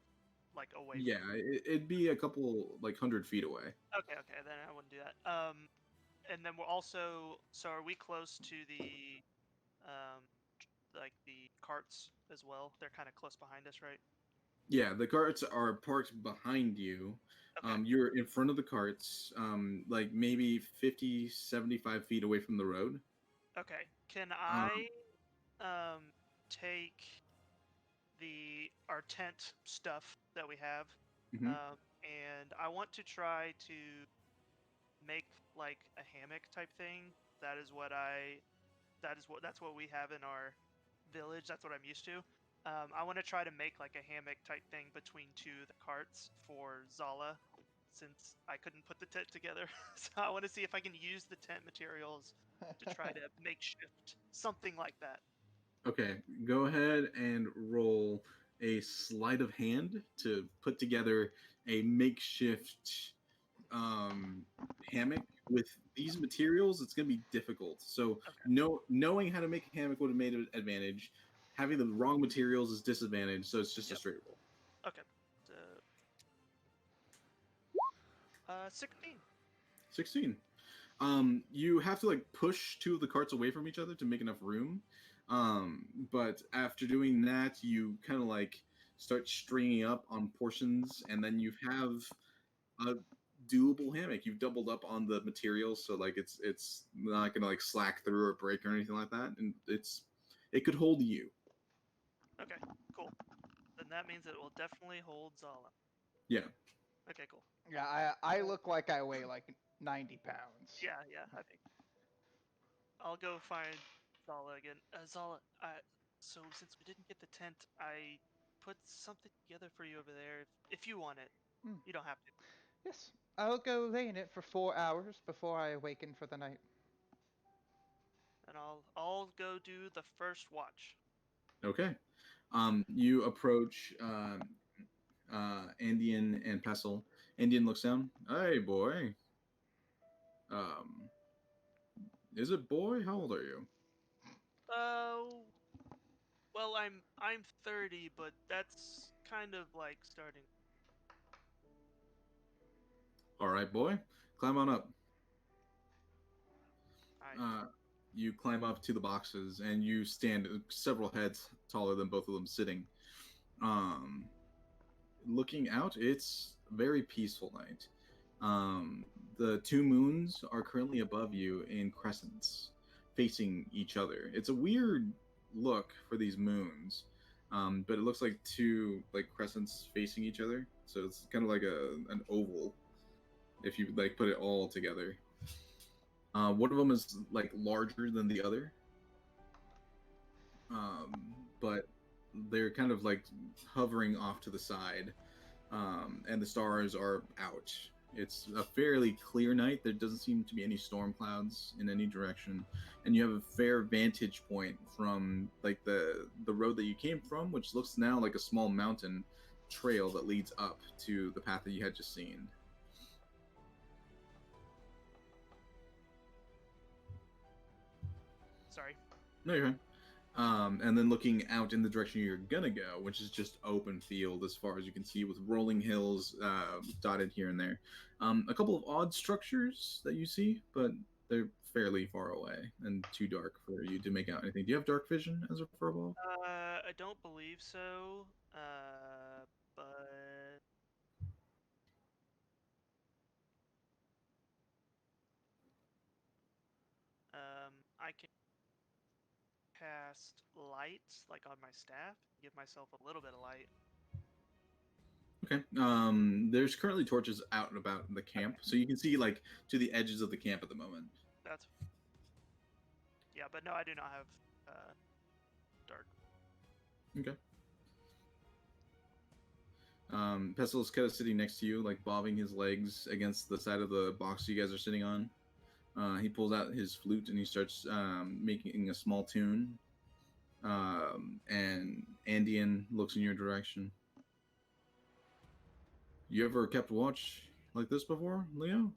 like away from. Yeah, it'd be a couple like 100 feet away. Okay, okay, then I wouldn't do that. And then we're also so are we close to the um like the carts as well? They're kind of close behind us, right? Yeah, the carts are parked behind you. Okay. You're in front of the carts, like maybe 50, 75 feet away from the road. Okay. Can Um, I take our tent stuff that we have, mhm. and I want to try to make like a hammock type thing. That is what I that's what we have in our village. That's what I'm used to. I want to try to make like a hammock type thing between two of the carts for Zala, since I couldn't put the tent together. So I want to see if I can use the tent materials to try to makeshift something like that. Okay, go ahead and roll a sleight of hand to put together a makeshift um, hammock with these materials. It's going to be difficult. So, Okay. knowing how to make a hammock would have made an advantage. Having the wrong materials is disadvantage. So it's just a Yep. straight roll. Okay. So, 16. 16. You have to like push two of the carts away from each other to make enough room. But after doing that, you kind of like start stringing up on portions, and then you have a doable hammock. You've doubled up on the materials, so like it's not gonna like slack through or break or anything like that, and it could hold you. Okay. Cool. Then that means it will definitely hold Zala. Yeah. Okay. Cool. Yeah, I look like I weigh like 90 pounds. Yeah. Yeah. I think I'll go find Zala again. Zala. So since we didn't get the tent, I put something together for you over there. If you want it, Mm, you don't have to. yes, I'll go lay in it for 4 hours before I awaken for the night. And I'll go do the first watch. Okay. You approach Andean and Pestle. Andean looks down. Hey, boy. Um, is it boy? How old are you? Oh, well, I'm 30, but that's kind of like starting. All right, boy. Climb on up. I Uh, you climb up to the boxes and you stand several heads taller than both of them sitting. Um, Looking out, it's a very peaceful night. Um, the two moons are currently above you in crescents, facing each other. It's a weird look for these moons, but it looks like two like crescents facing each other. So it's kind of like an oval if you like put it all together. One of them is like larger than the other, but they're kind of like hovering off to the side, and the stars are out. It's a fairly clear night. There doesn't seem to be any storm clouds in any direction, and you have a fair vantage point from like the road that you came from, which looks now like a small mountain trail that leads up to the path that you had just seen. sorry. No, you're fine. And then looking out in the direction you're gonna go, which is just open field as far as you can see, with rolling hills dotted here and there. A couple of odd structures that you see, but they're fairly far away and too dark for you to make out anything. Do you have dark vision as a furball? I don't believe so. But I can cast light like on my staff, give myself a little bit of light. Okay. There's currently torches out and about in the Okay, camp, so you can see like to the edges of the camp at the moment. that's yeah. But no, I do not have dark. Okay. Pestil's kind of sitting next to you, like bobbing his legs against the side of the box you guys are sitting on. He pulls out his flute and he starts making a small tune. And Andean looks in your direction. You ever kept watch like this before, Leo?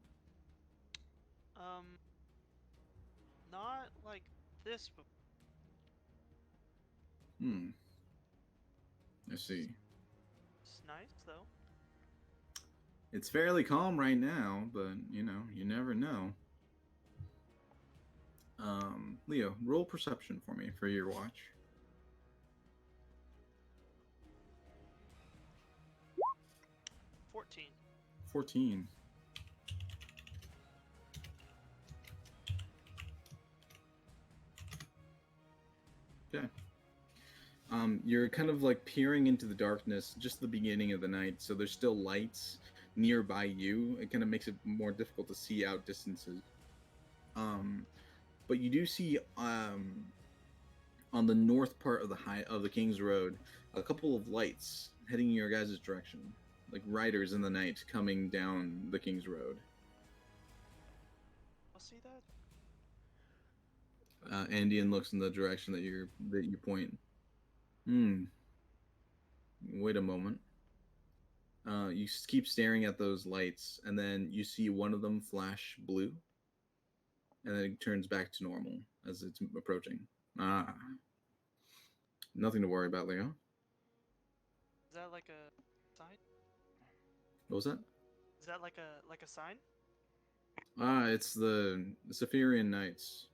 Not like this, but I see. it's nice though. It's fairly calm right now, but you know, you never know. Leo, roll perception for me for your watch. 14. 14. Okay. You're kind of like peering into the darkness, just the beginning of the night, so there's still lights nearby you. It kind of makes it more difficult to see out distances. But you do see on the north part of the King's Road a couple of lights heading in your guys' direction, like riders in the night coming down the King's Road. I'll see that. Andean looks in the direction that you point. Wait a moment. You keep staring at those lights, and then you see one of them flash blue, and then it turns back to normal as it's approaching. Nothing to worry about, Leo. Is that like a sign? What was that? Is that like a sign? It's the Saphirian Knights.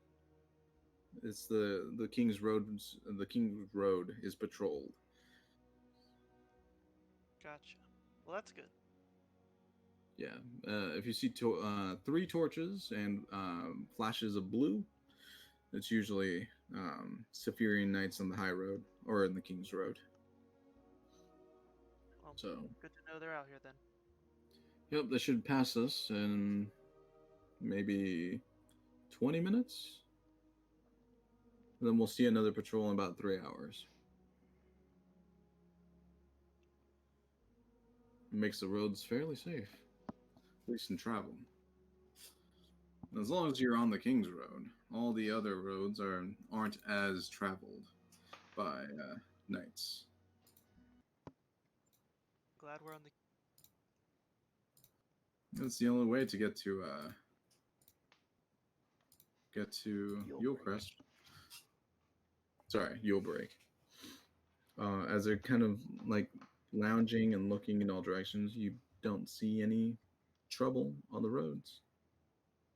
It's the King's Road. The King's Road is patrolled. Gotcha. Well, that's good. Yeah. If you see 3 torches and flashes of blue, it's usually Saphirian Knights on the High Road or in the King's Road. Well, So good to know they're out here then. Yep, they should pass us in maybe 20 minutes. Then we'll see another patrol in about 3 hours. It makes the roads fairly safe, at least in travel. As long as you're on the King's Road, all the other roads aren't as traveled by knights. Glad we're on the. That's the only way to get to Yulebreak. Sorry, Yulebreak. As they're kind of like lounging and looking in all directions, you don't see any trouble on the roads.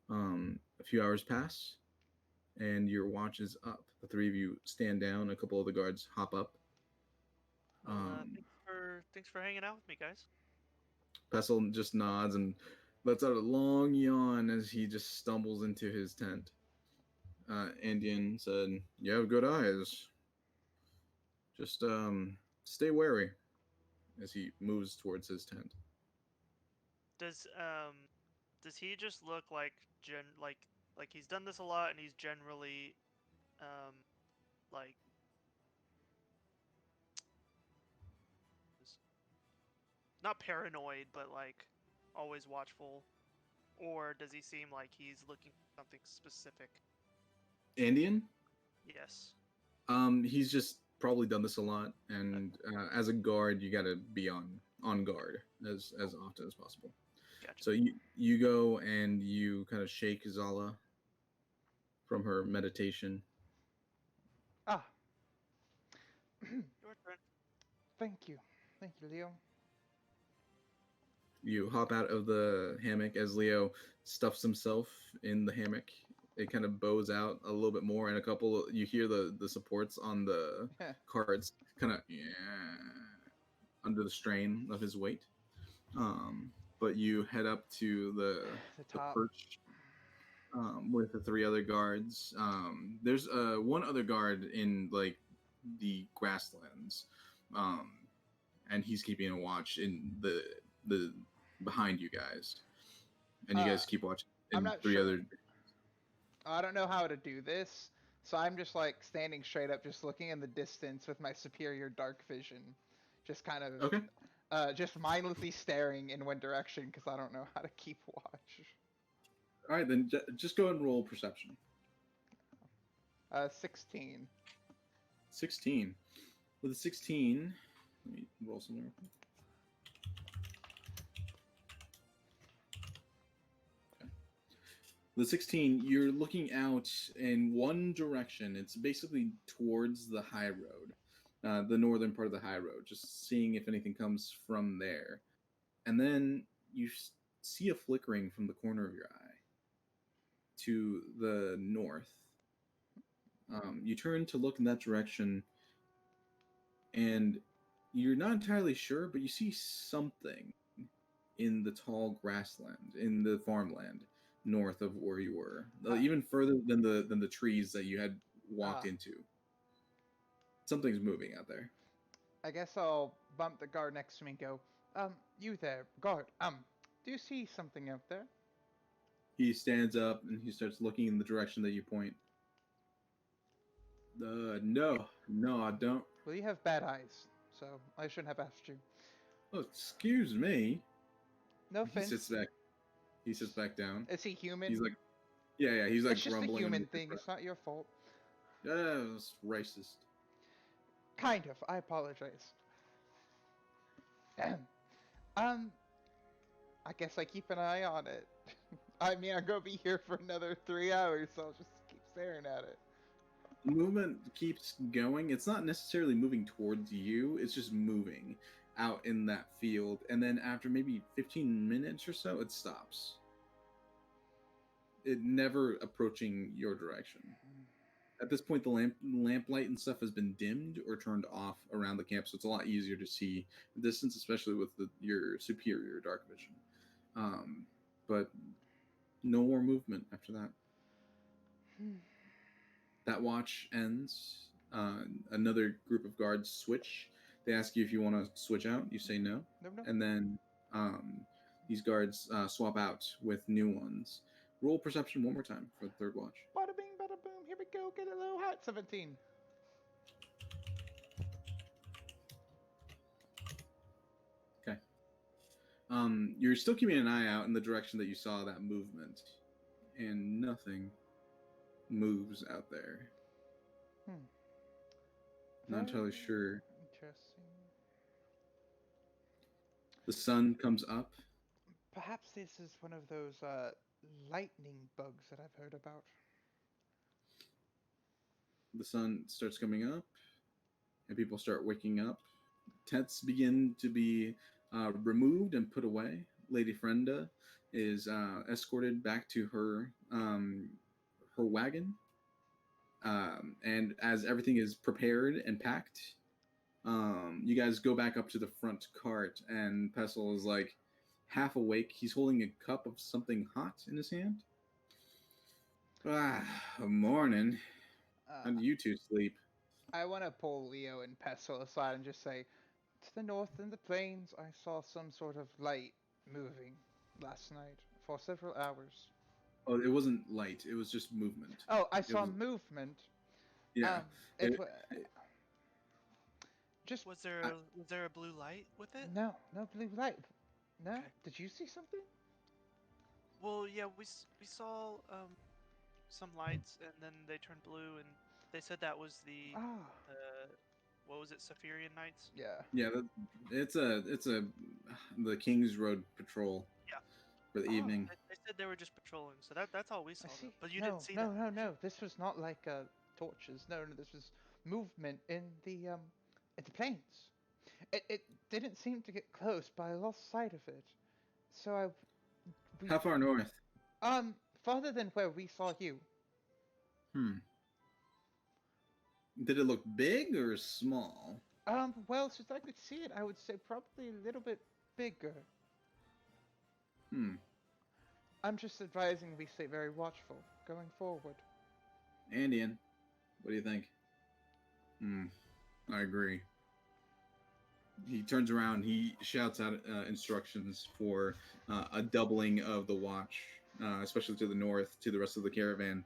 A few hours pass, and your watch is up. The 3 of you stand down. A couple of the guards hop up. Thanks for hanging out with me, guys. Pestle just nods and lets out a long yawn as he just stumbles into his tent. Andean said, "You have good eyes. Just stay wary," as he moves towards his tent. Does he just look like like he's done this a lot and he's generally like not paranoid but like always watchful, or does he seem like he's looking for something specific? Andean? Yes. He's just probably done this a lot, and as a guard, you gotta be on guard as often as possible. Gotcha. So you go and you kind of shake Zala from her meditation. Ah. Your turn. Thank you, Leo. You hop out of the hammock as Leo stuffs himself in the hammock. It kind of bows out a little bit more, and you hear the supports on the cards kind of under the strain of his weight. But you head up to the perch with the 3 other guards. There's one other guard in like the grasslands, and he's keeping a watch in the behind you guys, and you guys keep watching. I'm not 3 sure. other. I don't know how to do this, so I'm just like standing straight up, just looking in the distance with my superior dark vision, just kind of just mindlessly staring in one direction because I don't know how to keep watch. All right, then just go ahead and roll perception. 16. 16. With a 16, let me roll somewhere. Okay. With a 16, you're looking out in one direction. It's basically towards the high road, the northern part of the high road, just seeing if anything comes from there. And then you see a flickering from the corner of your eye to the north. You turn to look in that direction, and you're not entirely sure, but you see something in the tall grassland, in the farmland north of where you were, even further than the trees that you had walked into. Something's moving out there. I guess I'll bump the guard next to me and go, you there, guard, do you see something out there? He stands up and he starts looking in the direction that you point. No, I don't. Well, you have bad eyes, so I shouldn't have asked you. Oh, excuse me. No offense. He sits back down. Is he human? He's like, yeah, he's like it's just grumbling. It's a human thing. It's not your fault. It's racist. Kind of. I apologize. I guess I keep an eye on it. I mean, I'm gonna be here for another 3 hours, so I'll just keep staring at it. Movement keeps going. It's not necessarily moving towards you. It's just moving out in that field. And then after maybe 15 minutes or so, it stops. It never approaching your direction. At this point, the lamp light and stuff has been dimmed or turned off around the camp, so it's a lot easier to see the distance, especially with your superior dark vision. But no more movement after that. That watch ends. Another group of guards switch. They ask you if you want to switch out. You say no. No. And then these guards swap out with new ones. Roll perception one more time for the third watch. Bada bing, bada boom. Here we go. Get a little hot. 17. Okay. You're still keeping an eye out in the direction that you saw that movement, and nothing moves out there. Not entirely sure. Interesting. The sun comes up. Perhaps this is one of those lightning bugs that I've heard about. The sun starts coming up, and people start waking up. Tents begin to be removed and put away. Lady Frenda is escorted back to her wagon. And as everything is prepared and packed, you guys go back up to the front cart, and Pestle is like half awake. He's holding a cup of something hot in his hand. Morning. How do you two sleep? I want to pull Leo and Pestle aside and just say, to the north in the plains, I saw some sort of light moving last night for several hours. Oh, it wasn't light. It was just movement. Oh, I saw movement. Yeah. Just was there a blue light with it? No blue light. No. Okay. Did you see something? Well, yeah, we saw some lights, and then they turned blue, and they said that was the what was it, Saphirian Nights? Yeah. Yeah, it's the King's Road patrol. Yeah. For the evening. They said they were just patrolling, so that's all we saw. But you no, didn't see that. No. This was not like torches. No. This was movement in the plains. It didn't seem to get close, but I lost sight of it. So How far north? Farther than where we saw you. Did it look big or small? Well, since I could see it, I would say probably a little bit bigger. I'm just advising we stay very watchful going forward. Andean, what do you think? I agree. He turns around, he shouts out instructions for a doubling of the watch, especially to the north, to the rest of the caravan,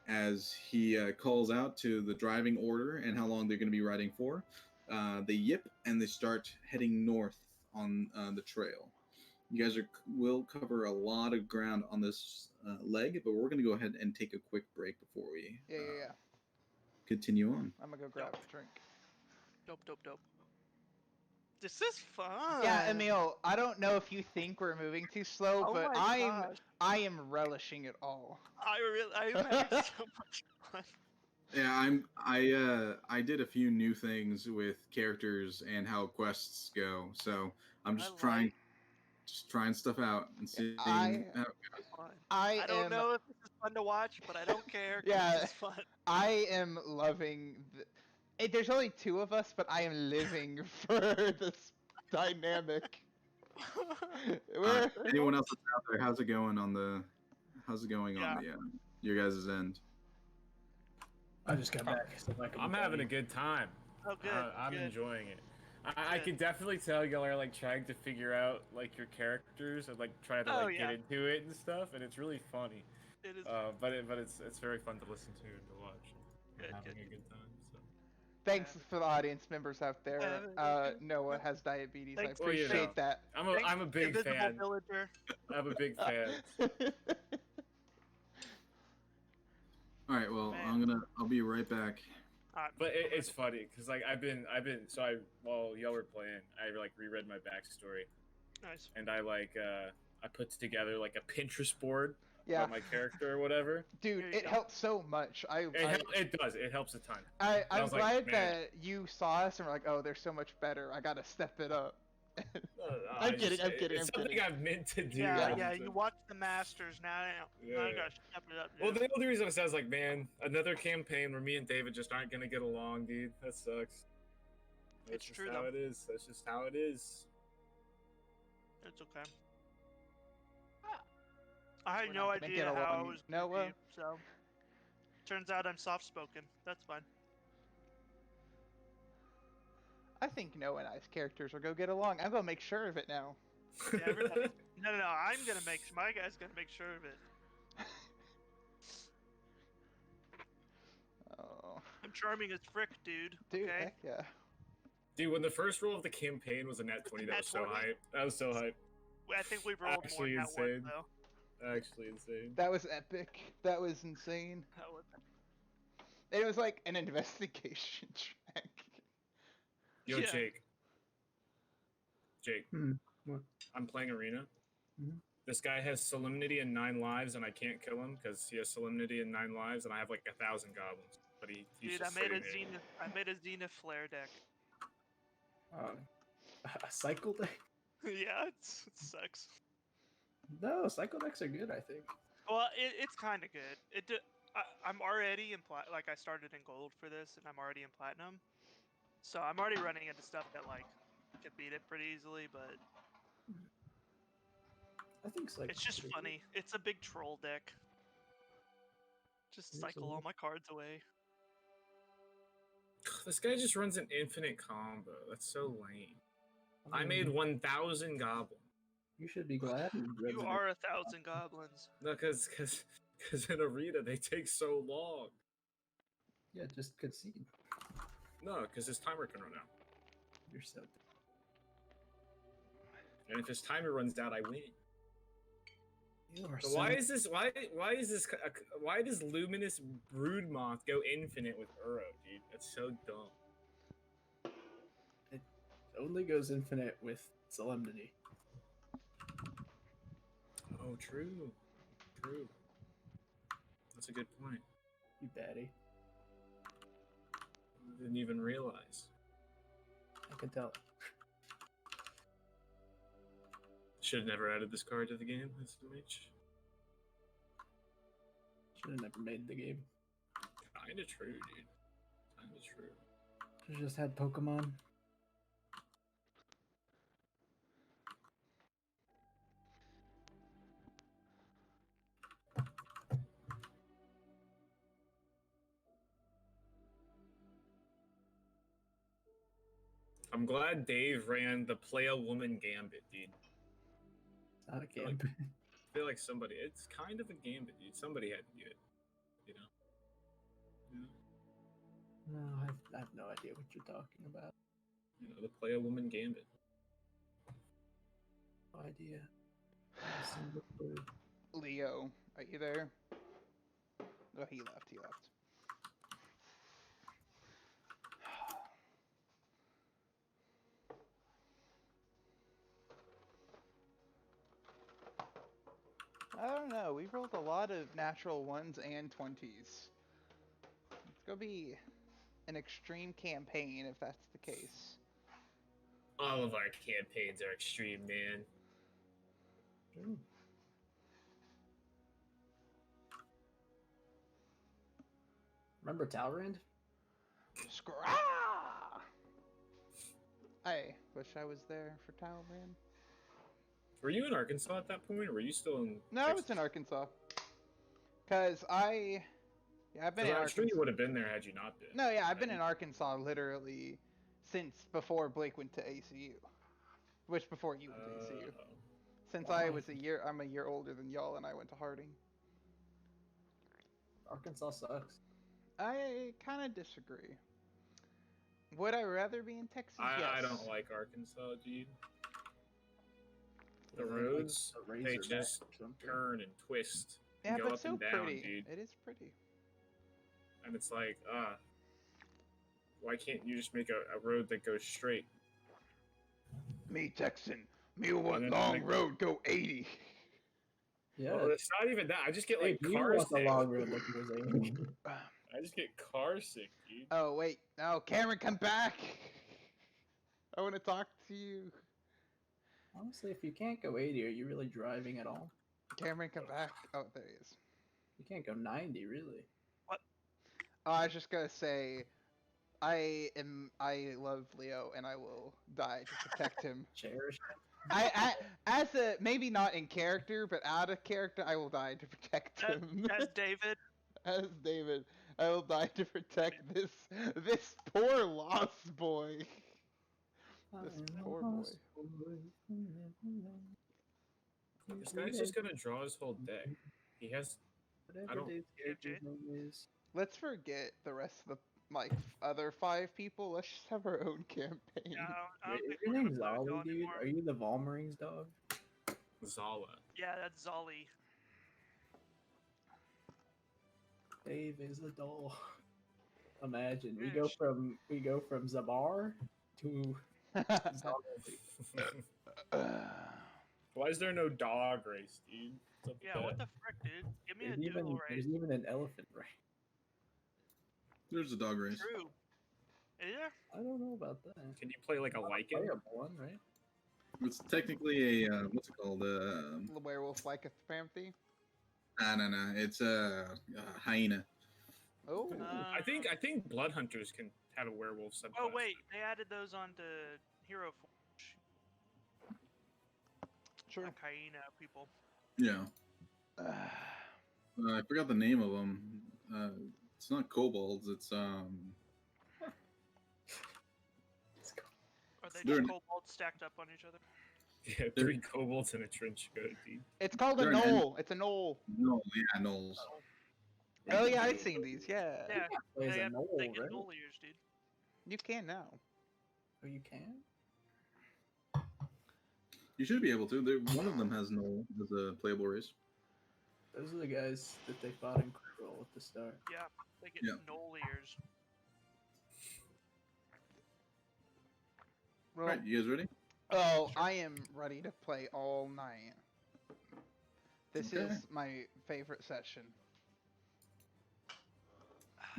as he calls out to the driving order and how long they're going to be riding for. they yip and they start heading north on the trail. You guys will cover a lot of ground on this leg, but we're going to go ahead and take a quick break before we Yeah. continue on. I'm gonna go grab a drink. Dope. This is fun. Yeah, Emil, I don't know if you think we're moving too slow, Oh but my gosh. I am relishing it all. I'm having so much fun. Yeah, I did a few new things with characters and how quests go, so I'm just trying stuff out and seeing how it goes. I don't know if this is fun to watch, but I don't care. Yeah, This is fun. I am loving. There's only two of us, but I am living for this dynamic. Anyone else that's out there? How's it going on the your guys' end? I just got back. So I'm having a good time. Oh, good. I'm good. enjoying it. I can definitely tell y'all are like trying to figure out like your characters and like try to get into it and stuff, and it's really funny. It is. But it's very fun to listen to and to watch. Good, having a good time. So. Thanks for the audience members out there. Noah has diabetes. Thanks. I appreciate that. I'm a big fan. Villager. I'm a big fan. All right, well, I'll be right back. But it's funny because like while y'all were playing, I like reread my backstory. Nice. And I I put together like a Pinterest board. Yeah. My character or whatever. Dude, it helps so much. It does. It helps a ton. I'm glad that you saw us and were like, oh, they're so much better. I gotta step it up. I'm kidding. It's something I've meant to do. Yeah. You watch the Masters now. Now you gotta step it up. Dude. Well, the only reason I said like, man, another campaign where me and David just aren't gonna get along, dude. That sucks. That's just true, how though. it is. That's just how it is. It's okay. I had no idea how I was gonna be, so turns out I'm soft-spoken. That's fine. I think Noah and I's characters will go get along. I'm gonna make sure of it now. Yeah, no. I'm gonna my guy's gonna make sure of it. Oh. I'm charming as frick, dude. Dude, okay? heck yeah. Dude, when the first roll of the campaign was a nat 20, that was so hype. That was so hype. I think we rolled Actually more than insane. that one, though. Actually insane. That was epic. That was insane. It was like an investigation track. Yo, Yeah. Jake. What? I'm playing Arena. Mhm. This guy has Solemnity and 9 lives, and I can't kill him because he has Solemnity and 9 lives, and I have like 1,000 goblins. But he's Dude, just I made sitting there. a Zenith flare deck. A cycle deck? Yeah, it sucks. No, cycle decks are good, I think. Well, it's kind of good. I'm already in I started in gold for this, and I'm already in platinum. So I'm already running into stuff that like can beat it pretty easily, but I think cycle. it's just funny. It's a big troll deck. Just cycle all my cards away. This guy just runs an infinite combo. That's so lame. I made 1,000 goblins. You should be glad. You are 1,000 goblins. No, because in Arena they take so long. Yeah, just concede. No, because his timer can run out. You're so. And if his timer runs out, I win. You are So so. why does Luminous Broodmoth go infinite with Uro, dude? That's so dumb. It only goes infinite with Solemnity. Oh, true. That's a good point. You baddie. Didn't even realize. I can tell. Should have never added this card to the game. That's too much. Should have never made the game. Kinda true, dude. Kinda true. Should have just had Pokemon. I'm glad Dave ran the Play a Woman Gambit, dude. It's not a game. I feel like it's kind of a gambit, dude. Somebody had to do it, you know? No, I have no idea what you're talking about. to play a woman gambit. Idea. Single clue. Leo, are you there? Oh, he left. He left. I don't know. We rolled a lot of natural 1s and 20s. It's gonna be an extreme campaign if that's the case. All of our campaigns are extreme, man. Remember Talrand? Scrah! I wish I was there for Talman. Were you in Arkansas at that point, or were you still in? No, Texas? it's in Arkansas. Cause I've been in I'm Arkansas. sure you would have been there had you not been. No, yeah, I've been in Arkansas literally since before Blake went to ACU. Which before you went to ACU. Since I was I'm a year older than y'all, and I went to Harding. Arkansas sucks. I kind of disagree. Would I rather be in Texas? Yes. I don't like Arkansas, dude. The roads, they just turn and twist. Yeah, and go but up so and down, pretty. dude. It is pretty. And it's like, why can't you just make a road that goes straight? Me Texan, me want then long make- road go 80. Yeah. Well, it's not even that. I just get like you car want the sick. long road that goes 80. I just get car sick, dude. Oh wait, no, Cameron, come back. I want to talk to you. Honestly, if you can't go 80, are you really driving at all? Cameron, come back. Oh, there he is. You can't go 90, really. Oh, I was just gonna say, I love Leo, and I will die to protect him. Cherish. As a maybe not in character, but out of character, I will die to protect him. As David. As David, I will die to protect this poor lost boy. This poor boy. This guy's just gonna draw his whole deck. He has. I don't. Let's forget the rest of the other 5 people. Let's just have our own campaign. Yeah, I don't Is think your we're name gonna play with Zala, y'all dude? anymore. Are you the Valmarines dog? Zala. Yeah, that's Zolly. Dave is the doll. Imagine we Yeah, go from Zabar to Zala. Why is there no dog race, dude? What's up with Yeah, what that? the frick, dude? Give me a There's doodle race. even an elephant race. There's a dog race. True. Is there? I don't know about that. Can you play like a Not lichen? playable one, right? It's technically a what's it called? The werewolf lycanthropy. No. It's a hyena. Oh. I think blood hunters can have a werewolf subclass. Oh wait, they added those onto Hero Forge. True. Like hyena people. Yeah. I forgot the name of them. It's not kobolds. It's Are they They're- just kobolds stacked up on each other? Yeah, 3 kobolds in a trench coat, dude. It's called a They're an knoll. It's a knoll. no, yeah, gnolls. Oh yeah, I've seen these. Yeah. Yeah, Plays they, a have, knoll, they get right? knoll ears, dude. You can now. Oh, you can? You should be able to. One of them has gnoll as a playable race. Those are the guys that they fought in Cruel at the start. Yeah, they get Yeah. knoll ears. Well, All right, you guys ready? oh, I am ready to play all night. This Okay. is my favorite session.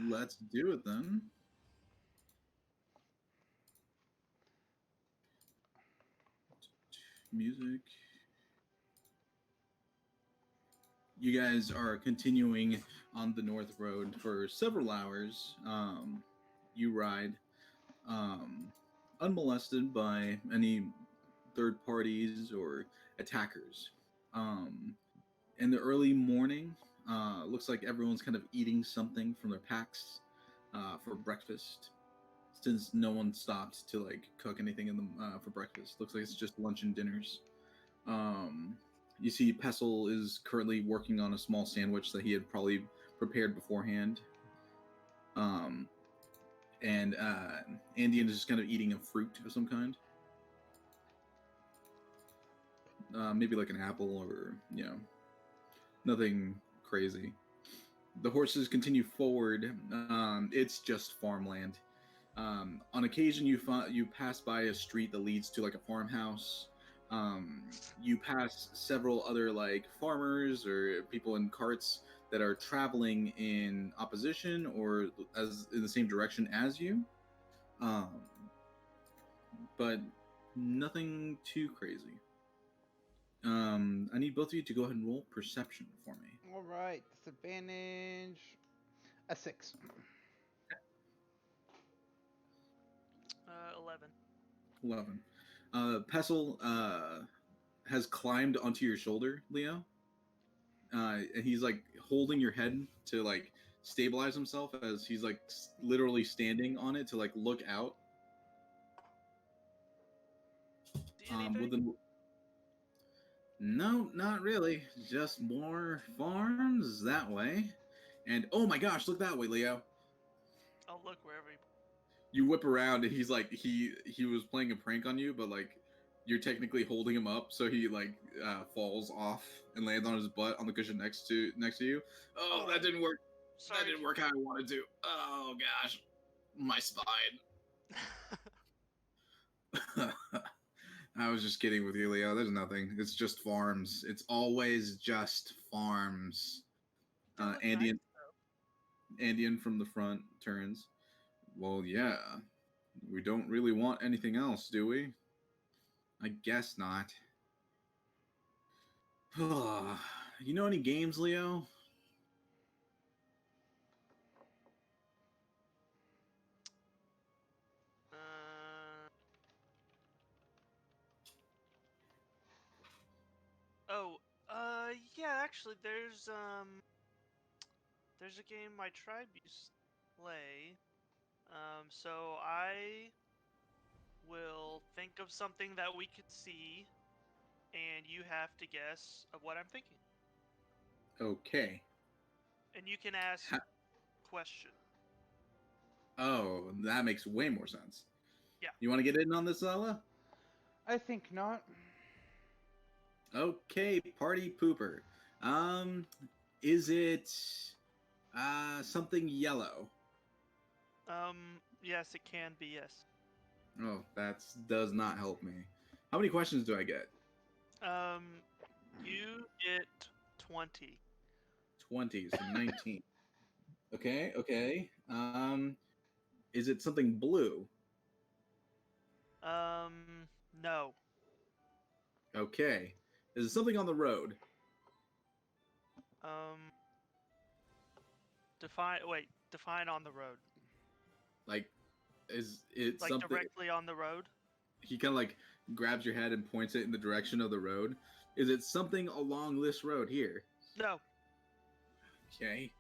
Let's do it then. Music. You guys are continuing on the North Road for several hours. You ride unmolested by any third parties or attackers. In the early morning, looks like everyone's kind of eating something from their packs for breakfast, since no one stopped to like cook anything in the for breakfast. Looks like it's just lunch and dinners. You see Pestle is currently working on a small sandwich that he had probably prepared beforehand. and Andean is just kind of eating a fruit of some kind. Maybe like an apple or, nothing crazy. The horses continue forward. It's just farmland. On occasion, you pass by a street that leads to like a farmhouse. You pass several other like farmers or people in carts that are traveling in opposition or as in the same direction as you. But nothing too crazy. I need both of you to go ahead and roll perception for me. All right, disadvantage. A 6. 11. 11. Pestle has climbed onto your shoulder, Leo. And he's like holding your head to like stabilize himself as he's like literally standing on it to like look out. No, not really. Just more farms that way. And oh my gosh, look that way, Leo. I'll look wherever You whip around and he's like he was playing a prank on you, but like you're technically holding him up, so he like falls off and lands on his butt on the cushion next to you. Oh, that didn't work. Sorry. That didn't work how I wanted to. Oh gosh, my spine. I was just kidding with you, Leo. There's nothing. It's just farms. It's always just farms. Andean from the front turns. Well, yeah. We don't really want anything else, do we? I guess not. You know any games, Leo? Yeah, actually, there's a game my tribe used to play. So I will think of something that we could see, and you have to guess of what I'm thinking. Okay. And you can ask question. Oh, that makes way more sense. Yeah. You want to get in on this, Zala? I think not. Okay, party pooper. Is it something yellow? Yes, it can be, yes. Oh, that does not help me. How many questions do I get? You get 20. 20, so 19. Okay. Is it something blue? No. Okay. Is it something on the road? Define on the road. Like, is it like something... directly on the road? He kind of like grabs your head and points it in the direction of the road. Is it something along this road here? No. Okay.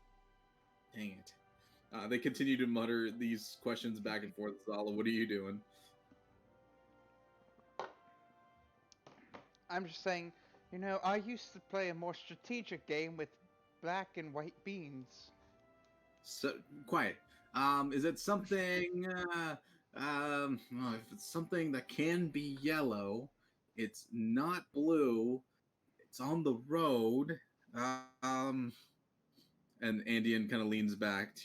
Dang it. They continue to mutter these questions back and forth. Zala, what are you doing? I'm just saying, I used to play a more strategic game with black and white beans. So quiet. Is it something? Well, if it's something that can be yellow, it's not blue. It's on the road. And Andean kind of leans back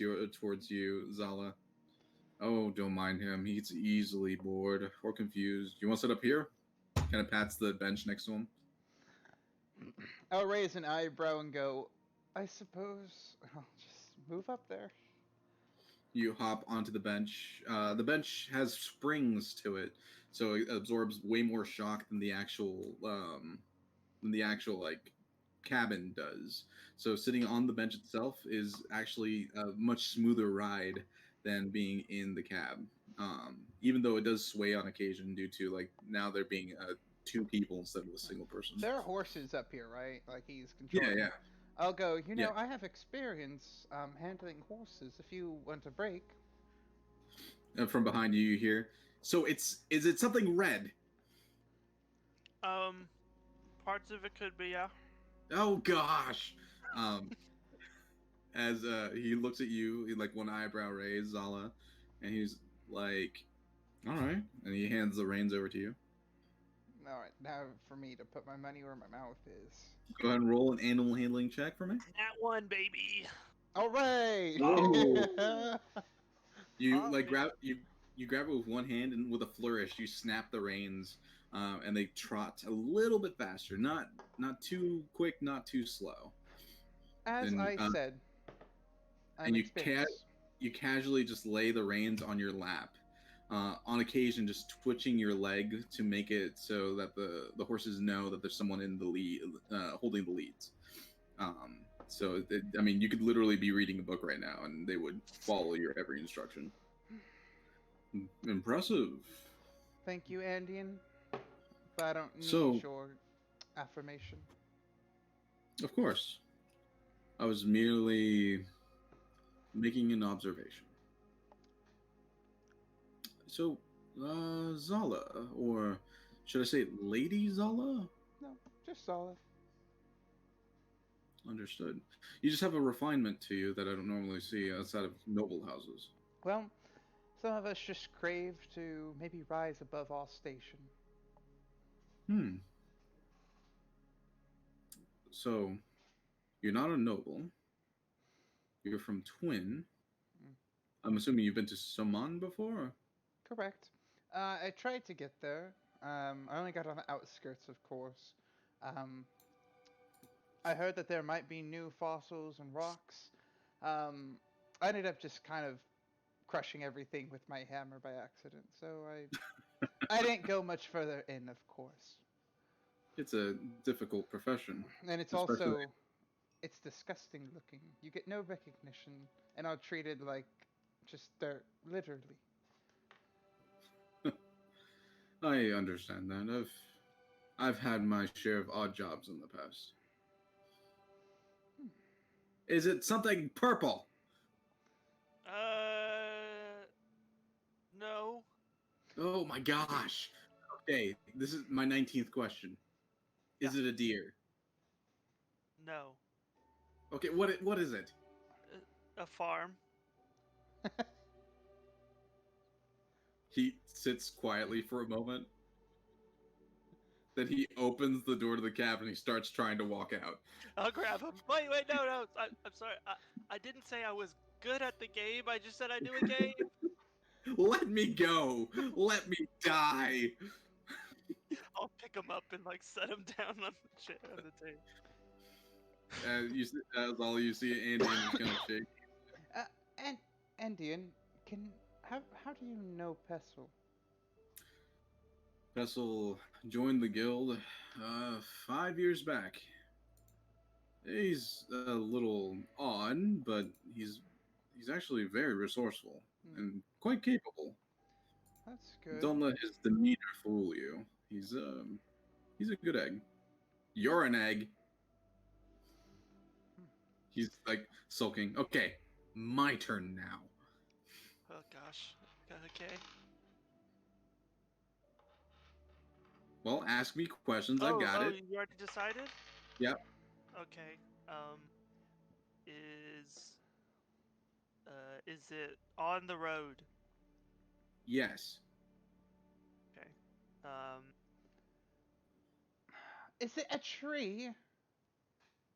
towards you, Zala. Oh, don't mind him. He's easily bored or confused. You want to sit up here? Kind of pats the bench next to him. I'll raise an eyebrow and go, I suppose I'll just move up there. You hop onto the bench. The bench has springs to it, so it absorbs way more shock than the actual like cabin does. So sitting on the bench itself is actually a much smoother ride than being in the cab. Even though it does sway on occasion due to like now there being two people instead of a single person. There are horses up here, right? Like he's controlling. Yeah. I'll go, I have experience handling horses if you want a break. And from behind you, you hear, so is it something red? Parts of it could be, yeah. Oh gosh. As he looks at you, like one eyebrow raised, Zala, And he's like, all right. And he hands the reins over to you. All right, now for me to put my money where my mouth is. Go ahead and roll an animal handling check for me. That one, baby. All right. Oh. You Oh, like man. grab you grab it with one hand, and with a flourish, you snap the reins, and they trot a little bit faster. Not too quick, not too slow. As And, I said, I'm and experienced. you casually just lay the reins on your lap. On occasion, just twitching your leg to make it so that the horses know that there's someone in the lead, holding the leads. I mean, you could literally be reading a book right now, and they would follow your every instruction. Impressive. Thank you, Andean. But I don't need So- your affirmation. Of course. I was merely making an observation. So, Zala, or should I say Lady Zala? No, just solid. Understood. You just have a refinement to you that I don't normally see outside of noble houses. Well, some of us just crave to maybe rise above all station. So, you're not a noble. You're from Twin. Mm. I'm assuming you've been to Saman before? Correct. I tried to get there. I only got on the outskirts, of course. I heard that there might be new fossils and rocks. I ended up just kind of crushing everything with my hammer by accident, so I didn't go much further in, of course. It's a difficult profession. And it's Especially- also it's disgusting looking. You get no recognition and are treated like just dirt, literally. I understand that. I've had my share of odd jobs in the past. Is it something purple? No. Oh my gosh. Okay, this is my 19th question. Is it a deer? No. Okay, what is it? A farm. He sits quietly for a moment. Then he opens the door to the cabin and he starts trying to walk out. I'll grab him. Wait, no. I'm sorry. I didn't say I was good at the game. I just said I knew a game. Let me go! Let me die! I'll pick him up and like set him down on the chair on the table. That's all you see. Andy just kind of shake. And Andean, how do you know Pestle? Vessel joined the guild 5 years back. He's a little odd, but he's actually very resourceful and quite capable. That's good. Don't let his demeanor fool you. He's a good egg. You're an egg. He's like sulking. Okay, my turn now. Oh gosh. Okay. Well, ask me questions. I got it. You already decided? Yep. Okay. Is it on the road? Yes. Okay. Is it a tree?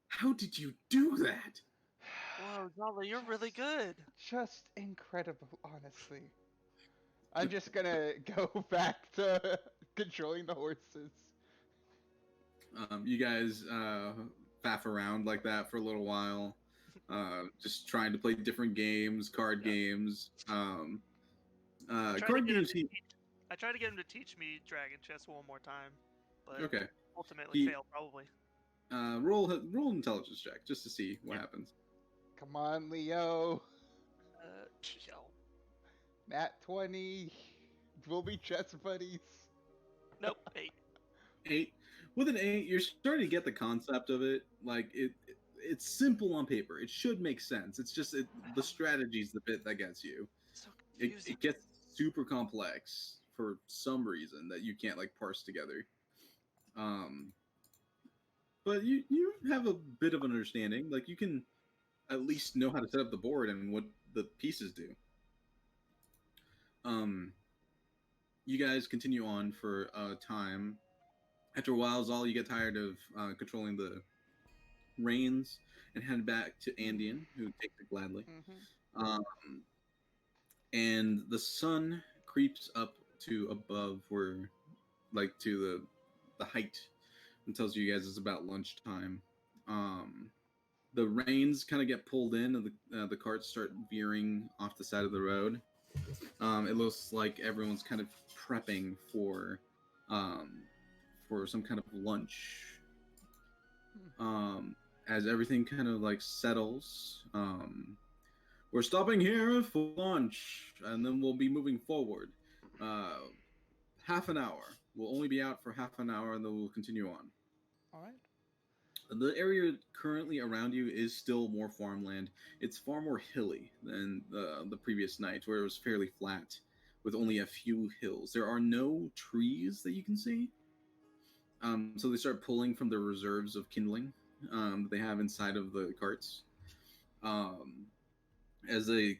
How did you do that? Whoa, Zala, you're really good. Just incredible, honestly. I'm just gonna go back to controlling the horses. You guys faff around like that for a little while, just trying to play different games, card games. I Card games. tried to get him to teach me Dragon Chess one more time, but Okay. ultimately failed probably. Roll intelligence check just to see what happens. Come on, Leo. Yo. Nat 20. We'll be chess buddies. Nope, 8. 8. With an 8, you're starting to get the concept of it. Like it's simple on paper. It should make sense. It's just the strategy's the bit that gets you. So confusing. It gets super complex for some reason that you can't like parse together. But you have a bit of an understanding. Like you can at least know how to set up the board and what the pieces do. You guys continue on for a time. After a while, Zal, you get tired of controlling the reins and head back to Andean, who takes it gladly. Mm-hmm. And the sun creeps up to above where, like, to the height, and tells you guys it's about lunchtime. The reins kind of get pulled in, and the carts start veering off the side of the road. It looks like everyone's kind of prepping for some kind of lunch. As everything kind of like settles, we're stopping here for lunch, and then we'll be moving forward. Half an hour. We'll only be out for half an hour, and then we'll continue on. All right. The area currently around you is still more farmland. It's far more hilly than the previous night, where it was fairly flat, with only a few hills. There are no trees that you can see. So they start pulling from the reserves of kindling that they have inside of the carts. As a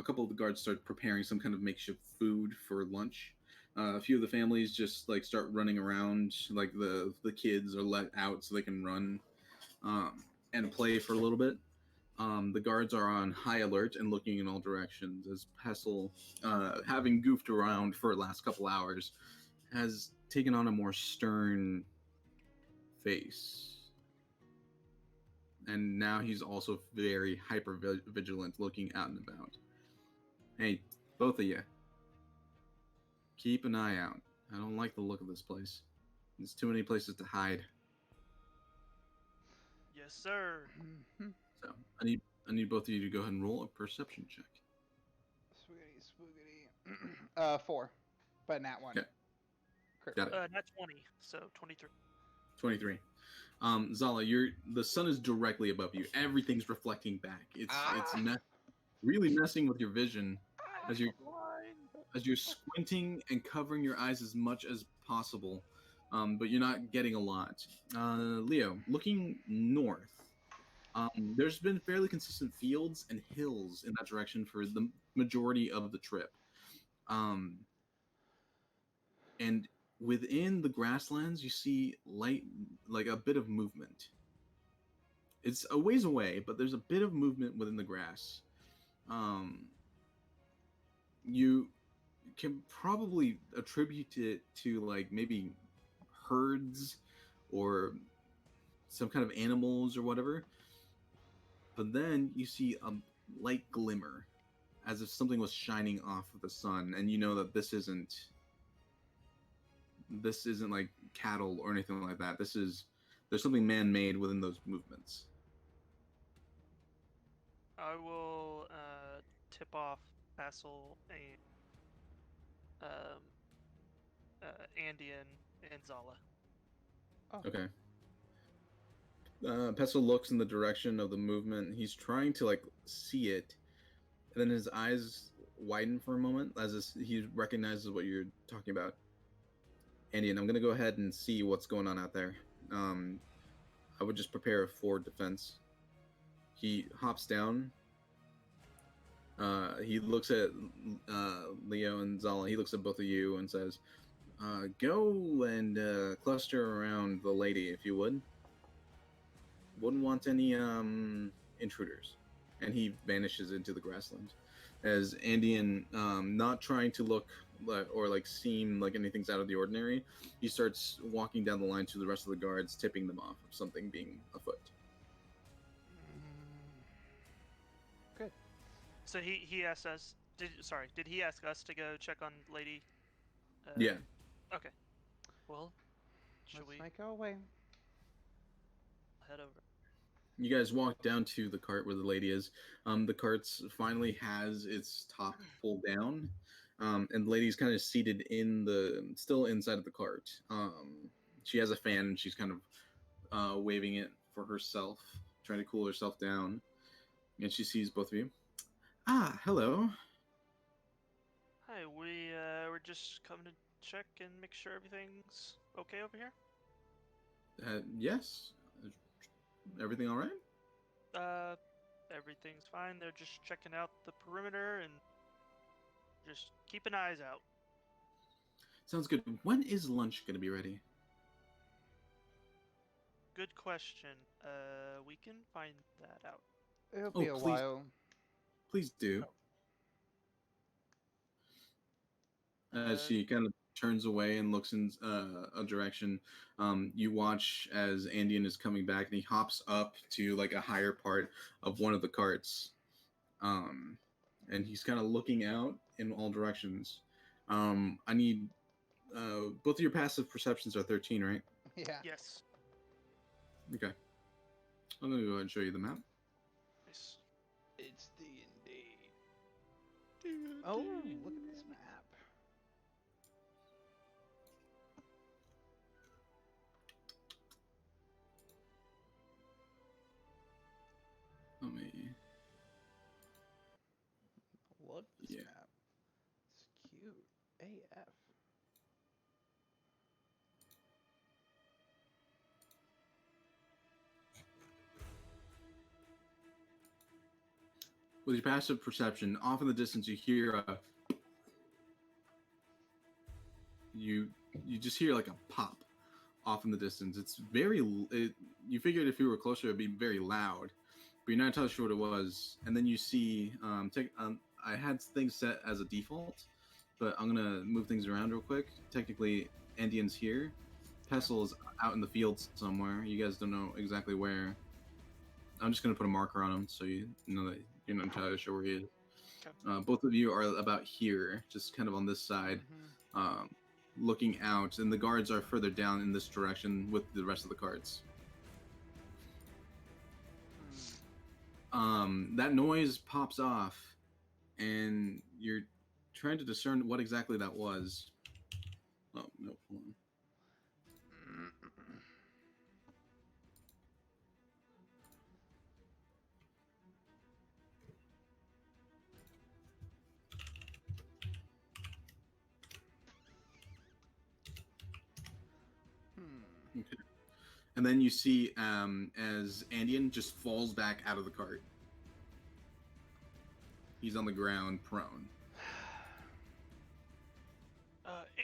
couple of the guards start preparing some kind of makeshift food for lunch. A few of the families just like start running around, like the kids are let out so they can run and play for a little bit. The guards are on high alert and looking in all directions as Pestle, having goofed around for the last couple hours, has taken on a more stern face. And now he's also very hyper vigilant, looking out and about. Hey, both of you. Keep an eye out. I don't like the look of this place. There's too many places to hide. Yes, sir. Mm-hmm. So I need both of you to go ahead and roll a perception check. Swoogity. 4. But not 1. Okay. Got it. Not 20, so 23. 23. Zala, the sun is directly above you. Everything's reflecting back. It's really messing with your vision as you're squinting and covering your eyes as much as possible, but you're not getting a lot. Leo, looking north, there's been fairly consistent fields and hills in that direction for the majority of the trip. And within the grasslands, you see like a bit of movement. It's a ways away, but there's a bit of movement within the grass. You can probably attribute it to like maybe herds or some kind of animals or whatever. But then you see a light glimmer as if something was shining off of the sun, and you know that this isn't like cattle or anything like that. There's something man-made within those movements. I will tip off Passel and Andean and Zala. Oh. Okay. Pestle looks in the direction of the movement. He's trying to like see it, and then his eyes widen for a moment as he recognizes what you're talking about. Andean, I'm gonna go ahead and see what's going on out there. I would just prepare a forward defense. He hops down. He looks at Leo and Zala. He looks at both of you and says, "Go and cluster around the lady, if you would. Wouldn't want any intruders." And he vanishes into the grassland. As Andean, not trying to look or like seem like anything's out of the ordinary, he starts walking down the line to the rest of the guards, tipping them off of something being afoot. Good. So he asked us. Did he ask us to go check on Lady? Yeah. Okay. Well, should we Let's make our way. head over? You guys walk down to the cart where the lady is. The cart finally has its top pulled down, and the lady's kind of seated still inside of the cart. She has a fan, and she's kind of waving it for herself, trying to cool herself down. And she sees both of you. Ah, hello. Hi, we're just coming to check and make sure everything's okay over here. Yes. Everything all right? Everything's fine. They're just checking out the perimeter and Just keep an eyes out. Sounds good. When is lunch going to be ready? Good question. We can find that out. It'll Oh, be a please. while. Please do. As Uh, she kind of turns away and looks in a direction, you watch as Andean is coming back, and he hops up to like a higher part of one of the carts, and he's kind of looking out in all directions. I need both of your passive perceptions are 13, right? Yeah. Yes. Okay. I'm gonna go ahead and show you the map. Nice. It's D&D. Oh, look at this map. Let me. Love this Yeah. map. It's cute. AF. With your passive perception, off in the distance, you hear you just hear like a pop off in the distance. It's very. You figured if you were closer, it'd be very loud, but you're not entirely sure what it was. And then you see. I had things set as a default, but I'm gonna move things around real quick. Technically, Andean's here. Pessel's out in the fields somewhere. You guys don't know exactly where. I'm just gonna put a marker on him so you know that you're not entirely sure where he is. Okay. Both of you are about here, just kind of on this side, looking out, and the guards are further down in this direction with the rest of the carts. That noise pops off, and you're trying to discern what exactly that was. Oh, no, hold on. Okay. And then you see as Andean just falls back out of the cart. He's on the ground, prone.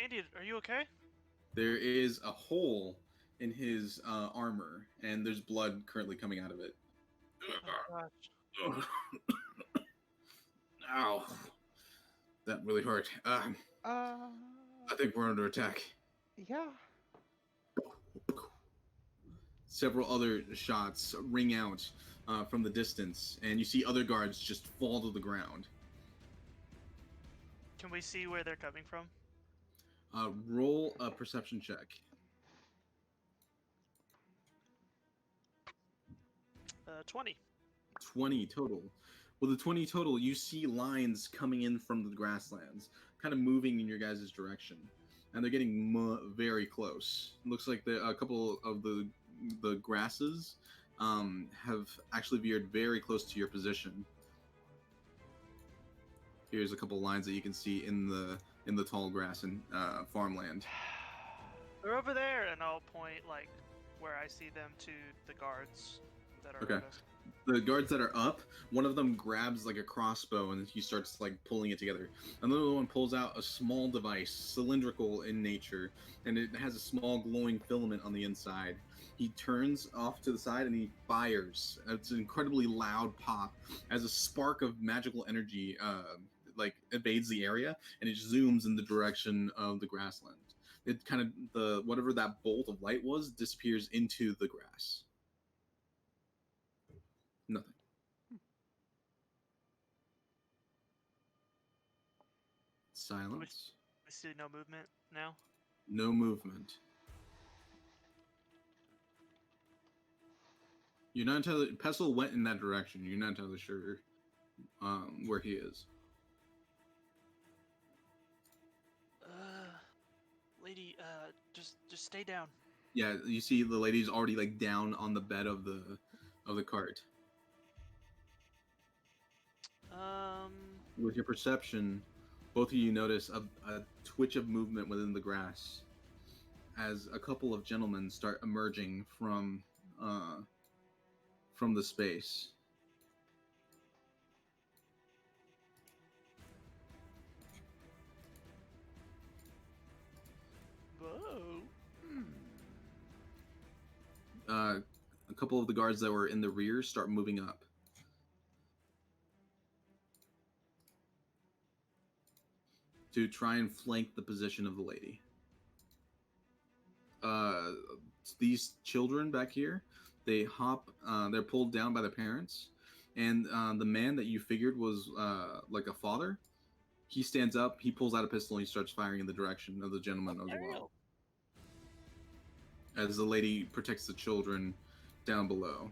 Andy, are you okay? There is a hole in his armor, and there's blood currently coming out of it. Oh, gosh. Ow. That really hurt. I think we're under attack. Yeah. Several other shots ring out from the distance, and you see other guards just fall to the ground. Can we see where they're coming from? Roll a perception check. 20. 20 total. With the 20 total, you see lines coming in from the grasslands, kind of moving in your guys' direction, and they're getting very close. It looks like a couple of the grasses have actually veered very close to your position. Here's a couple lines that you can see in the tall grass and farmland. They're over there, and I'll point like where I see them to the guards that are. Okay. The guards that are up, one of them grabs like a crossbow and he starts like pulling it together. Another one pulls out a small device, cylindrical in nature, and it has a small glowing filament on the inside. He turns off to the side and he fires. It's an incredibly loud pop as a spark of magical energy like evades the area, and it zooms in the direction of the grassland. It kind of whatever that bolt of light was disappears into the grass. Nothing. Silence. I see no movement now. No movement. You're not entirely. Pestle went in that direction. You're not entirely sure where he is. Lady, just stay down. Yeah, you see the lady's already like down on the bed of the cart. With your perception, both of you notice a twitch of movement within the grass as a couple of gentlemen start emerging from the space. a couple of the guards that were in the rear start moving up. To try and flank the position of the lady. These children back here, they hop, they're pulled down by their parents, and the man that you figured was like a father, he stands up, he pulls out a pistol, and he starts firing in the direction of the gentleman as well. As the lady protects the children down below.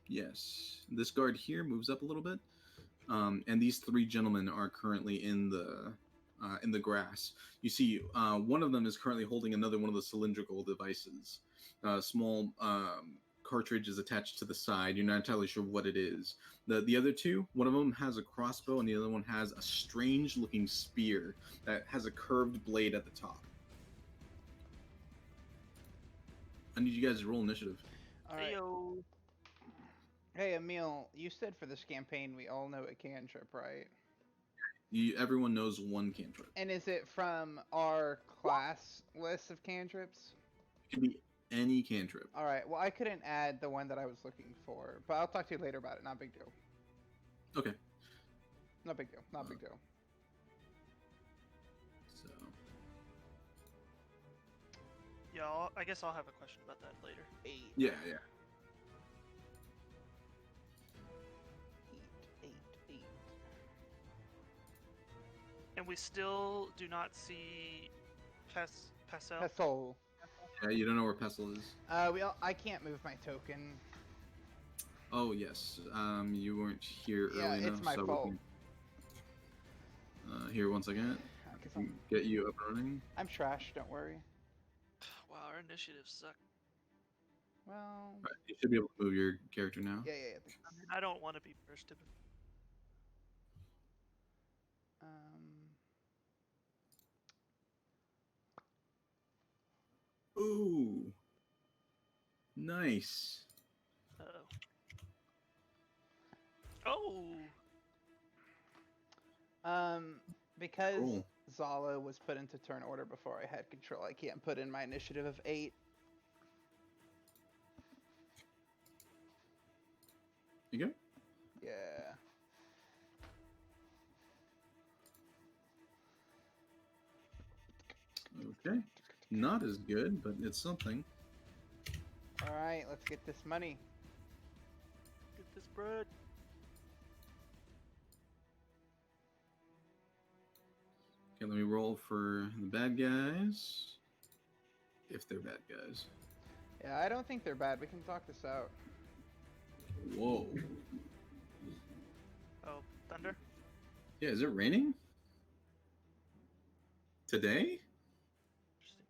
Yes, this guard here moves up a little bit, and these three gentlemen are currently in the grass. You see, one of them is currently holding another one of the cylindrical devices. Small cartridge is attached to the side. You're not entirely sure what it is. The other two, one of them has a crossbow, and the other one has a strange-looking spear that has a curved blade at the top. I need you guys to roll initiative. All right. Hey, Emil, you said for this campaign we all know a cantrip, right? Everyone knows one cantrip. And is it from our class list of cantrips? It can be any cantrip. All right. Well, I couldn't add the one that I was looking for, but I'll talk to you later about it. Not a big deal. Okay. No big deal. Not a big deal. So. Yeah, I guess I'll have a question about that later. 8. Yeah. 8. And we still do not see Pascal. Pestle. Yeah, you don't know where Pestle is. I can't move my token. Oh yes. You weren't here Yeah, early enough. it's my fault. Here, 1 second. Get you up and running. I'm trash. Don't worry. Wow, our initiatives suck. Well. Right, you should be able to move your character now. Yeah. I mean, I don't want to be first. Ooh. Nice. Oh. Because Cool. Zala was put into turn order before I had control, I can't put in my initiative of 8. You go? Yeah. Okay. Not as good, but it's something. Alright, let's get this money. Get this bread. Okay, let me roll for the bad guys. If they're bad guys. Yeah, I don't think they're bad. We can talk this out. Whoa. Oh, thunder? Yeah, is it raining? Today? Interesting.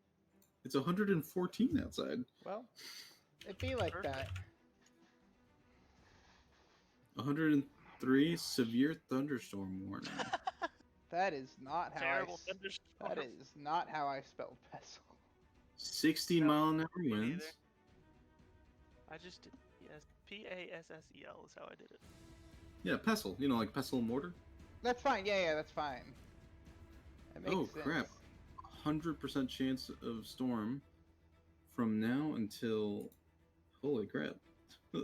It's 114 outside. Well, it'd be like that. 103 severe thunderstorm warning. That is not how Terrible thunderstorm. That is not how I spelled Pestle. 60 mile an hour winds. I just did, yes, P-A-S-S-E-L is how I did it. Yeah, pestle. You know, like pestle and mortar. That's fine. Yeah, that's fine. That makes sense. Crap. 100% chance of storm from now until, holy crap,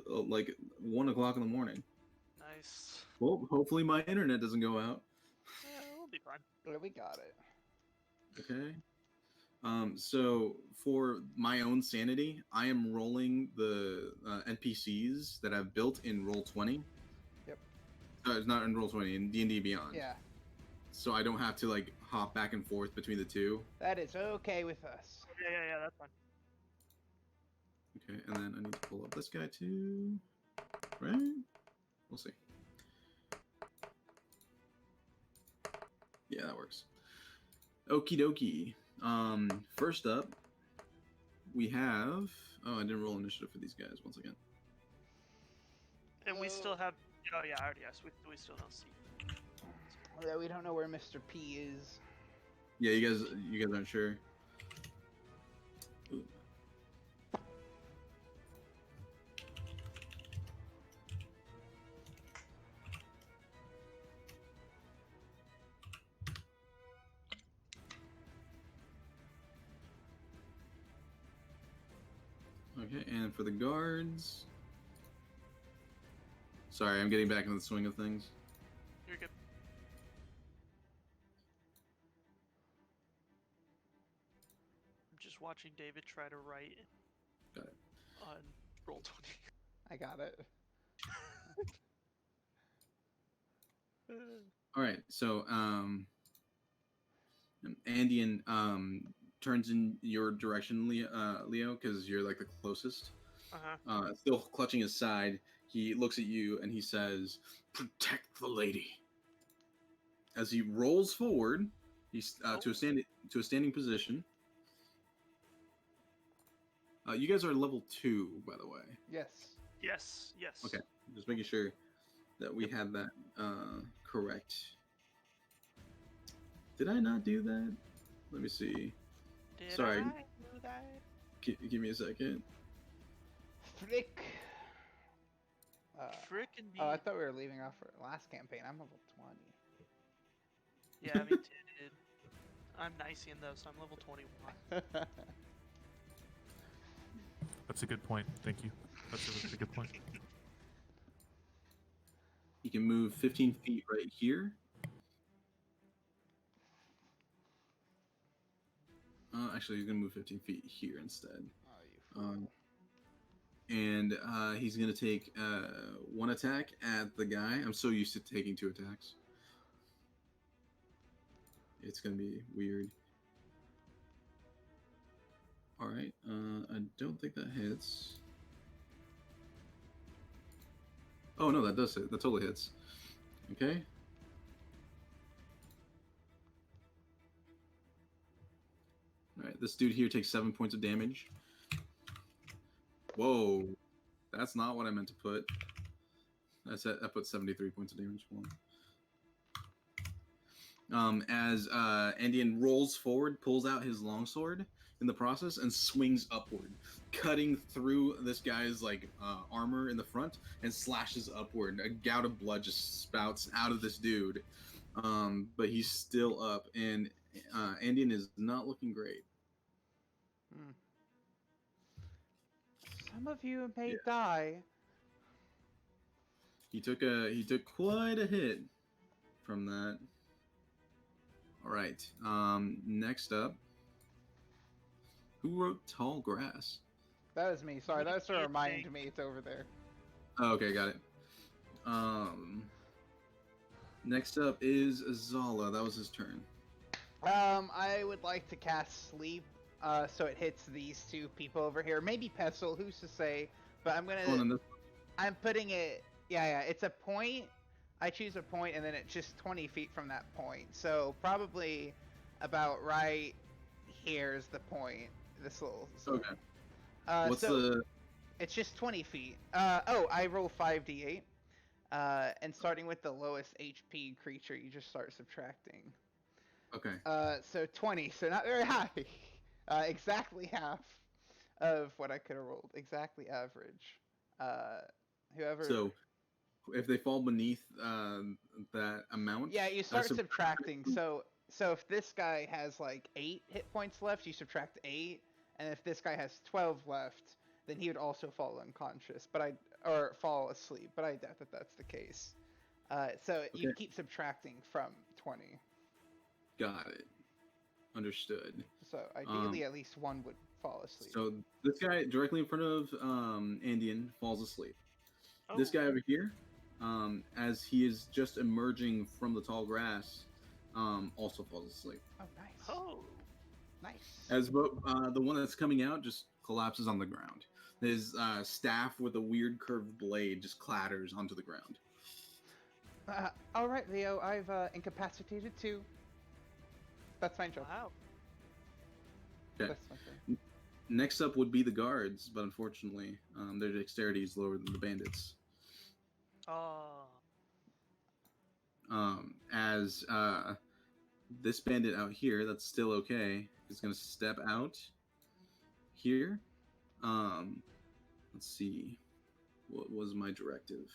like 1 o'clock in the morning. Nice. Well, hopefully my internet doesn't go out. Yeah, we'll be fine. Yeah, we got it. Okay. So for my own sanity, I am rolling the NPCs that I've built in Roll20. Yep. It's not in Roll20, in D&D Beyond. Yeah. So I don't have to like hop back and forth between the two. That is okay with us. Yeah, that's fine. Okay, and then I need to pull up this guy too. Right? We'll see. Yeah, that works. Okie dokie. First up, we have... Oh, I didn't roll initiative for these guys once again. And we still have... Oh, yeah, I already asked. We still don't see. Yeah, we don't know where Mr. P is. Yeah, you guys aren't sure. Ooh. Okay, and for the guards. Sorry, I'm getting back into the swing of things. You're good. I'm just watching David try to write. Got it. On Roll20. I got it. All right, so Andean turns in your direction, Leo, because you're like the closest. Still clutching his side, he looks at you and he says, "Protect the lady." As he rolls forward, he's to a standing position. You guys are level 2, by the way. Yes. Yes. Okay, just making sure that we had that correct. Did I not do that? Let me see. Sorry. I do that? Give me a second. Frick. Frickin' Oh, I thought we were leaving off for last campaign. I'm level 20. Yeah, me too, dude. I'm Nicene though, so I'm level 21. That's a good point. Thank you. That's a really good point. You can move 15 feet right here. Actually, he's gonna move 15 feet here instead. Oh, you fool. And he's gonna take 1 attack at the guy. I'm so used to taking 2 attacks. It's gonna be weird. All right. I don't think that hits. Oh no, that does hit. That totally hits. Okay. All right. This dude here takes 7 points of damage. Whoa, that's not what I meant to put. I put 73 points of damage for him. As Andean rolls forward, pulls out his longsword in the process, and swings upward, cutting through this guy's like armor in the front and slashes upward. A gout of blood just spouts out of this dude, but he's still up, and Andean is not looking great. Some of you may die. He took quite a hit from that. All right. Next up, who wrote Tall Grass? That was me. Sorry, that's to remind me it's over there. Oh, okay, got it. Next up is Zala. That was his turn. I would like to cast Sleep, so it hits these 2 people over here. Maybe Pestle, who's to say? But I'm gonna. I'm putting it. Yeah, it's a point. I choose a point, and then it's just 20 feet from that point. So probably about right here is the point. This little. Okay. What's It's just 20 feet. I roll 5d8. And starting with the lowest HP creature, you just start subtracting. Okay. So 20, so not very high. Exactly half of what I could have rolled. Exactly average. Whoever. So, if they fall beneath that amount. Yeah, you start subtracting. So if this guy has like 8 hit points left, you subtract 8, and if this guy has 12 left, then he would also fall unconscious. Or fall asleep. But I doubt that that's the case. So you keep subtracting from 20. Got it. Understood. So ideally, at least one would fall asleep. So this guy directly in front of Andean falls asleep. Oh. This guy over here, as he is just emerging from the tall grass, also falls asleep. Oh, nice. Oh, nice. As the one that's coming out just collapses on the ground. His staff with a weird curved blade just clatters onto the ground. All right, Leo. I've incapacitated 2. That's my job. Wow. Okay. That's my turn. Next up would be the guards, but unfortunately, their dexterity is lower than the bandits. Oh. As this bandit out here, that's still okay, is going to step out here. Let's see. What was my directive?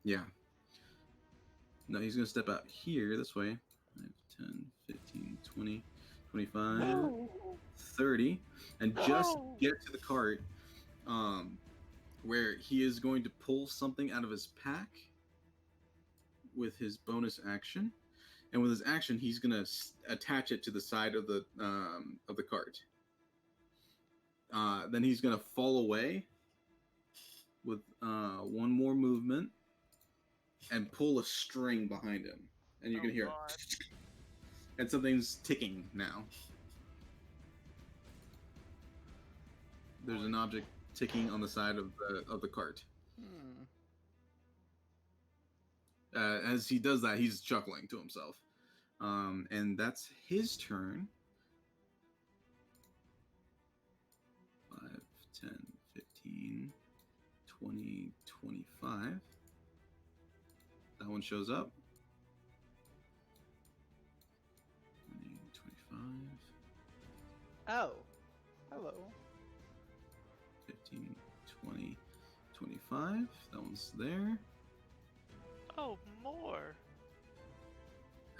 Yeah. No, he's going to step out here this way. 5, 10, 15, 20, 25, 30, and just get to the cart, where he is going to pull something out of his pack with his bonus action, and with his action, he's gonna attach it to the side of the cart. Then he's gonna fall away with one more movement and pull a string behind him, and you can hear it. And something's ticking now. There's an object ticking on the side of the cart. As he does that, he's chuckling to himself. And that's his turn. 5, 10, 15, 20, 25. That one shows up. 20, 25. Oh. Hello. 15, 20, 25. That one's there. Oh, more.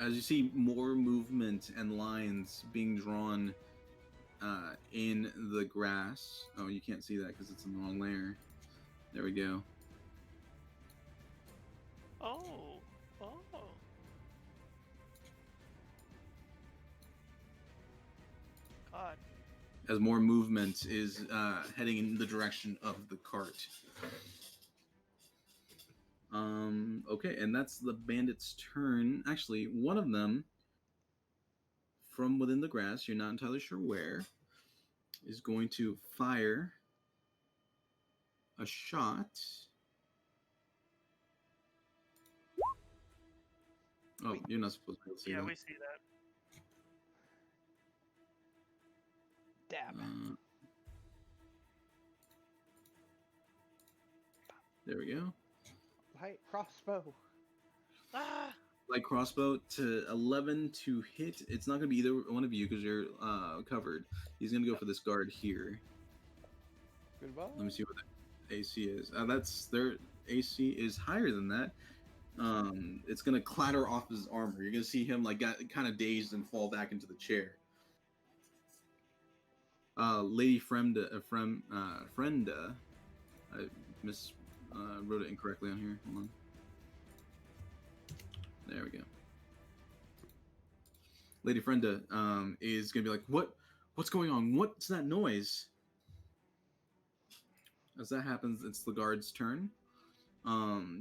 As you see more movement and lines being drawn in the grass. Oh, you can't see that because it's in the wrong layer. There we go. Oh. God. As more movement is heading in the direction of the cart. Okay, and that's the bandit's turn. Actually, one of them, from within the grass, you're not entirely sure where, is going to fire a shot. Oh, you're not supposed to be able to see that. Yeah, we see that. Dab. There we go. Light crossbow. Light crossbow to 11 to hit. It's not going to be either one of you because you're covered. He's going to go for this guard here. Goodbye. Let me see what the AC is. That's their AC is higher than that. It's going to clatter off his armor. You're going to see him like kind of dazed and fall back into the chair. Lady Fremda, I wrote it incorrectly on here. Hold on. There we go. Lady Frenda is gonna be like, what's going on? What's that noise? As that happens, it's the guard's turn.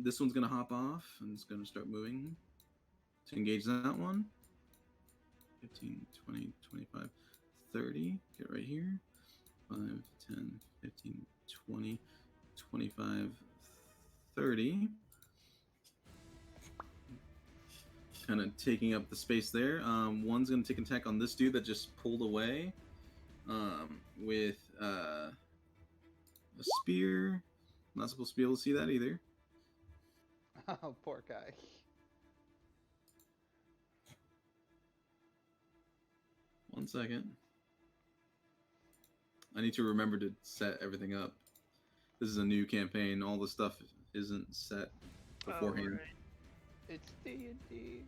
This one's gonna hop off and it's gonna start moving to engage that one. 15, 20, 25, 30. Get right here. 5, 10, 15, 20, 25, 30. Kind of taking up the space there. One's going to take an attack on this dude that just pulled away with a spear. Not supposed to be able to see that either. Oh, poor guy. One second. I need to remember to set everything up. This is a new campaign. All the stuff isn't set beforehand. Oh, right. It's D&D.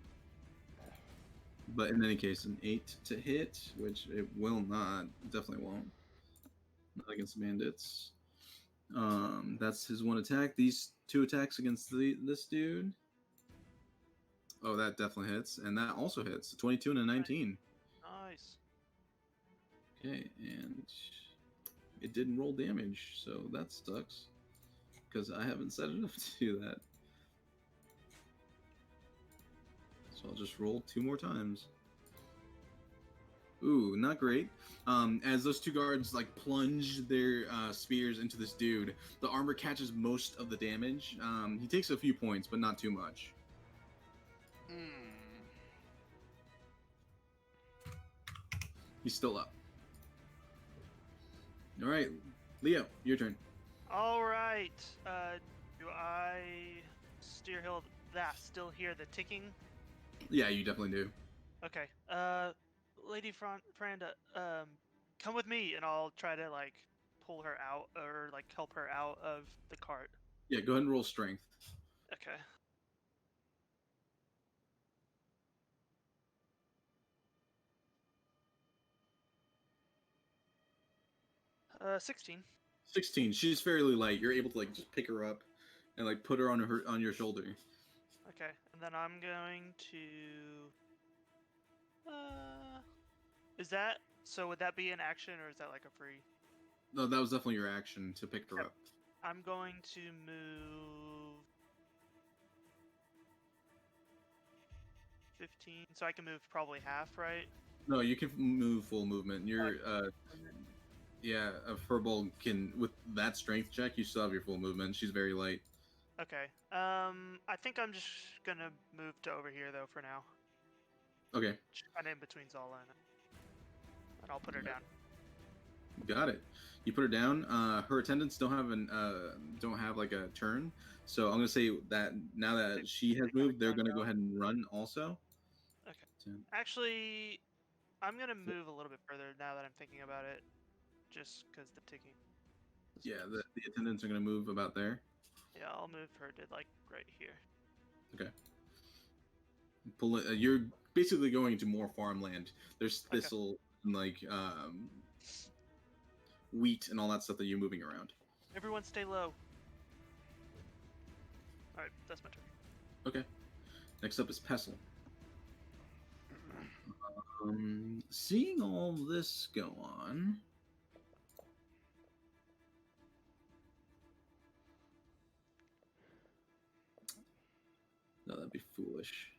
But in any case, an 8 to hit, which it will not. Definitely won't. Not against bandits. That's his one attack. These two attacks against this dude. Oh, that definitely hits. And that also hits. 22 and a 19. Nice. Okay, and it didn't roll damage, so that sucks. Because I haven't set it up to do that. So I'll just roll 2 more times. Ooh, not great. As those two guards like plunge their spears into this dude, the armor catches most of the damage. He takes a few points, but not too much. He's still up. All right, Leo, your turn. All right. Do I still hear the ticking? Yeah, you definitely do. Okay. Lady Franda, come with me, and I'll try to like pull her out or like help her out of the cart. Yeah, go ahead and roll strength. Okay. 16. 16. She's fairly light. You're able to like just pick her up and like put her on your shoulder. Okay, and then I'm going to. Is that so? Would that be an action or is that like a free? No, that was definitely your action to pick her Yep. up. I'm going to move 15, so I can move probably half, right? No, you can move full movement. You're yeah, a furball can with that strength check. You still have your full movement. She's very light. Okay. I think I'm just gonna move to over here though for now. Okay, Just kind of in between Zala and I'll put her down. got it. You put her down. Her attendants don't have like a turn. So I'm gonna say that now that she has moved, they're gonna go ahead and run also. Okay. 10. Actually, I'm gonna move a little bit further now that I'm thinking about it, just because the ticking. Yeah, the attendants are gonna move about there. Yeah, I'll move her to like right here. Okay. You're basically going into more farmland. There's thistle and like wheat and all that stuff that you're moving around. Everyone stay low. Alright, that's my turn. Okay. Next up is Pestle. Seeing all this go on, no, that'd be foolish.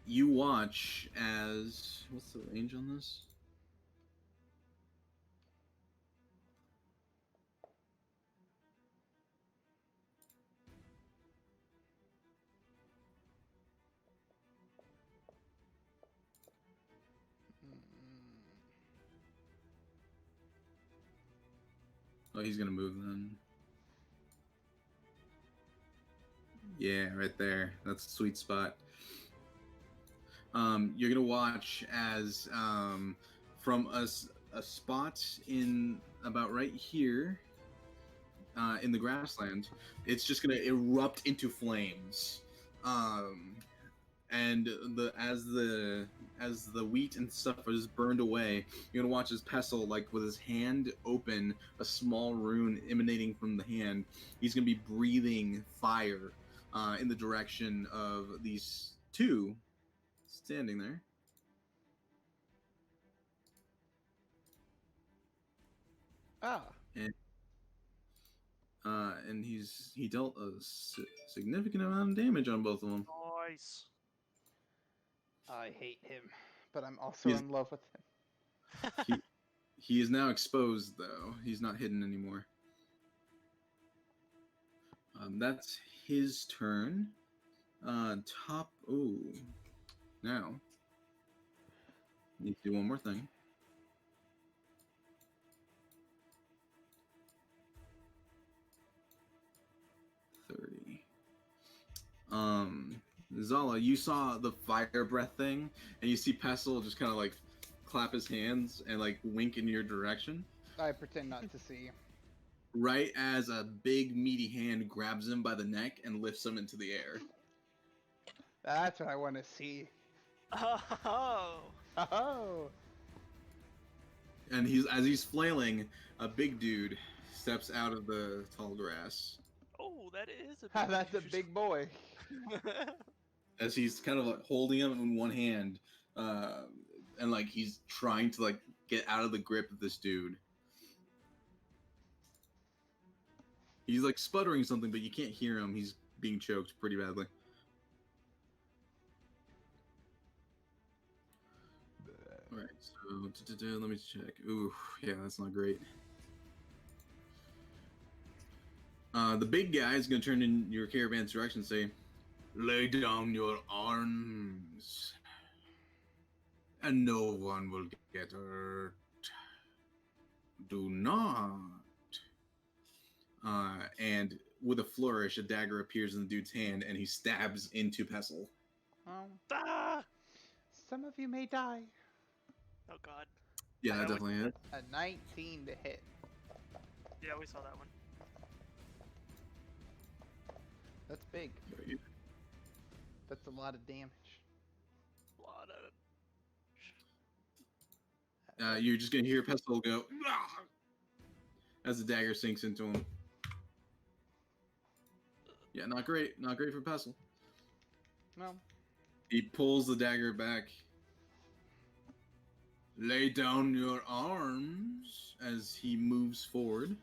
You watch as what's the range on this? Oh, he's gonna move then. Yeah, right there. That's a sweet spot. You're gonna watch as from a spot in about right here in the grassland, it's just gonna erupt into flames. And as the wheat and stuff is burned away, you're gonna watch as Pestle, like with his hand open, a small rune emanating from the hand. He's gonna be breathing fire in the direction of these two standing there. And he dealt a significant amount of damage on both of them. Nice. I hate him, but I'm also in love with him. He is now exposed, though. He's not hidden anymore. That's his turn. Ooh. Now, need to do one more thing. Zala, you saw the fire breath thing, and you see Pestle just kind of like clap his hands and like wink in your direction. I pretend not to see. Right as a big meaty hand grabs him by the neck and lifts him into the air. That's what I want to see. Oh. Oh. And as he's flailing, a big dude steps out of the tall grass. Oh, that is a big That's a big boy. As he's kind of like holding him in one hand, and like he's trying to like get out of the grip of this dude. He's like sputtering something, but you can't hear him. He's being choked pretty badly. Alright, so let me check. Ooh, yeah, that's not great. The big guy is going to turn in your caravan's direction and say, "Lay down your arms, and no one will get hurt. Do not." And with a flourish, a dagger appears in the dude's hand, and he stabs into Pestle. Some of you may die. Oh god. Yeah, that definitely hit. A 19 to hit. Yeah, we saw that one. That's big. That's a lot of damage. Lot of. You're just gonna hear Pestle go "Ah!" as the dagger sinks into him. Yeah, not great. Not great for Pestle. No. He pulls the dagger back. Lay down your arms as he moves forward.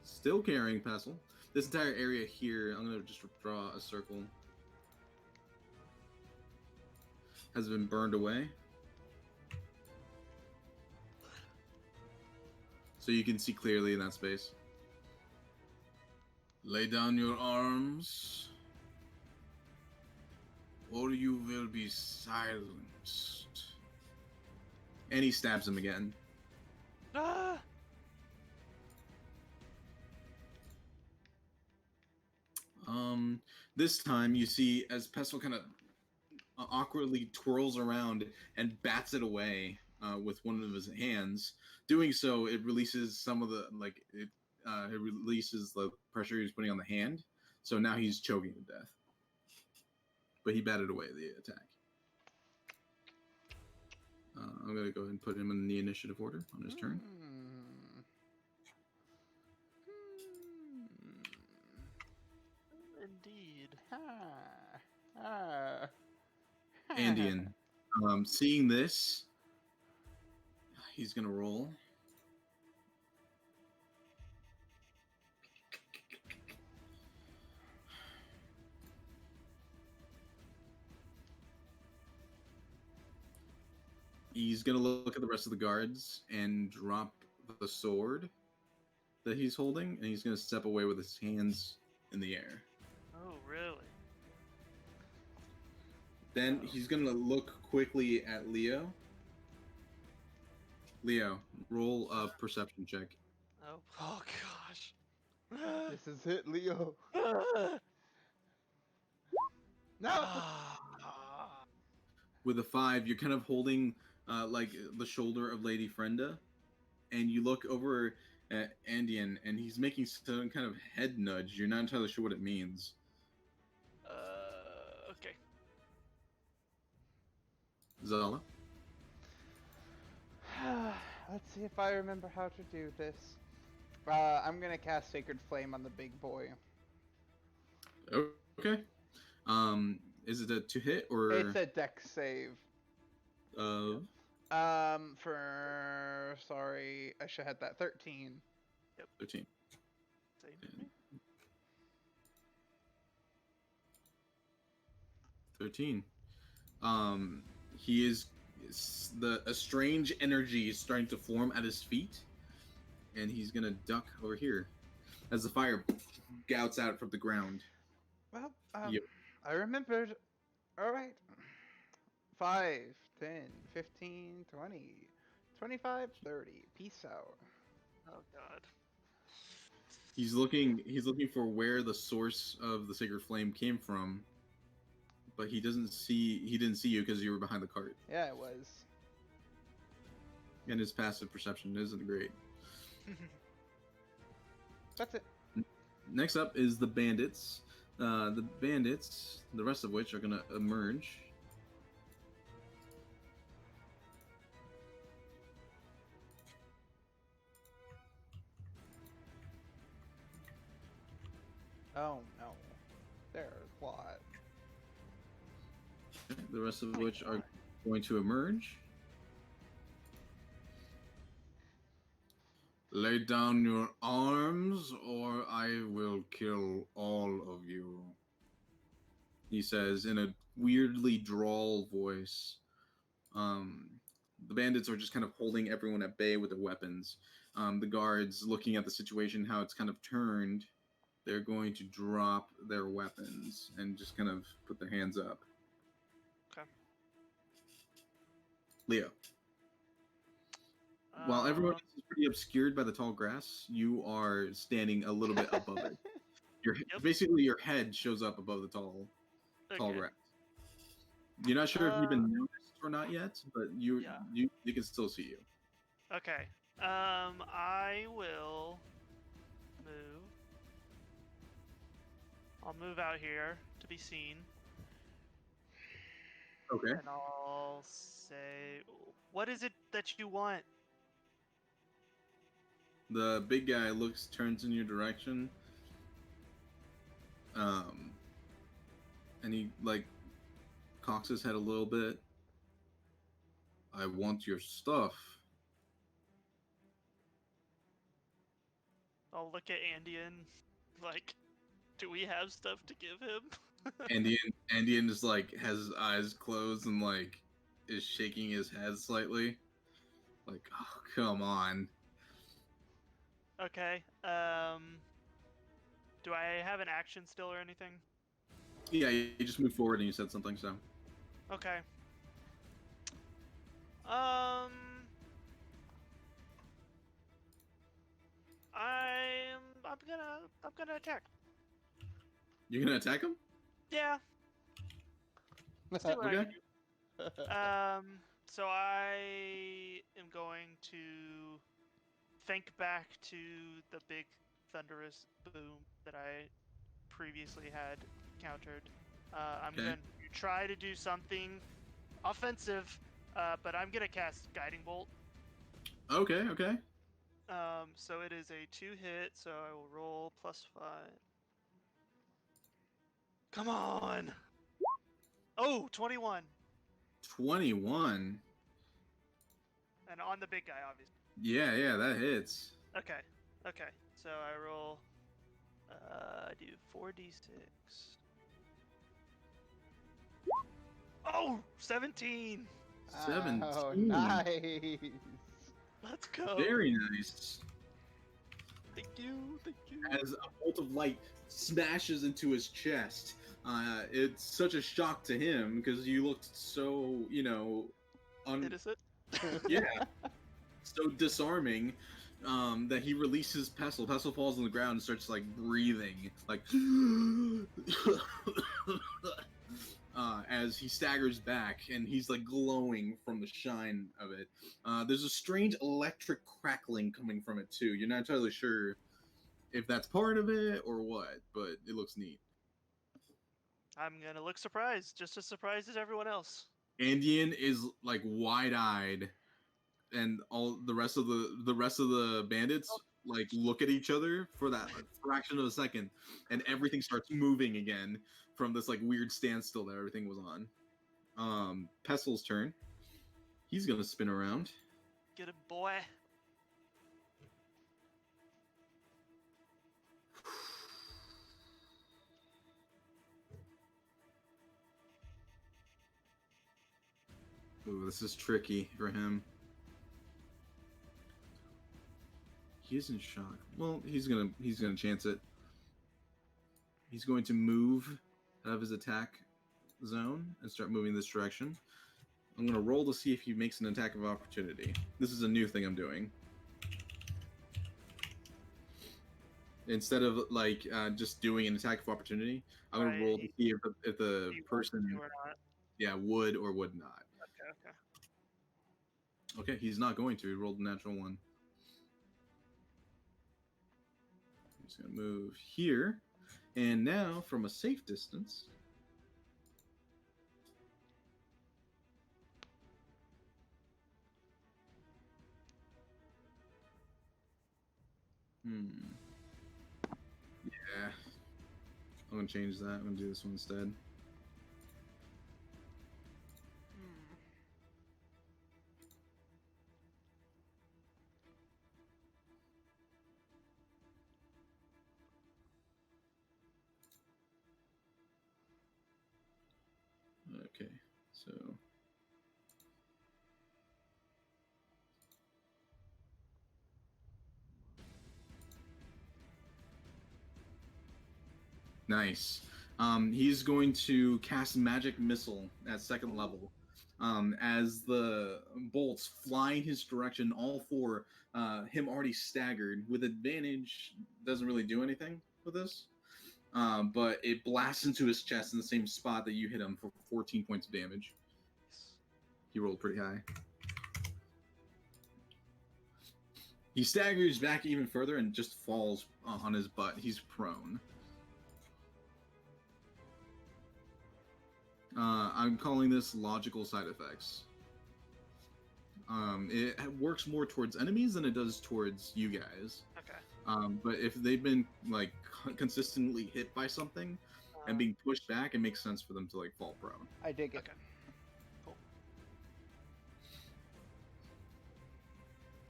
Still carrying Pestle. This entire area here, I'm going to just draw a circle, has been burned away. So you can see clearly in that space. Lay down your arms, or you will be silenced. And he stabs him again. Ah! This time you see as Pestle kind of awkwardly twirls around and bats it away with one of his hands. Doing so, it releases some of the it releases the pressure he's putting on the hand. So now he's choking to death. But he batted away the attack. I'm gonna go ahead and put him in the initiative order on his turn. Indeed. Andean, seeing this, he's gonna roll. He's gonna look at the rest of the guards and drop the sword that he's holding, and he's gonna step away with his hands in the air. Oh, really? Then he's gonna look quickly at Leo. Leo, roll a perception check. Oh gosh. This is it, Leo. No. With a 5, you're kind of holding the shoulder of Lady Frenda, and you look over at Andean, and he's making some kind of head nudge. You're not entirely sure what it means. Okay. Zala? Let's see if I remember how to do this. I'm gonna cast Sacred Flame on the big boy. Okay. Is it a 2-hit or? It's a dex save. Sorry, I should have had that 13. Yep. 13. Same for me. 13. He is a strange energy is starting to form at his feet, and he's gonna duck over here as the fire gouts out from the ground. Well, Yep. I remembered. All right. 5, 10, 15, 20, 25, 30. Peace out. Oh god. He's looking for where the source of the sacred flame came from, but he didn't see you because you were behind the cart. Yeah, it was. And his passive perception isn't great. That's it. Next up is the bandits. The bandits, the rest of which are gonna emerge. Oh no. There's what? The rest of which are going to emerge. Lay down your arms, or I will kill all of you, he says in a weirdly drawl voice. The bandits are just kind of holding everyone at bay with their weapons. The guards, looking at the situation, how it's kind of turned, they're going to drop their weapons and just kind of put their hands up. Okay. Leo. While everyone else is pretty obscured by the tall grass, you are standing a little bit above it. Basically, your head shows up above the tall grass. You're not sure if you've been noticed or not yet, but you can still see you. Okay. I will move I'll move out here to be seen. Okay. And I'll say, what is it that you want? The big guy turns in your direction. And he like cocks his head a little bit. I want your stuff. I'll look at Andean, like, do we have stuff to give him? Andean just like has his eyes closed and like is shaking his head slightly. Like, oh, come on. Okay. Do I have an action still or anything? Yeah, you just moved forward and you said something, so. Okay. I'm gonna attack. You're gonna attack him? Yeah. Let's see what I Okay. can do. So I am going to think back to the big thunderous boom that I previously had encountered. I'm Okay. going to try to do something offensive, but I'm going to cast Guiding Bolt. Okay. So it is a 2-hit, so I will roll +5. Come on! Oh, 21! 21. And on the big guy, obviously. Yeah, that hits. Okay. So I roll. I do 4d6. Oh, 17! 17. Oh, nice. Let's go. Very nice. Thank you. As a bolt of light smashes into his chest, it's such a shock to him because you looked so, Innocent. yeah, so disarming, that he releases Pestle. Pestle falls on the ground and starts like breathing, like as he staggers back, and he's like glowing from the shine of it. There's a strange electric crackling coming from it too. You're not entirely sure if that's part of it or what, but it looks neat. I'm gonna look surprised, just as surprised as everyone else. Andean is like wide-eyed, and all the rest of the bandits like look at each other for that fraction of a second, and everything starts moving again from this like weird standstill that everything was on. Pestle's turn. He's gonna spin around. Get it, boy. Ooh, this is tricky for him. He is in shock. Well, he's gonna chance it. He's going to move out of his attack zone and start moving this direction. I'm gonna roll to see if he makes an attack of opportunity. This is a new thing I'm doing. Instead of like just doing an attack of opportunity, I'm gonna roll to see if the person would or would not. Okay, he's not going to. He rolled a natural 1. I'm just gonna move here, and now from a safe distance. Yeah. I'm gonna change that. I'm gonna do this one instead. Okay, so nice. He's going to cast Magic Missile at 2nd level. As the bolts fly in his direction, all 4, him already staggered. With advantage, doesn't really do anything with this. But it blasts into his chest in the same spot that you hit him for 14 points of damage. He rolled pretty high. He staggers back even further and just falls on his butt. He's prone. I'm calling this logical side effects. It works more towards enemies than it does towards you guys. Okay. But if they've been like consistently hit by something and being pushed back, it makes sense for them to like fall prone. I dig it. Okay. Cool.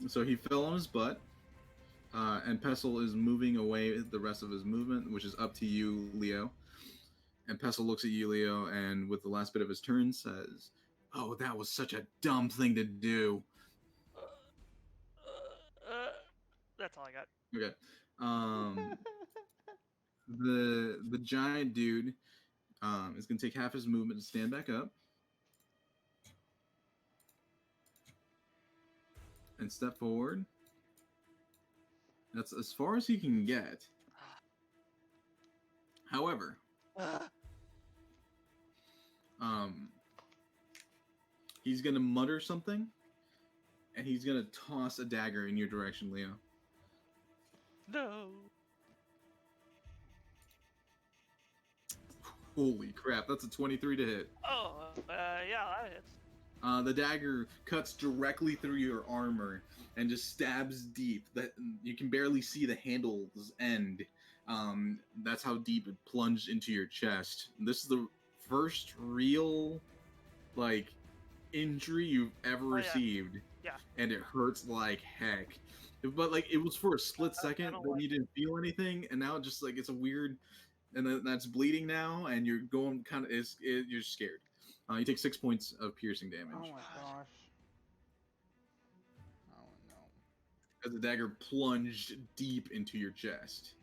So he fell on his butt, and Pestle is moving away the rest of his movement, which is up to you, Leo. And Pestle looks at you, Leo, and with the last bit of his turn says, "Oh, that was such a dumb thing to do." That's all I got. Okay. The giant dude is gonna take half his movement to stand back up and step forward. That's as far as he can get. However, he's gonna mutter something, and he's gonna toss a dagger in your direction, Leo. No. Holy crap, that's a 23 to hit. Oh, yeah, that hits. The dagger cuts directly through your armor and just stabs deep. That you can barely see the handle's end. That's how deep it plunged into your chest. This is the first real, like, injury you've ever received. Yeah. And it hurts like heck. But like, it was for a split second, but you didn't feel anything, and now just like it's a weird, and then that's bleeding now, and you're going kind of, you're scared. You take 6 points of piercing damage. Oh my gosh. Oh no. As the dagger plunged deep into your chest.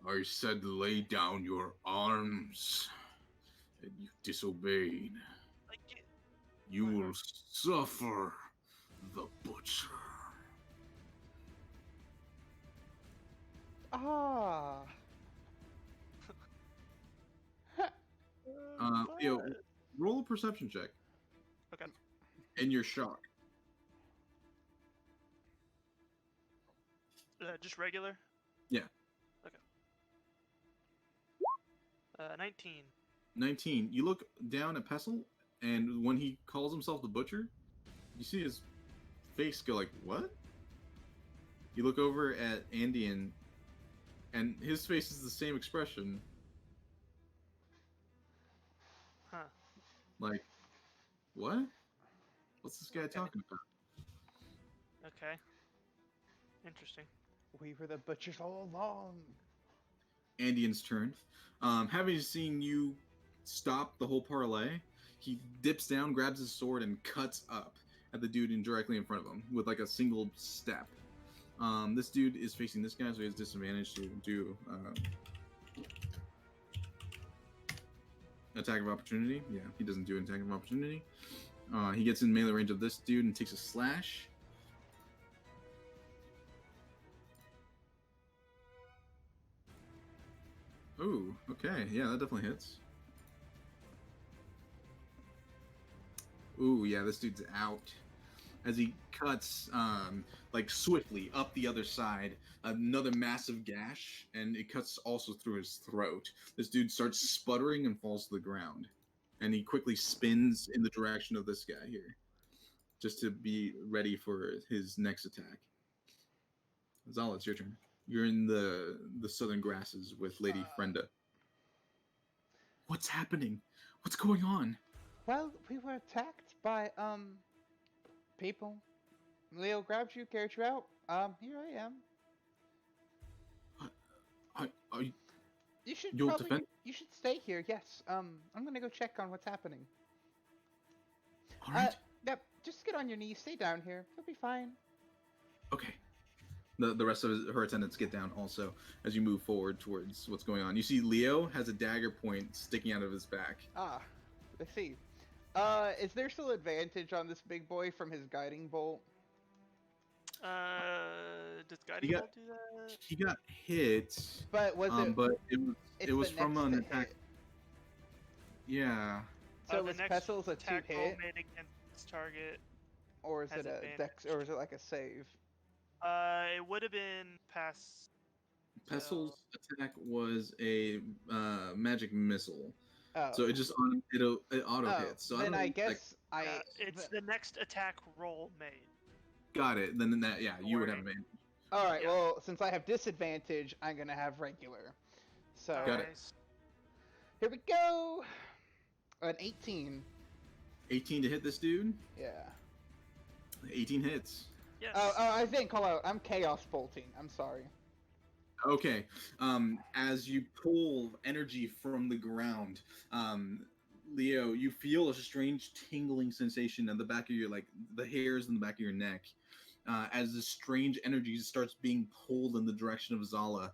I said lay down your arms, and you disobeyed. You will suffer the butcher. Ah. Leo, roll a perception check. Okay. And you're shocked. Just regular? Yeah. Okay. 19. 19. You look down at Pestle, and when he calls himself the butcher, you see his face go like, what? You look over at Andean, and his face is the same expression. Huh. Like, what? What's this guy talking about? Okay. Interesting. We were the butchers all along. Andean's turn. Having seen you stop the whole parlay, he dips down, grabs his sword, and cuts up at the dude directly in front of him with like a single step. This dude is facing this guy, so he has disadvantage to do attack of opportunity. Yeah, he doesn't do an attack of opportunity. He gets in melee range of this dude and takes a slash. Ooh, okay, yeah, that definitely hits. Ooh, yeah, this dude's out. As he cuts, like, swiftly up the other side, another massive gash, and it cuts also through his throat. This dude starts sputtering and falls to the ground. And he quickly spins in the direction of this guy here, just to be ready for his next attack. Zala, it's your turn. You're in the southern grasses with Lady Frenda. What's happening? What's going on? Well, we were attacked by, people. Leo grabbed you, carried you out. Here I am. You should You'll probably, defend? you should stay here, yes. I'm gonna go check on what's happening. Alright. Yep, just get on your knees, stay down here. You'll be fine. Okay. The rest of her attendants get down also as you move forward towards what's going on. You see Leo has a dagger point sticking out of his back. Ah, I see. Is there still advantage on this big boy from his guiding bolt? Does guiding bolt do that? He got hit. But was it? But it was from next an to attack. hit. Yeah. So the was next Pestle's a attack 2 roll hit, made against this target. or is has it a dex, or is it like a save? It would have been pass. Pestle's attack was a magic missile. Oh. So it auto hits. So then I I don't guess it's the next attack roll made. got it. Then that you would have Warning. advantage. All right. Yeah. Well, since I have disadvantage, I'm gonna have regular. So Got it. Nice. here we go. An 18. 18 to hit this dude. Yeah. 18 hits. Yes. I didn't call out. I'm chaos bolting. I'm sorry. Okay. As you pull energy from the ground, Leo, you feel a strange tingling sensation in the back of your, like, the hairs in the back of your neck, as this strange energy starts being pulled in the direction of Zala.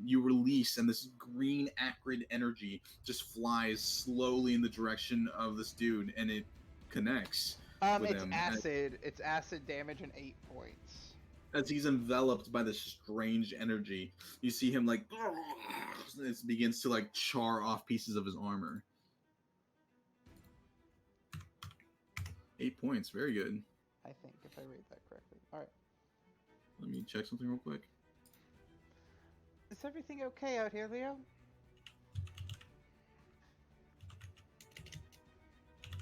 You release, and this green acrid energy just flies slowly in the direction of this dude, and it connects with It's him acid. It's acid damage and 8 points. as he's enveloped by this strange energy. You see him like it begins to like char off pieces of his armor. 8 points, very good. I think, if I read that correctly. All right. Let me check something real quick. Is everything okay out here, Leo?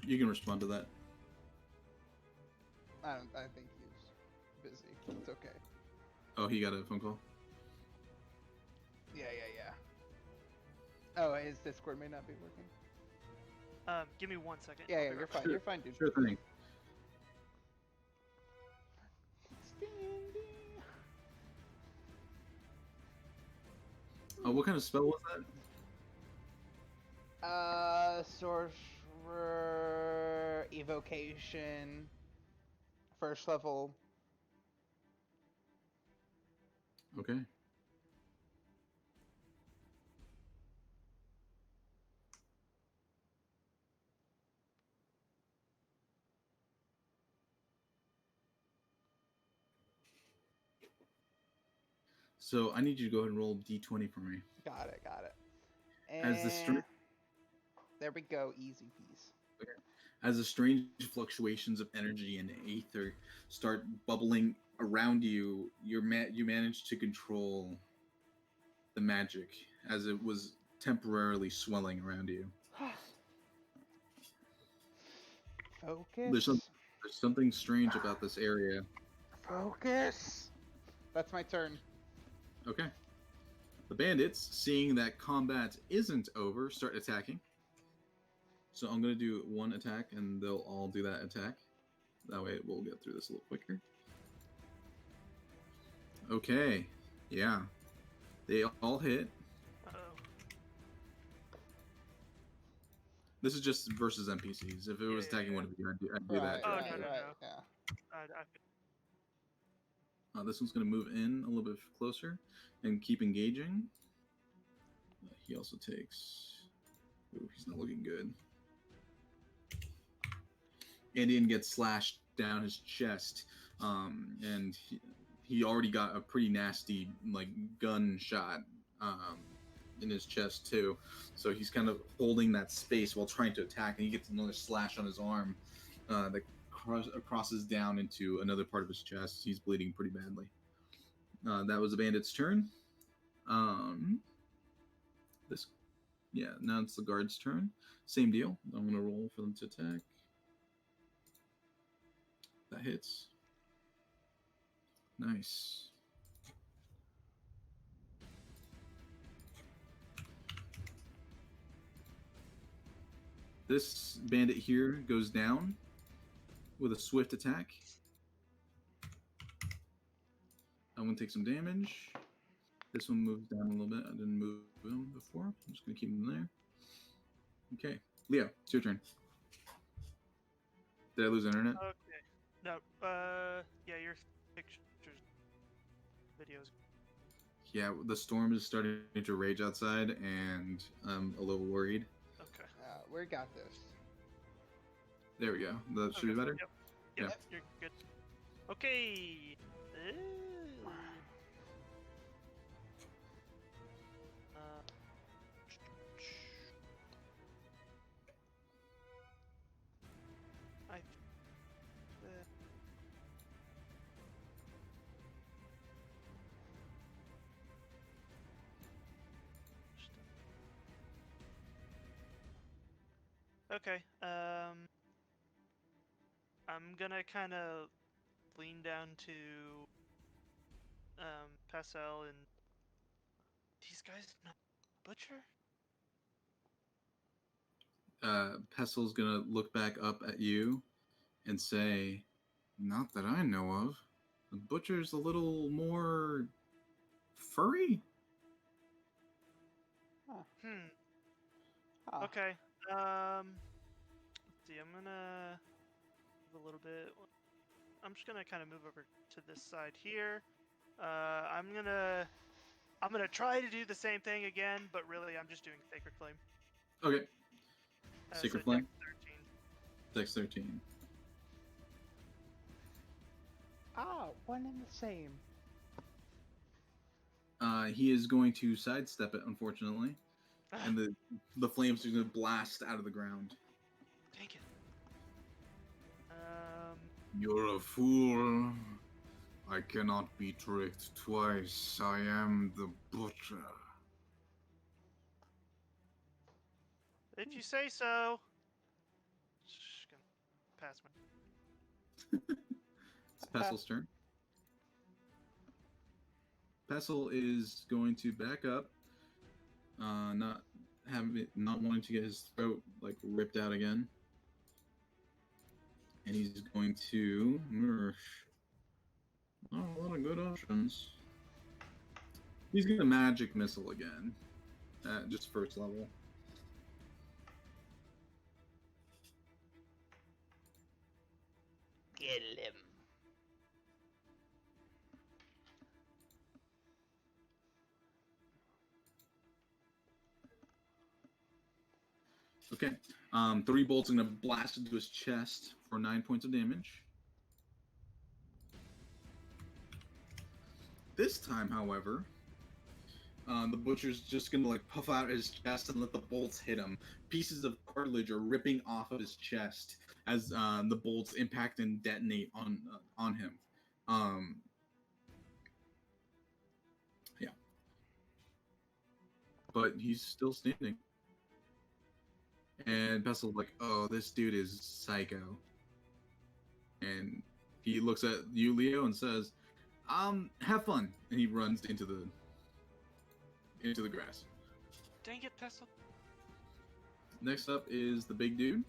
You can respond to that. I think he's busy. It's okay. Oh, he got a phone call. Yeah. Oh, his Discord may not be working. Give me 1 second. Yeah, I'll be you're right fine. Sure. You're fine, dude. Sure thing. What kind of spell was that? Sorcerer evocation, first level. Okay. So I need you to go ahead and roll d20 for me. Got it. As the string- There we go. Easy piece. As the strange fluctuations of energy and aether start bubbling around you, you manage to control the magic as it was temporarily swelling around you. Focus. There's something strange about this area. Focus. That's my turn. Okay. The bandits, seeing that combat isn't over, start attacking. So I'm going to do one attack, and they'll all do that attack. That way we'll get through this a little quicker. Okay. Yeah. They all hit. Uh-oh. This is just versus NPCs. If it was attacking one of you, I'd do that. Oh, Right, no. Yeah. This one's going to move in a little bit closer and keep engaging. He also takes... Ooh, he's not looking good. Indian gets slashed down his chest, and he already got a pretty nasty like gunshot in his chest too. So he's kind of holding that space while trying to attack, and he gets another slash on his arm that crosses down into another part of his chest. He's bleeding pretty badly. That was the bandit's turn. Now it's the guard's turn. Same deal. I'm gonna roll for them to attack. That hits. Nice. This bandit here goes down with a swift attack. I'm going to take some damage. This one moves down a little bit. I didn't move him before. I'm just going to keep him there. Okay. Leo, it's your turn. Did I lose internet? Okay. No. Yeah, your pictures, videos. Yeah, the storm is starting to rage outside, and I'm a little worried. Okay. We got this. There we go. That should be better? Yep. Yeah. You're good. Okay. I. Okay. I'm gonna kind of lean down to Pascal and these guys not butcher. Pessel's gonna look back up at you and say, "Not that I know of. The butcher's a little more furry." Huh. Huh. Okay. Let's see. I'm gonna move a little bit. I'm just gonna kind of move over to this side here. I'm gonna try to do the same thing again, but really I'm just doing Sacred Flame. Okay. So Sacred Flame. Dex 13. Dex 13. Ah, one and the same. He is going to sidestep it, unfortunately, and the flames are going to blast out of the ground. Dang it. You're a fool. I cannot be tricked twice. I am the butcher. If you say so. Just gonna pass my. It's Pessel's turn. Pessel is going to back up, not wanting to get his throat like ripped out again, and he's going to not a lot of good options. He's gonna magic missile again, at just first level. Get him. Okay. 3 bolts are gonna blast into his chest for 9 points of damage. This time, however, the butcher's just gonna like puff out his chest and let the bolts hit him. Pieces of cartilage are ripping off of his chest as the bolts impact and detonate on him. Yeah, but he's still standing. And Pessel's like, "Oh, this dude is psycho." And he looks at you, Leo, and says, "Have fun." And he runs into the grass. Dang it, Pestle. Next up is the big dude.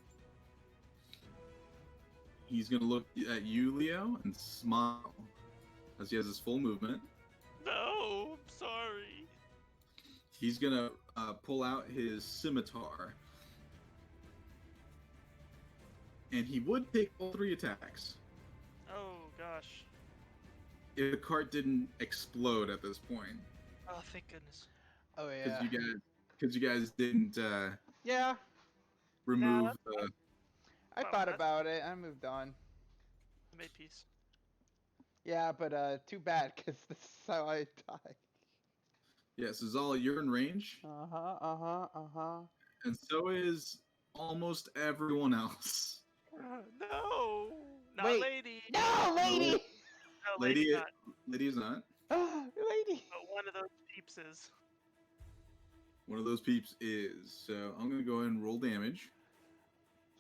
He's gonna look at you, Leo, and smile as he has his full movement. No, I'm sorry. He's gonna pull out his scimitar. And he would take all 3 attacks. Oh, gosh. If the cart didn't explode at this point. Oh, thank goodness. Oh yeah. Because you guys didn't Yeah. remove Nah, the... I Well, thought that's- about it. I moved on. I made peace. Yeah, but too bad, because this is how I die. Yeah, so Zala, you're in range. Uh-huh. And so is almost everyone else. No! Not Wait. lady! No, lady! No, lady not. Lady is not. Lady! But one of those peeps is. One of those peeps is. So I'm going to go ahead and roll damage.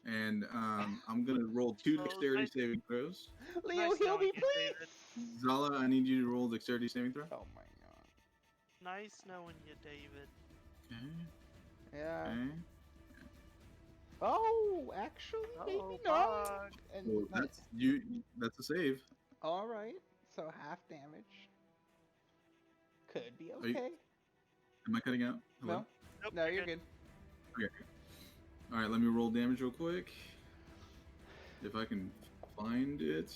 And I'm going to roll 2 Oh, dexterity nice. saving throws. Leo, Nice heal knowing me, you, please! David. Zala, I need you to roll dexterity saving throw. Oh my god. Nice knowing you, David. Okay. Yeah. Okay. Oh, actually, maybe Oh, not. fuck. And Well, that's a save. all right. So half damage. Could be you- okay. Am I cutting out? Hello? No, Nope, no, you're good. Okay. All right, let me roll damage real quick. If I can find it.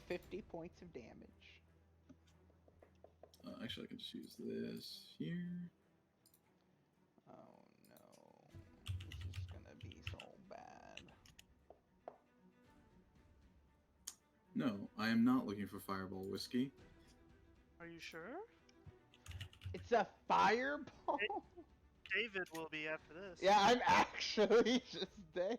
50 points of damage. Actually, I can just use this here. Oh no. This is gonna be so bad. No, I am not looking for Fireball whiskey. Are you sure? It's a fireball? David will be after this. Yeah, I'm actually just dead.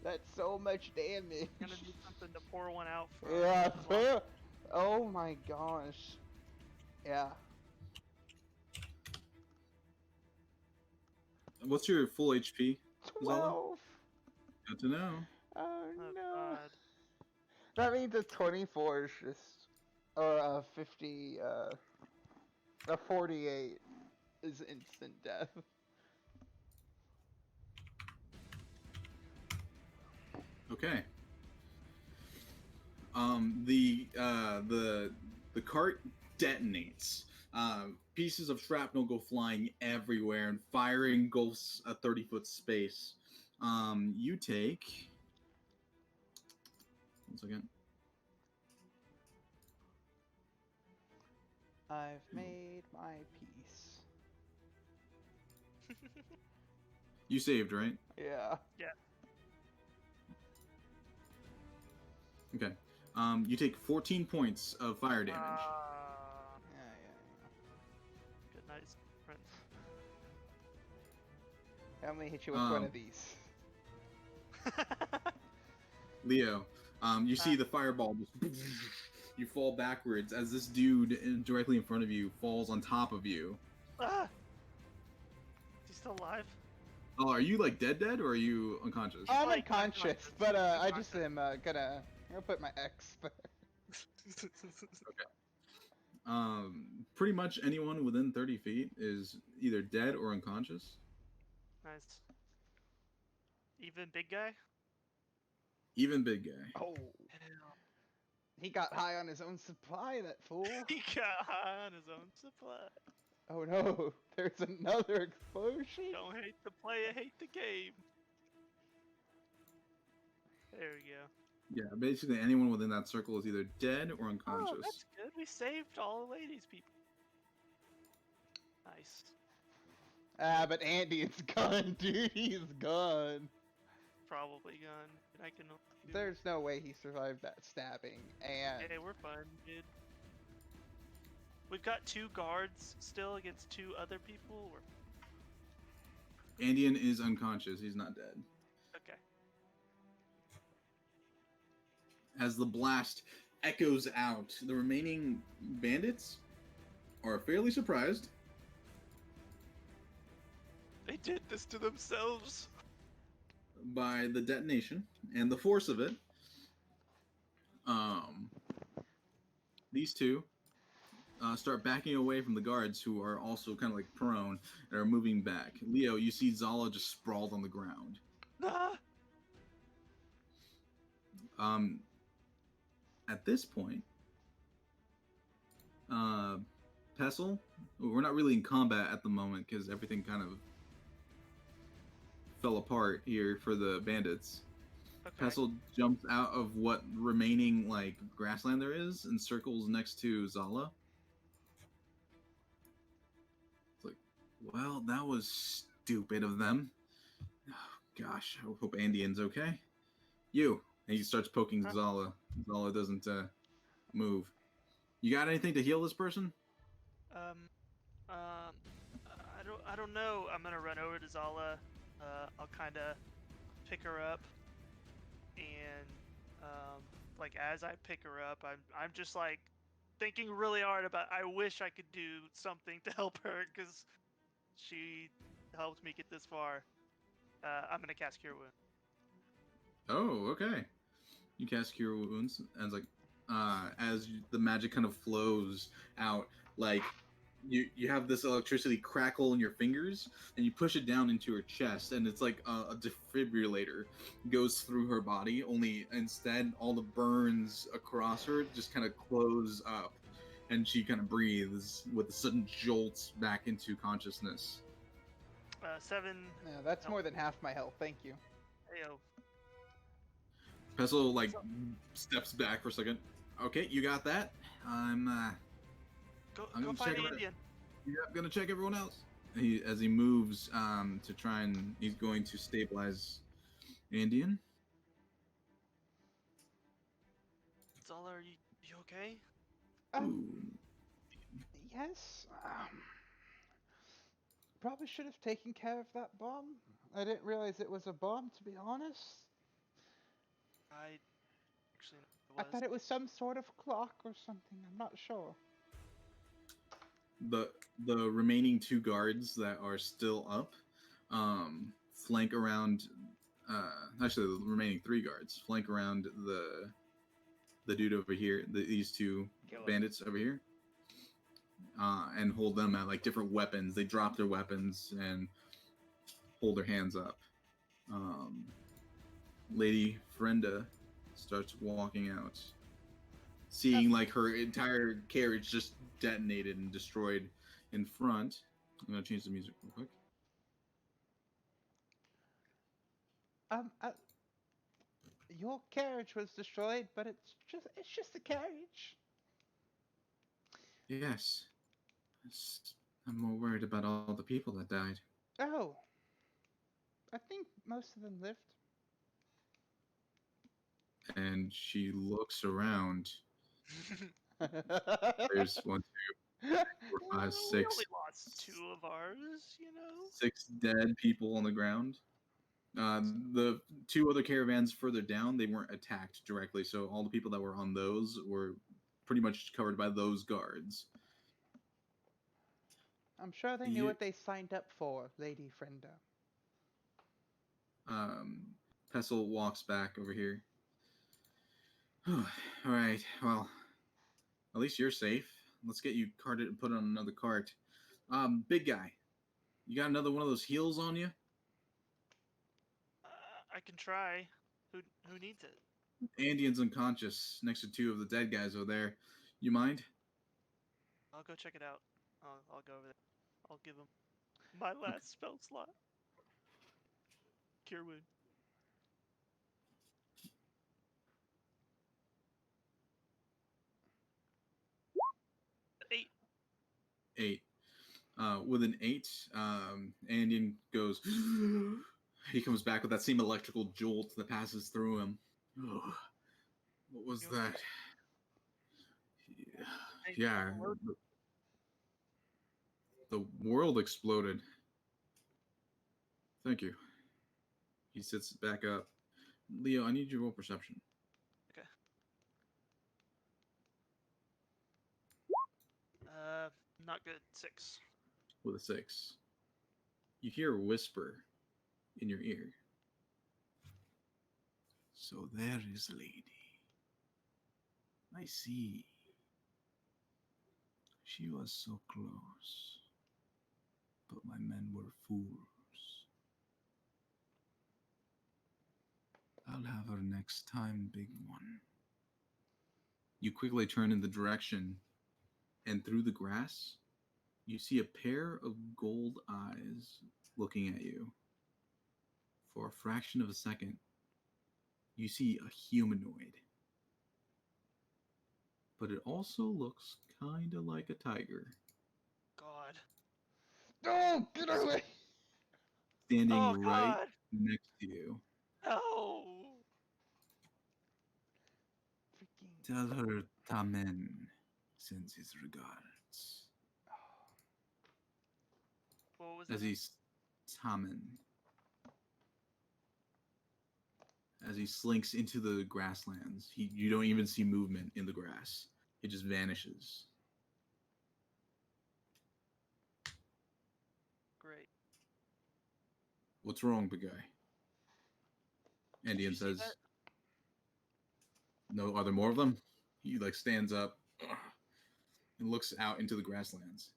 That's so much damage. Gonna do something to pour one out for. Yeah, fair. Oh my gosh. Yeah. What's your full HP? Zala? 12. Good to know. Oh Oh no. God. That means a 24 is just, or a 50, a 48 is instant death. Okay. The cart detonates. Pieces of shrapnel go flying everywhere, and fire engulfs a 30-foot space. You take. One second. I've made my peace. You saved, right? Yeah. Okay. You take 14 points of fire damage. Yeah. Good night, friends. I'm gonna hit you with one of these. Leo, you see the fireball just you fall backwards as this dude directly in front of you falls on top of you. Ah! Is he still alive? Oh, are you like dead, or are you unconscious? I'm like unconscious, unconscious. but He's I just unconscious. am gonna put my X. Pretty much anyone within 30 feet is either dead or unconscious. Nice. Even big guy? Even big guy. Oh, he got high on his own supply, that fool. He got high on his own supply. Oh no, there's another explosion. Don't hate the player, hate the game. There we go. Yeah, basically anyone within that circle is either dead or unconscious. Oh, that's good. We saved all the ladies, people. Nice. But Andy is gone, dude. He's gone. Probably gone. I can. There's no way he survived that stabbing. And Hey, we're fine, dude. We've got 2 guards still against 2 other people. Andean is unconscious. He's not dead. Okay. As the blast echoes out, the remaining bandits are fairly surprised. They did this to themselves. By the detonation and the force of it. These two start backing away from the guards, who are also kind of like prone and are moving back. Leo, you see Zala just sprawled on the ground. Ah! At this point, Pestle, we're not really in combat at the moment because everything kind of fell apart here for the bandits. Okay. Pestle jumps out of what remaining like grassland there is and circles next to Zala. It's like, well, that was stupid of them. Oh, gosh, I hope Andean's okay. You. And he starts poking Zala. Zala doesn't move. You got anything to heal this person? I don't know. I'm gonna run over to Zala. I'll kind of pick her up, and like as I pick her up, I'm just like thinking really hard about. I wish I could do something to help her because she helped me get this far. I'm gonna cast Cure Wound. Oh, okay. You cast Cure Wounds, and it's like, as the magic kind of flows out, like you have this electricity crackle in your fingers, and you push it down into her chest, and it's like a defibrillator goes through her body. Only instead, all the burns across her just kind of close up, and she kind of breathes with a sudden jolt back into consciousness. 7. yeah, that's more than half my health. Thank you. Ayo. Pestle like steps back for a second. Okay, you got that. I'm Go gonna find check the it. Indian. Yeah, I'm gonna check everyone else. As he moves to try and he's going to stabilize Andean. Zala, are you okay? Ooh. Yes. Probably should have taken care of that bomb. I didn't realize it was a bomb, to be honest. I actually I thought it was some sort of clock or something. I'm not sure. The remaining 2 guards that are still up flank around. Actually, the remaining 3 guards flank around the dude over here. These 2 bandits over here, and hold them at like different weapons. They drop their weapons and hold their hands up. Lady Frenda starts walking out, seeing like her entire carriage just detonated and destroyed in front. I'm gonna change the music real quick. Your carriage was destroyed, but it's just a carriage. Yes. I'm more worried about all the people that died. Oh. I think most of them lived. And she looks around. There's 1, 2, 3, 4, 5, 6. We only lost 2 of ours, 6 dead people on the ground. The 2 other caravans further down, they weren't attacked directly, so all the people that were on those were pretty much covered by those guards. I'm sure they knew what they signed up for, Lady Frenda. Pestle walks back over here. All right, well, at least you're safe. Let's get you carted and put on another cart. Big guy, you got another one of those heals on you? I can try. Who needs it? Andian's unconscious next to 2 of the dead guys over there. You mind? I'll go check it out. I'll go over there. I'll give him my last spell slot. Cure wound. 8. 8. With an 8, Andian goes. He comes back with that same electrical jolt that passes through him. Oh, what was that? Yeah. The world exploded. Thank you. He sits back up. Leo, I need your roll perception. Okay. Not good. 6. With a 6. You hear a whisper in your ear. So there is a lady. I see. She was so close. But my men were fools. I'll have her next time, big one. You quickly turn in the direction, and through the grass, you see a pair of gold eyes looking at you. For a fraction of a second, you see a humanoid. But it also looks kind of like a tiger. God. Oh, get away! Standing right next to you. No. Freaking. Tell her Tamen sends his regards. What was As it? he's Tamen. As he slinks into the grasslands, you don't even see movement in the grass. It just vanishes. Great. What's wrong, big guy? Andian says, no, are there more of them? He like stands up and looks out into the grasslands.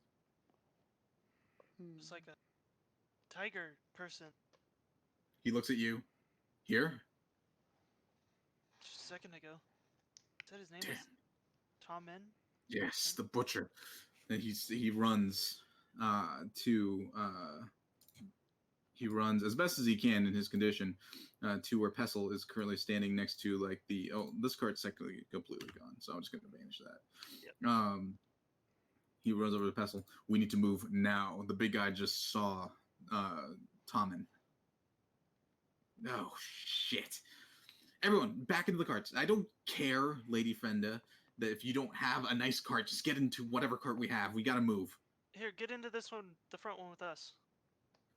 It's like a tiger person. He looks at you. Here? Just a second ago. Said his name was Tommen? Yes, the butcher. And he runs he runs as best as he can in his condition to where Pestle is currently standing next to like this cart's technically completely gone, so I'm just gonna banish that. Yep. He runs over to Pestle. We need to move now. The big guy just saw Tommen. Oh shit. Everyone, back into the carts. I don't care, Lady Frenda, that if you don't have a nice cart, just get into whatever cart we have. We gotta move. Here, get into this one, the front one with us.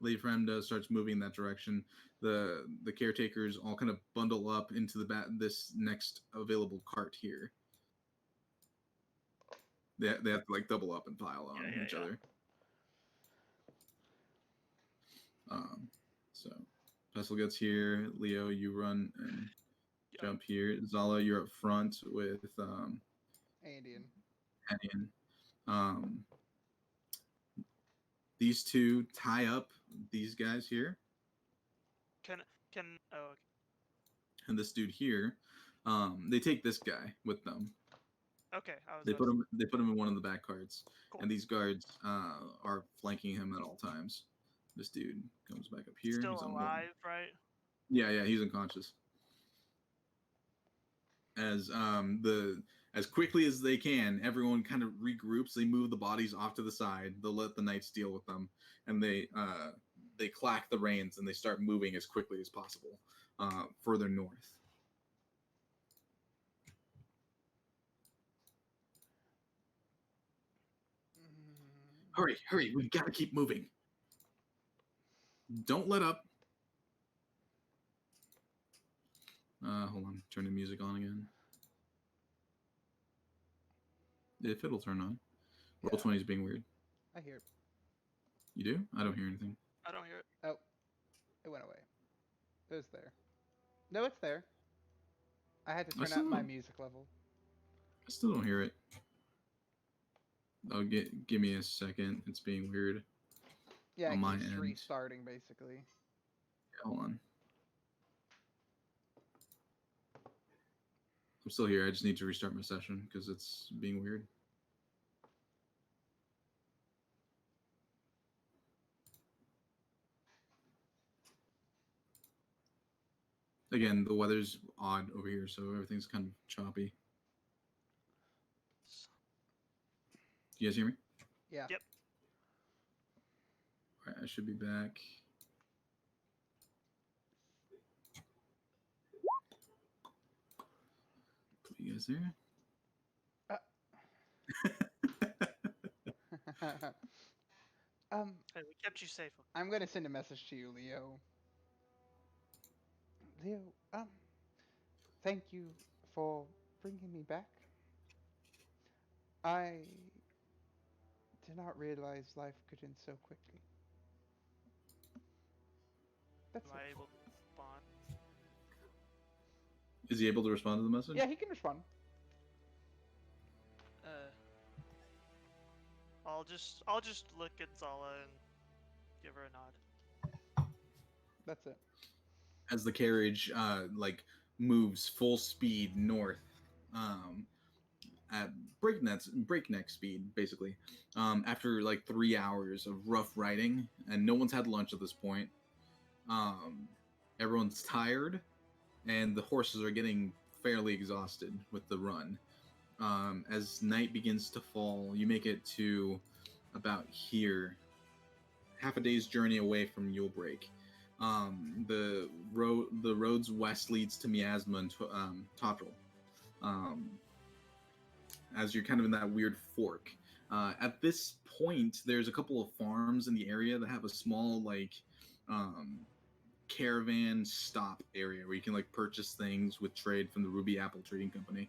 Lady Frenda starts moving in that direction. The caretakers all kind of bundle up into this next available cart here. They have to like double up and pile on each other. So Pestle gets here. Leo, you run and Yeah. jump here. Zala, you're up front with Andean. Hennian. These two tie up these guys here, Can oh okay. and this dude here. They take this guy with them. Okay, I was They about put him. They put him in one of the back carts, Cool. and these guards are flanking him at all times. This dude comes back up here. still He's on one. alive, right? Yeah, he's unconscious. As quickly as they can, everyone kind of regroups. They move the bodies off to the side. They'll let the knights deal with them, and they clack the reins and they start moving as quickly as possible further north. Hurry! We gotta keep moving. Don't let up. Hold on, turn the music on again. If it'll turn on. Roll 20 is being weird. I hear it. You do? I don't hear anything. I don't hear it. Oh, it went away. It was there. No, it's there. I had to turn up my music level. I still don't hear it. Oh, give me a second. It's being weird. Yeah, on it my keeps end. restarting basically. Hold on. I'm still here. I just need to restart my session because it's being weird. Again, the weather's odd over here, so everything's kind of choppy. Do you guys hear me? Yeah. Yep. All right, I should be back. Put you guys there. Hey, we kept you safe. I'm gonna send a message to you, Leo. Leo, thank you for bringing me back. I did not realize life could end so quickly. That's Am I it. able to respond? Is he able to respond to the message? Yeah, he can respond. I'll just look at Zala and give her a nod. That's it. As the carriage moves full speed north, at breakneck speed, basically. After like 3 hours of rough riding, and no one's had lunch at this point. Everyone's tired, and the horses are getting fairly exhausted with the run. As night begins to fall, you make it to about here, half a day's journey away from Yulebreak. The roads west leads to Miasma and Tottrell. As you're kind of in that weird fork. At this point, there's a couple of farms in the area that have a small caravan stop area where you can purchase things with trade from the Ruby Apple Trading Company.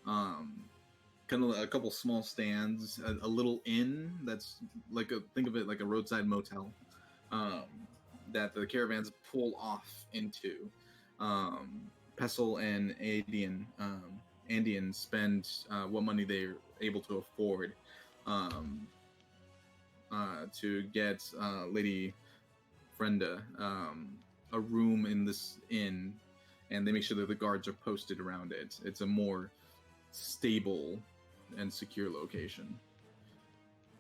Kind of a couple small stands, a little inn that's think of it like a roadside motel that the caravans pull off into. Pestle and Andean spend what money they're able to afford to get Lady Frenda a room in this inn, and they make sure that the guards are posted around it. It's a more stable and secure location.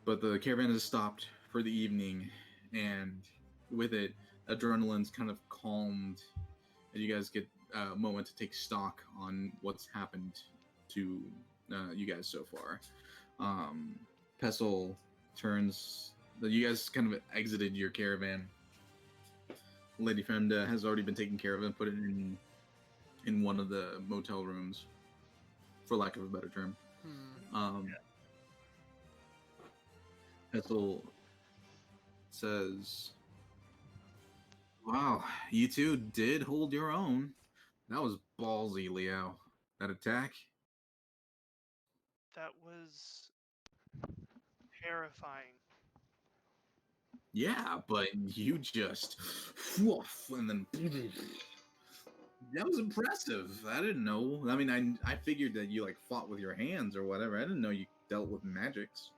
But the caravan has stopped for the evening, and with it, adrenaline's kind of calmed, and you guys get a moment to take stock on what's happened to you guys so far. Pestle turns. You guys kind of exited your caravan. Lady Femda has already been taken care of and put it in one of the motel rooms, for lack of a better term. Pestle says, "Wow, you two did hold your own. That was ballsy, Leo. That attack." That was terrifying. Yeah, but you just woof, and then that was impressive. I didn't know. I mean, I figured that you like fought with your hands or whatever. I didn't know you dealt with magics.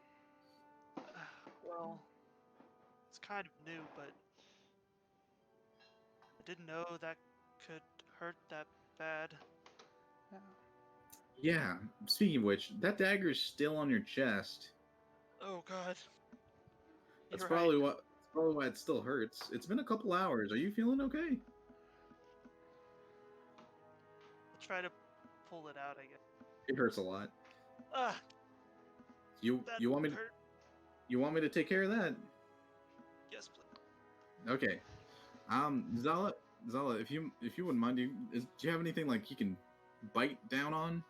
Well, it's kind of new, but I didn't know that could hurt that bad. Yeah. Yeah. Speaking of which, that dagger is still on your chest. Oh God. That's You're probably right. what. That's probably why it still hurts. It's been a couple hours. Are you feeling okay? I'll try to pull it out, I guess. It hurts a lot. Ah, You that you want me to, hurt. you want me to take care of that? Yes, please. Okay. Zala, if you wouldn't mind, do you have anything like you can bite down on?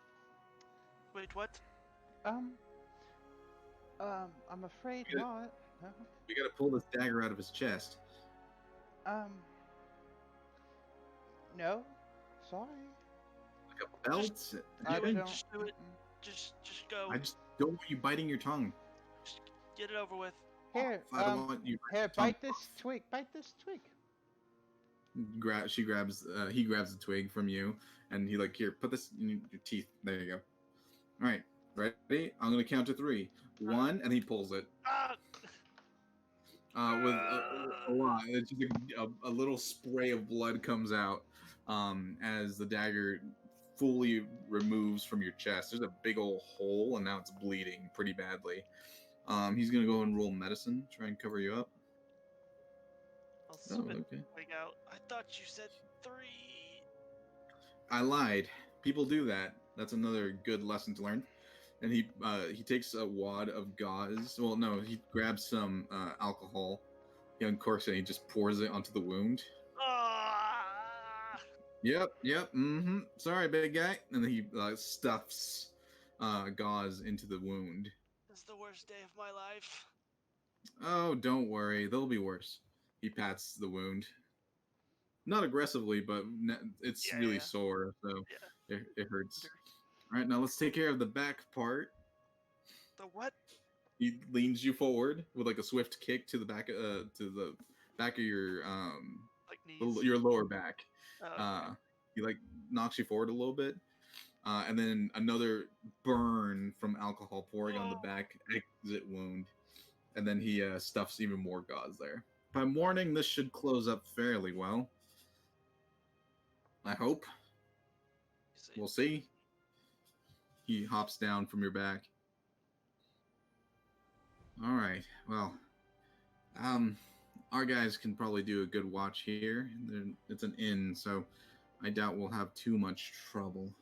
Wait, what? I'm afraid Yeah. not. No. We gotta pull this dagger out of his chest. No. Sorry. Like a belt? I Anything? don't. Just do it. mm-mm. Just go. I just don't want you biting your tongue. Just get it over with. Here, I don't want you. here, tongue. bite this twig. Bite this twig. He grabs the twig from you, and he like, here, put this in your teeth. There you go. All right, ready? I'm gonna count to 3. 1, and he pulls it. Ah! With a lot. It's just a little spray of blood comes out as the dagger fully removes from your chest. There's a big old hole, and now it's bleeding pretty badly. He's gonna go and roll medicine, try and cover you up. I'll Oh, spit okay. the twig out. I thought you said 3. I lied. People do that. That's another good lesson to learn. And he takes a wad of gauze. Well, no, he grabs some alcohol. He uncorks it and he just pours it onto the wound. Ah! Yep. Sorry, big guy. And then he stuffs gauze into the wound. This is the worst day of my life. Oh, don't worry. There'll be worse. He pats the wound. Not aggressively, but it's really sore, so Yeah. it hurts. All right, now let's take care of the back part. The what? He leans you forward with like a swift kick to the back of your Like knees? your lower back. Oh, okay. He like knocks you forward a little bit, and then another burn from alcohol pouring on the back exit wound, and then he stuffs even more gauze there. By morning, this should close up fairly well. I hope. We'll see. He hops down from your back. All right. Well, our guys can probably do a good watch here. It's an inn, so I doubt we'll have too much trouble.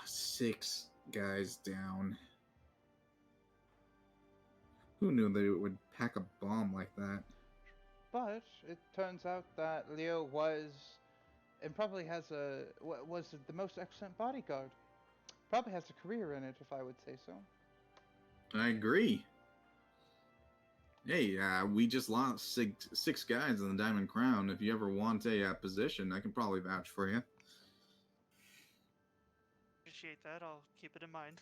6 guys down. Who knew they would pack a bomb like that? But it turns out that Leo was, and probably was the most excellent bodyguard. Probably has a career in it, if I would say so. I agree. Hey, we just lost 6 guys in the Diamond Crown. If you ever want a position, I can probably vouch for you. Appreciate that. I'll keep it in mind.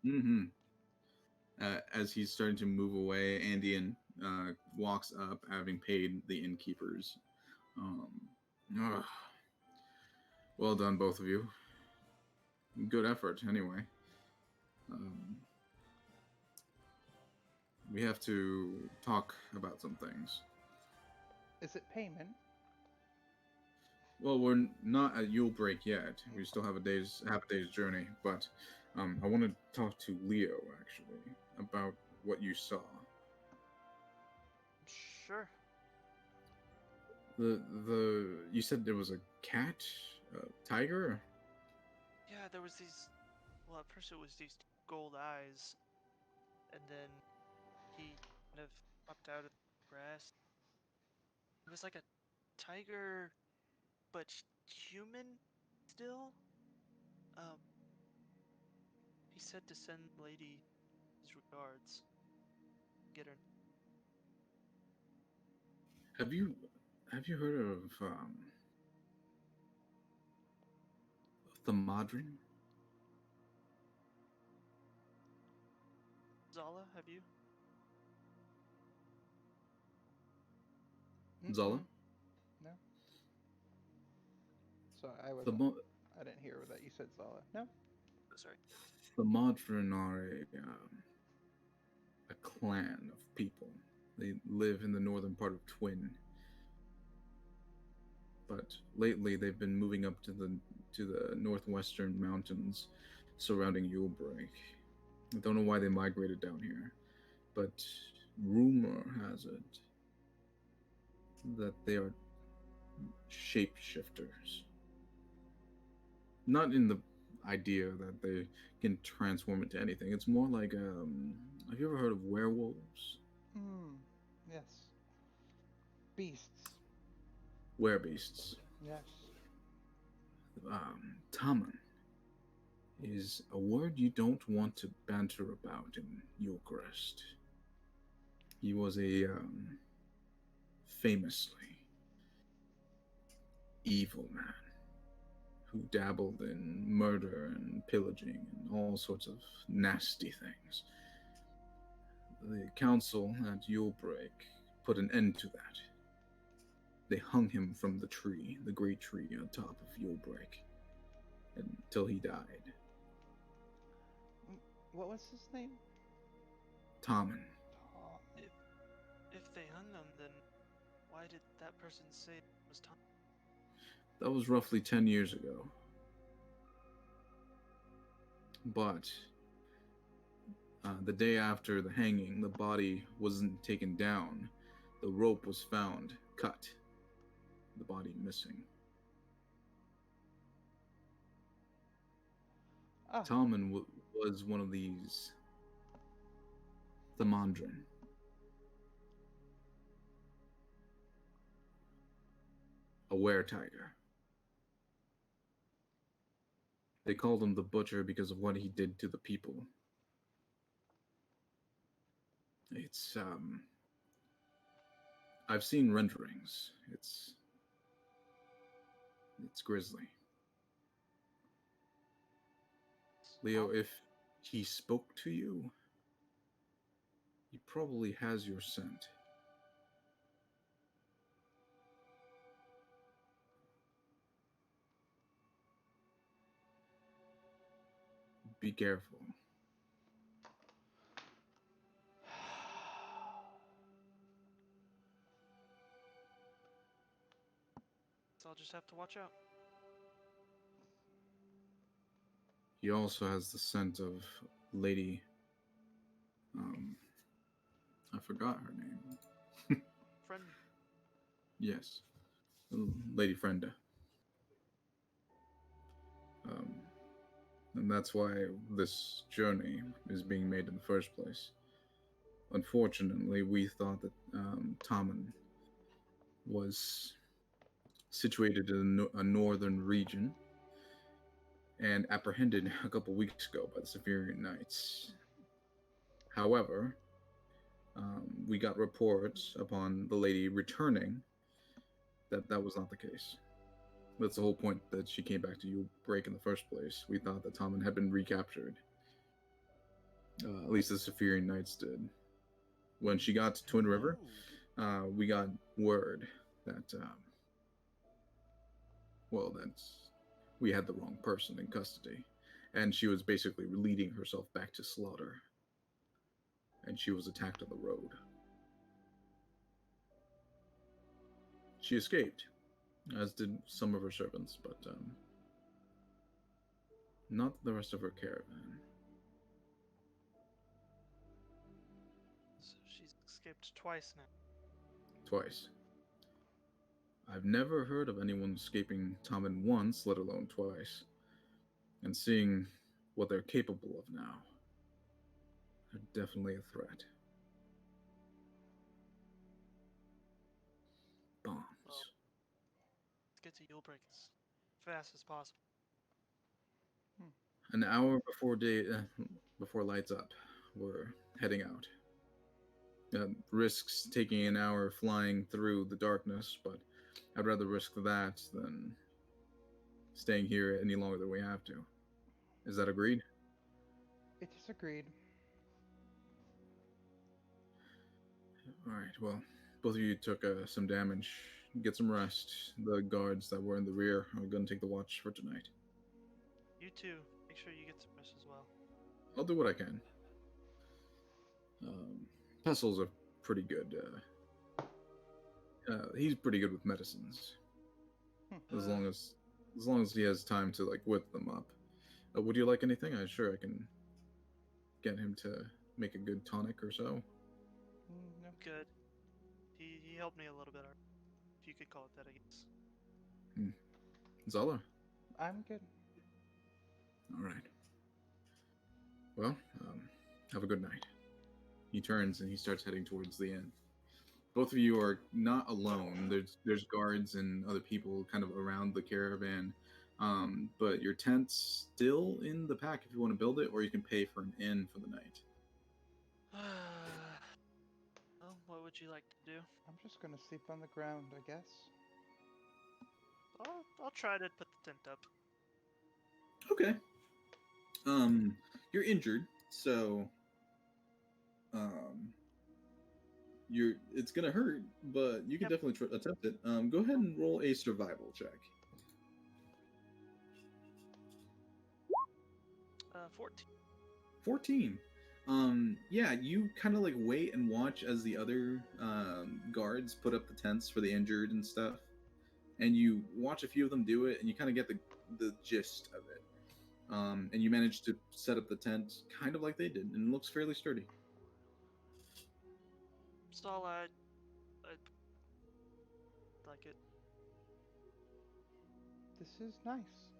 Mm-hmm. As he's starting to move away, Andean walks up, having paid the innkeepers. Well done, both of you. Good effort, anyway. We have to talk about some things. Is it payment? Well, we're not at Yulebreak yet. We still have half a day's journey, but I want to talk to Leo, actually, about what you saw. Sure. You said there was a cat, a tiger? Yeah, there was these. Well, at first it was these gold eyes, and then he kind of popped out of the grass. It was like a tiger, but human still. He said to send the lady his regards. Get her. Have you heard of the Madrin? Zala, have you? Zala? No. Sorry, I The, wasn't. Mo- I didn't hear that you said Zala. No. Sorry. the Modron are a clan of people. They live in the northern part of Twin. But lately they've been moving up to the northwestern mountains surrounding Yulebreak. I don't know why they migrated down here, but rumor has it that they are shapeshifters. Not in the idea that they can transform into anything. It's more like, have you ever heard of werewolves? Yes. Beasts. Werebeasts. Yes. Taman is a word you don't want to banter about in Yulcrest. He was a famously evil man who dabbled in murder and pillaging and all sorts of nasty things. The council at Yulebreak put an end to that. They hung him from the tree, the great tree on top of Yulebreak, until he died. What was his name? Taman. If they hung him, then why did that person say it was Tom? That was roughly 10 years ago. But the day after the hanging, the body wasn't taken down. The rope was found cut. The body missing. Talman was one of these Thamandran. A were-tiger. They called him the Butcher because of what he did to the people. It's, I've seen renderings. It's grisly. Leo, if he spoke to you, he probably has your scent. Be careful. So I'll just have to watch out. He also has the scent of Lady... I forgot her name. Friend. Yes. Lady Frenda. And that's why this journey is being made in the first place. Unfortunately, we thought that Taman was situated in a northern region and apprehended a couple weeks ago by the Severian Knights. However, we got reports upon the lady returning that that was not the case. That's the whole point that she came back to Yulebreak in the first place. We thought that Taman had been recaptured. At least the Severian Knights did. When she got to TwinRiver, we got word that, we had the wrong person in custody. And she was basically leading herself back to slaughter. And she was attacked on the road. She escaped, as did some of her servants, but not the rest of her caravan. So she's escaped twice now. Twice. I've never heard of anyone escaping Taman once, let alone twice. And seeing what they're capable of now, they're definitely a threat. Bombs. Well, let's get to Yulebreak as fast as possible. An hour before lights up, we're heading out. Risks taking an hour flying through the darkness, but I'd rather risk that than staying here any longer than we have to. Is that agreed? It is agreed. Alright, well, Both of you took some damage. Get some rest. The guards that were in the rear are going to take the watch for tonight. You too. Make sure you get some rest as well. I'll do what I can. Pestil's a pretty good. He's pretty good with medicines. As long as he has time to like whip them up. Would you like anything? I'm sure I can get him to make a good tonic or so. No. Good. He helped me a little bit, if you could call it that, I guess. Zala. I'm good. All right. Well, have a good night. He turns and he starts heading towards the inn. Both of you are not alone. There's guards and other people kind of around the caravan. But your tent's still in the pack if you want to build it, or you can pay for an inn for the night. Well, what would you like to do? I'm just gonna sleep on the ground, I guess. I'll try to put the tent up. Okay. You're injured, so it's gonna hurt, but you can definitely attempt it. Go ahead and roll a survival check. 14. 14. Yeah, you kind of like wait and watch as the other guards put up the tents for the injured and stuff, and you watch a few of them do it, and you kind of get the gist of it. And you manage to set up the tent kind of like they did, and it looks fairly sturdy. Zala, I like it. This is nice.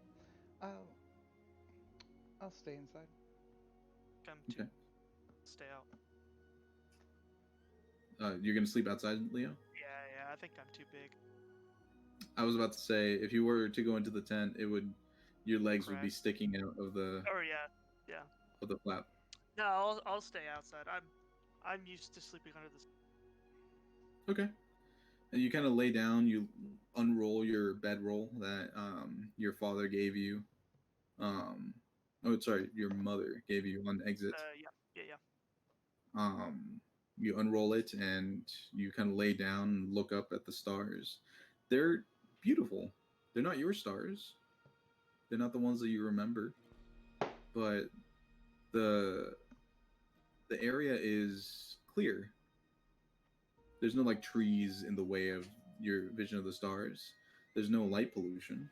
I'll stay inside. Come to stay out. You're gonna sleep outside, Leo? Yeah, I think I'm too big. I was about to say, if you were to go into the tent, your legs would be sticking out of the. Oh yeah. Of the flap. No, I'll stay outside. I'm used to sleeping under the. Okay. And you kind of lay down. You unroll your bedroll that your father gave you. Your mother gave you on exit. Yeah. You unroll it and you kind of lay down and look up at the stars. They're beautiful. They're not your stars. They're not the ones that you remember. But the area is clear. There's no like trees in the way of your vision of the stars. There's no light pollution.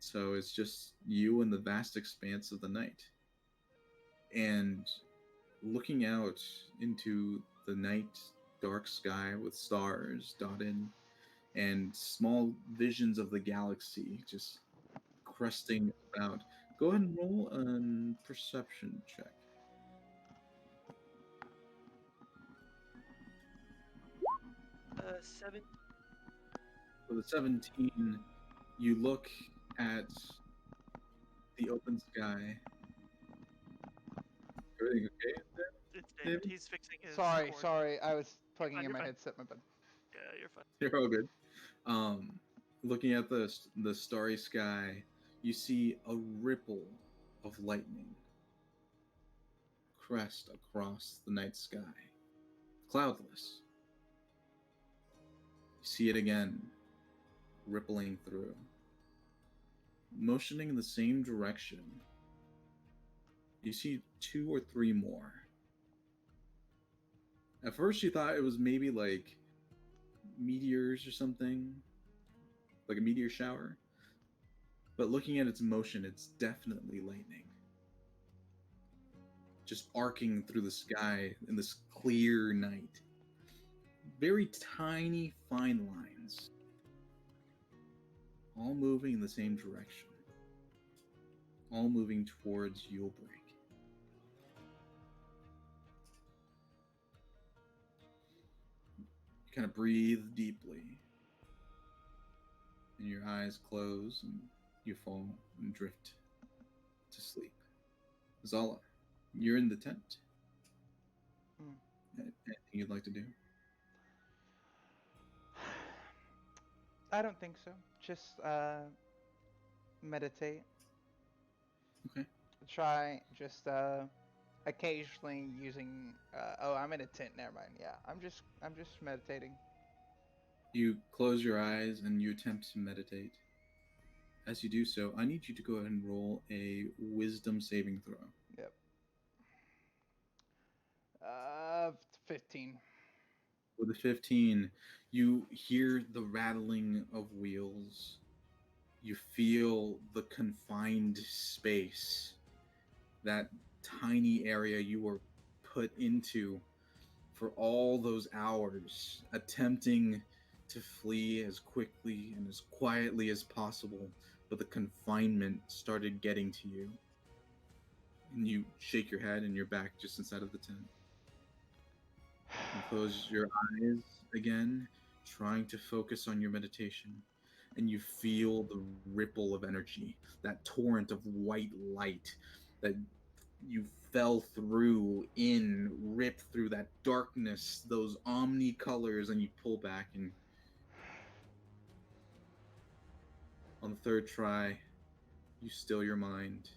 So it's just you and the vast expanse of the night. And looking out into the night dark sky with stars dotted and small visions of the galaxy just cresting about. Go ahead and roll a perception check. Seven. With a 17, you look at the open sky. Everything okay there? It's David. He's fixing his. Sorry. I was plugging in you're my fine. headset. My bad. Yeah, you're fine. You're all good. Looking at the starry sky, you see a ripple of lightning crest across the night sky, cloudless. You see it again, rippling through, motioning in the same direction. You see 2 or 3 more. At first you thought it was maybe like meteors or something, like a meteor shower. But looking at its motion, it's definitely lightning. Just arcing through the sky in this clear night. Very tiny, fine lines. All moving in the same direction. All moving towards Yulebreak. You kind of breathe deeply. And your eyes close and you fall and drift to sleep. Zala, you're in the tent. Anything you'd like to do? I don't think so. Just meditate. Okay. Try just occasionally using. Oh, I'm in a tent. Never mind. Yeah, I'm just meditating. You close your eyes and you attempt to meditate. As you do so, I need you to go ahead and roll a wisdom saving throw. Yep. 15. With a 15, you hear the rattling of wheels. You feel the confined space, that tiny area you were put into for all those hours, attempting to flee as quickly and as quietly as possible, but the confinement started getting to you. And you shake your head and you're back just inside of the tent. You close your eyes again, trying to focus on your meditation, and you feel the ripple of energy, that torrent of white light that you fell through, ripped through that darkness, those omni colors, and you pull back, and on the third try, you still your mind.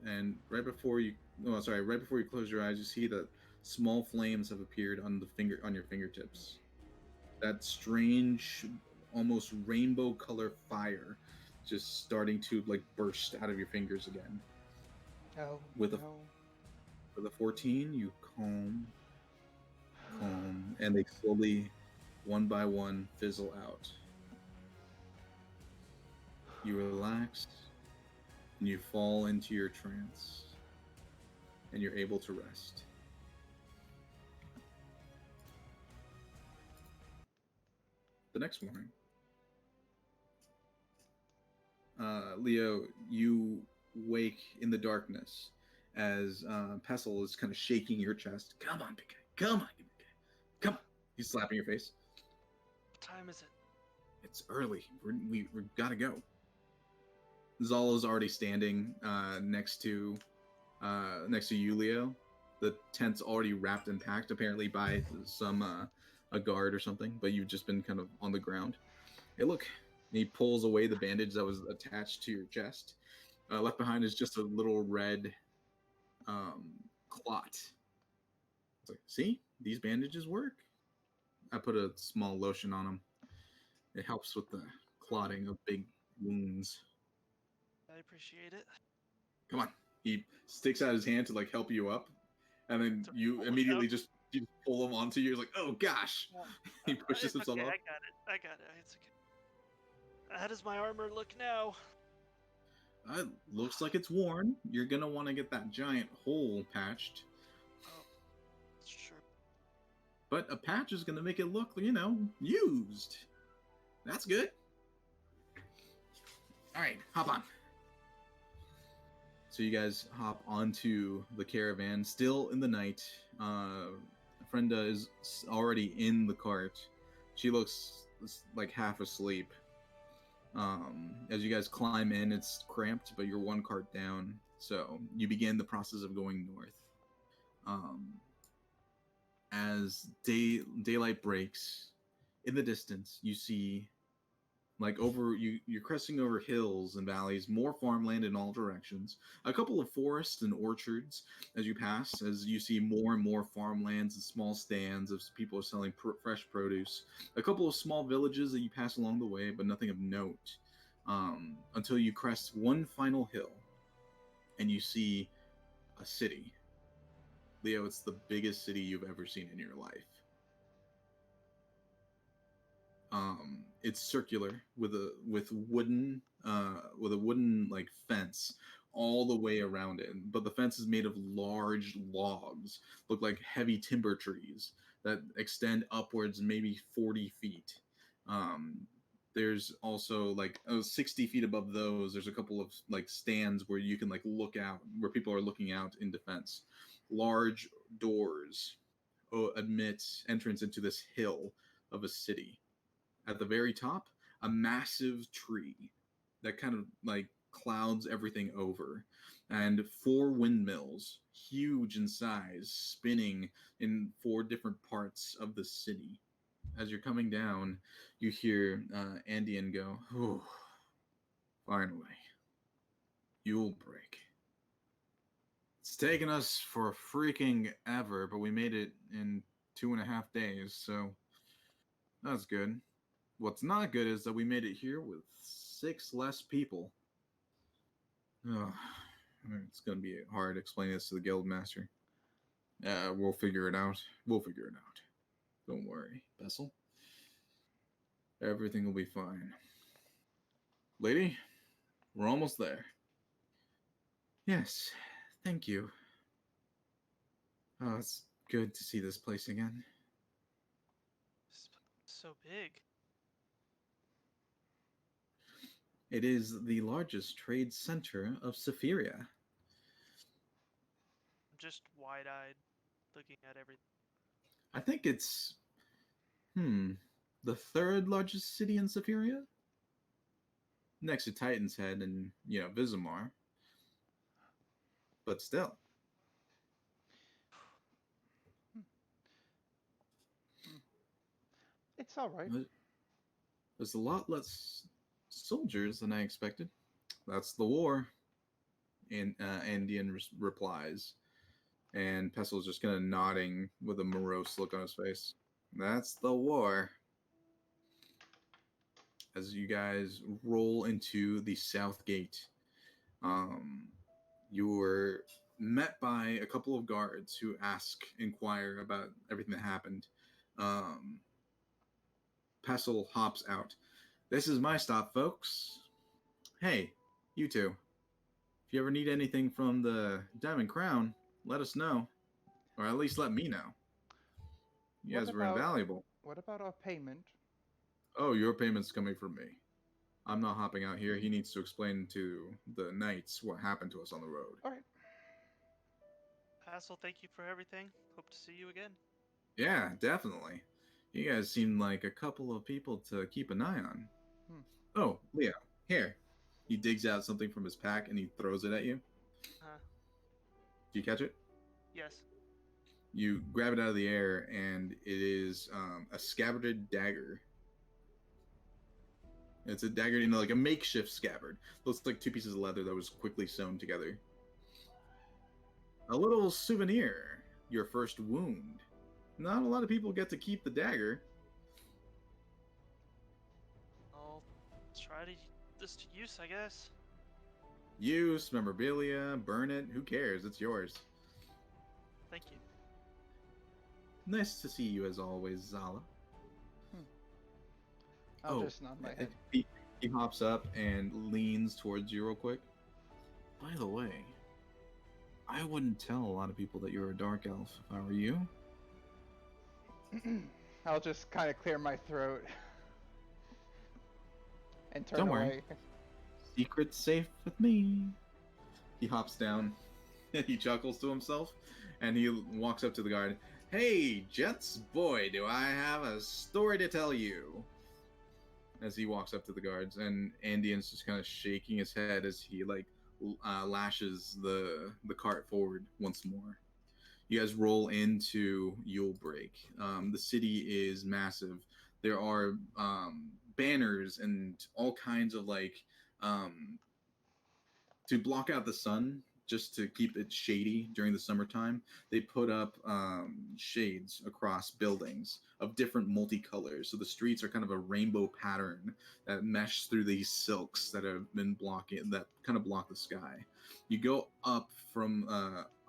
And right before you close your eyes, you see that small flames have appeared on your fingertips. That strange, almost rainbow color fire just starting to like burst out of your fingers again. Oh, with no. With a 14, you calm, and they slowly, one by one, fizzle out. You relax, and you fall into your trance, and you're able to rest. The next morning, Leo, you wake in the darkness as Pestle is kind of shaking your chest. Come on, big guy. Come on, big guy. Come on. He's slapping your face. What time is it? It's early. We gotta go. Zala's already standing next to you, Leo. The tent's already wrapped and packed, apparently by some a guard or something. But you've just been kind of on the ground. Hey, look. He pulls away the bandage that was attached to your chest. Left behind is just a little red clot. It's like, see, these bandages work. I put a small lotion on them. It helps with the clotting of big wounds. I appreciate it. Come on. He sticks out his hand to like help you up, and then you immediately just pull him onto you. He's like, "Oh gosh!" He pushes himself okay, up. I got it. It's okay. How does my armor look now? Looks like it's worn. You're gonna want to get that giant hole patched. Oh, sure. But a patch is gonna make it look, used. That's good. All right, hop on. So you guys hop onto the caravan, still in the night. Frenda is already in the cart. She looks like half asleep. As you guys climb in, it's cramped, but you're one cart down. So you begin the process of going north. As daylight breaks, in the distance, you see, you're cresting over hills and valleys, more farmland in all directions, a couple of forests and orchards as you pass, as you see more and more farmlands and small stands of people selling fresh produce, a couple of small villages that you pass along the way, but nothing of note, until you crest one final hill and you see a city. Leo, it's the biggest city you've ever seen in your life. It's circular with a wooden like fence all the way around it, but the fence is made of large logs, look like heavy timber trees that extend upwards maybe 40 feet. There's also 60 feet above those, there's a couple of like stands where you can like look out, where people are looking out in defense. Large doors admit entrance into this hill of a city. At the very top, a massive tree that kind of like clouds everything over, and 4 windmills, huge in size, spinning in 4 different parts of the city. As you're coming down, you hear Andean go, "Oh, finally, Yulebreak." taken us for freaking ever, but we made it in 2.5 days, so that's good. What's not good is that we made it here with 6 less people. Ugh. I mean, it's gonna be hard explaining this to the guild master. We'll figure it out. We'll figure it out. Don't worry, Bessel. Everything will be fine. Lady, we're almost there. Yes, thank you. Oh, it's good to see this place again. So big. It is the largest trade center of Sephiria. I'm just wide-eyed, looking at everything. I think it's, the 3rd largest city in Sephiria? Next to Titan's Head and, Vizimar. But still. It's all right. There's a lot less soldiers than I expected. That's the war. And Andean replies. And Pessel's just kind of nodding with a morose look on his face. That's the war. As you guys roll into the south gate, you were met by a couple of guards who inquire about everything that happened. Pessel hops out. This is my stop, folks. Hey, you two. If you ever need anything from the Diamond Crown, let us know. Or at least let me know. You guys were invaluable. What about our payment? Oh, your payment's coming from me. I'm not hopping out here. He needs to explain to the knights what happened to us on the road. All right. Hassel, thank you for everything. Hope to see you again. Yeah, definitely. You guys seem like a couple of people to keep an eye on. Oh, Leo, here. He digs out something from his pack and he throws it at you. Do you catch it? Yes. You grab it out of the air and it is a scabbarded dagger. It's a dagger, like a makeshift scabbard. Looks like 2 pieces of leather that was quickly sewn together. A little souvenir. Your first wound. Not a lot of people get to keep the dagger. I'll try to this to use, I guess. Use, memorabilia, burn it. Who cares? It's yours. Thank you. Nice to see you as always, Zala. I'll just nod my head. He hops up and leans towards you real quick. By the way, I wouldn't tell a lot of people that you're a dark elf if I were you. I'll just kind of clear my throat and turn Don't away. worry. Secret's safe with me. He hops down and he chuckles to himself and he walks up to the guard. Hey, Jets, boy, do I have a story to tell you. As he walks up to the guards, and Andean's just kind of shaking his head as he lashes the cart forward once more. You guys roll into Yulebreak. The city is massive. There are banners and all kinds of to block out the sun, just to keep it shady during the summertime. They put up shades across buildings of different multicolors. So the streets are kind of a rainbow pattern that mesh through these silks that have been that kind of block the sky. You go up from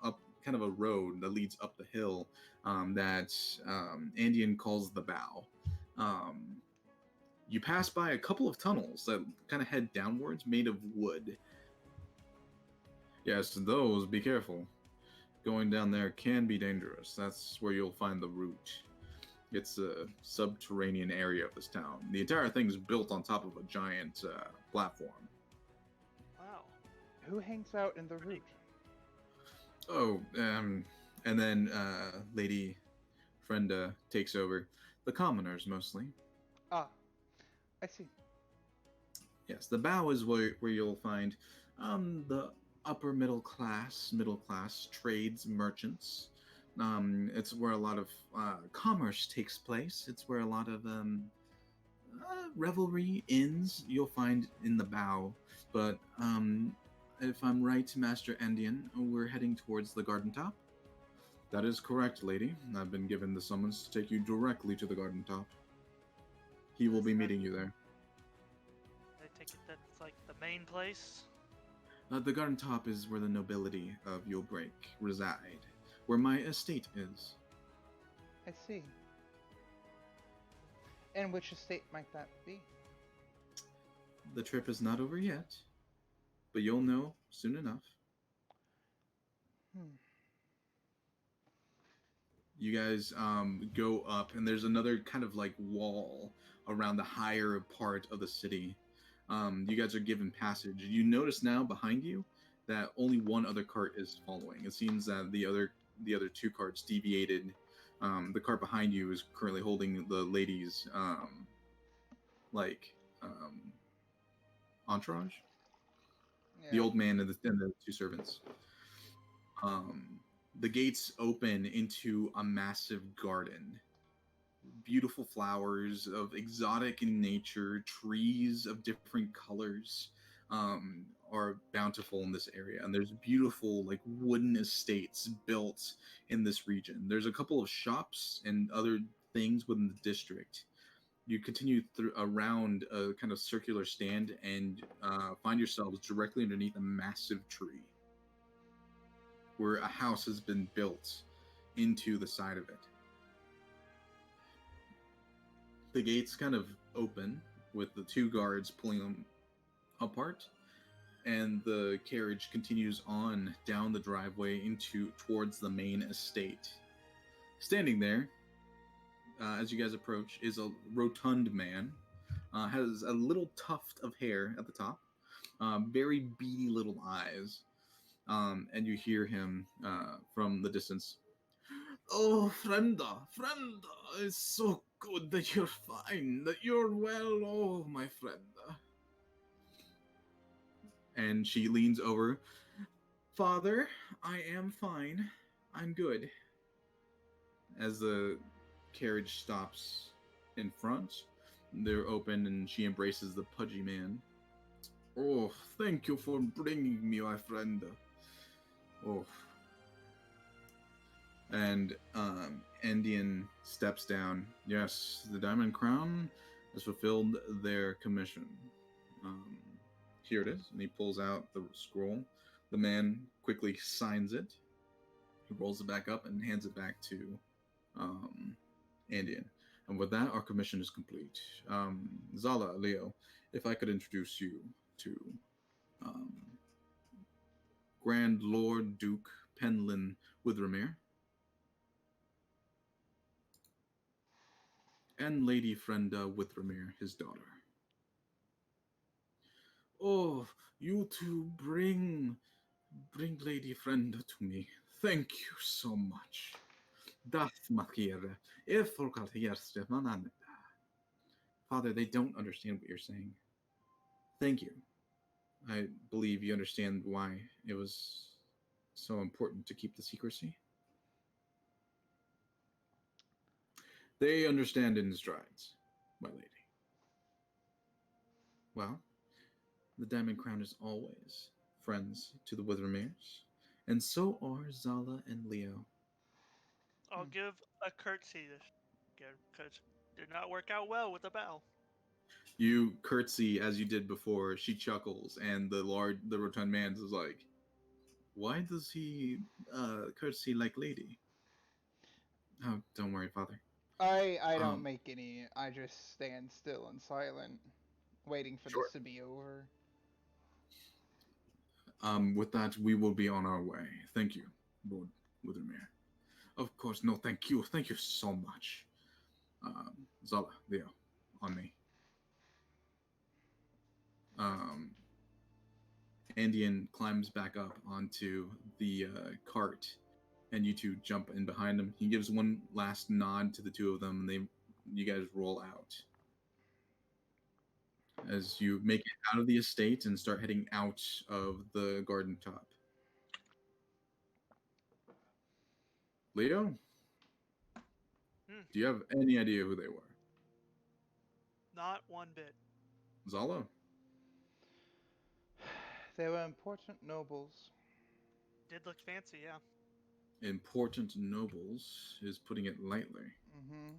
up kind of a road that leads up the hill that Andean calls the Bow. You pass by a couple of tunnels that kind of head downwards, made of wood. Yes, those, be careful. Going down there can be dangerous. That's where you'll find the route. It's a subterranean area of this town. The entire thing's built on top of a giant platform. Wow. Who hangs out in the route? Oh, and then Lady Frenda takes over. The commoners, mostly. Ah, I see. Yes, the Bow is where you'll find the upper middle class trades, merchants. It's where a lot of commerce takes place. It's where a lot of revelry inns you'll find in the Bow. But if I'm right, Master Endian, we're heading towards the garden top? That is correct, lady. I've been given the summons to take you directly to the garden top. He will be meeting you there. I take it that's like the main place? The garden top is where the nobility of Yulebreak reside, where my estate is. I see. And which estate might that be? The trip is not over yet, but you'll know soon enough. You guys go up, and there's another kind of like wall around the higher part of the city. You guys are given passage. You notice now behind you that only one other cart is following. It seems that the other two carts deviated. The cart behind you is currently holding the lady's entourage. Yeah. The old man and the two servants. The gates open into a massive garden. Beautiful flowers of exotic in nature, trees of different colors are bountiful in this area. And there's beautiful like wooden estates built in this region. There's a couple of shops and other things within the district. You continue around a kind of circular stand and find yourselves directly underneath a massive tree where a house has been built into the side of it. The gates kind of open with the two guards pulling them apart, and the carriage continues on down the driveway towards the main estate. Standing there, as you guys approach, is a rotund man. Has a little tuft of hair at the top, very beady little eyes, and you hear him from the distance. Oh, Frenda, it's so good that you're fine, that you're well, oh, my Frenda. And she leans over. Father, I am fine. I'm good. As the carriage stops in front, they're open and she embraces the pudgy man. Oh, thank you for bringing me, my friend. Oh. And Endian steps down. Yes, the Diamond Crown has fulfilled their commission. Here it is. And he pulls out the scroll. The man quickly signs it. He rolls it back up and hands it back to Endian. And with that, our commission is complete. Zala, Leo, if I could introduce you to Grand Lord Duke Penlin Withermere and Lady Frenda Withermere, his daughter. Oh, you two bring Lady Frenda to me. Thank you so much. Father, they don't understand what you're saying. Thank you. I believe you understand why it was so important to keep the secrecy. They understand in strides, my lady. Well, the Diamond Crown is always friends to the Withermeres, and so are Zala and Leo. I'll give a curtsy because did not work out well with the bow. You curtsy as you did before. She chuckles, and the rotund man is like, "Why does he curtsy like lady?" Oh, don't worry, Father. I don't make any. I just stand still and silent, waiting for Sure. this to be over. With that, we will be on our way. Thank you, Lord Withermere. Of course, no, thank you. Thank you so much. Zala, Leo, on me. Endian climbs back up onto the cart, and you two jump in behind him. He gives one last nod to the two of them, and you guys roll out. As you make it out of the estate and start heading out of the garden top. Leo? Do you have any idea who they were? Not one bit. Zala? They were important nobles. Did look fancy, yeah. Important nobles is putting it lightly. Mm-hmm.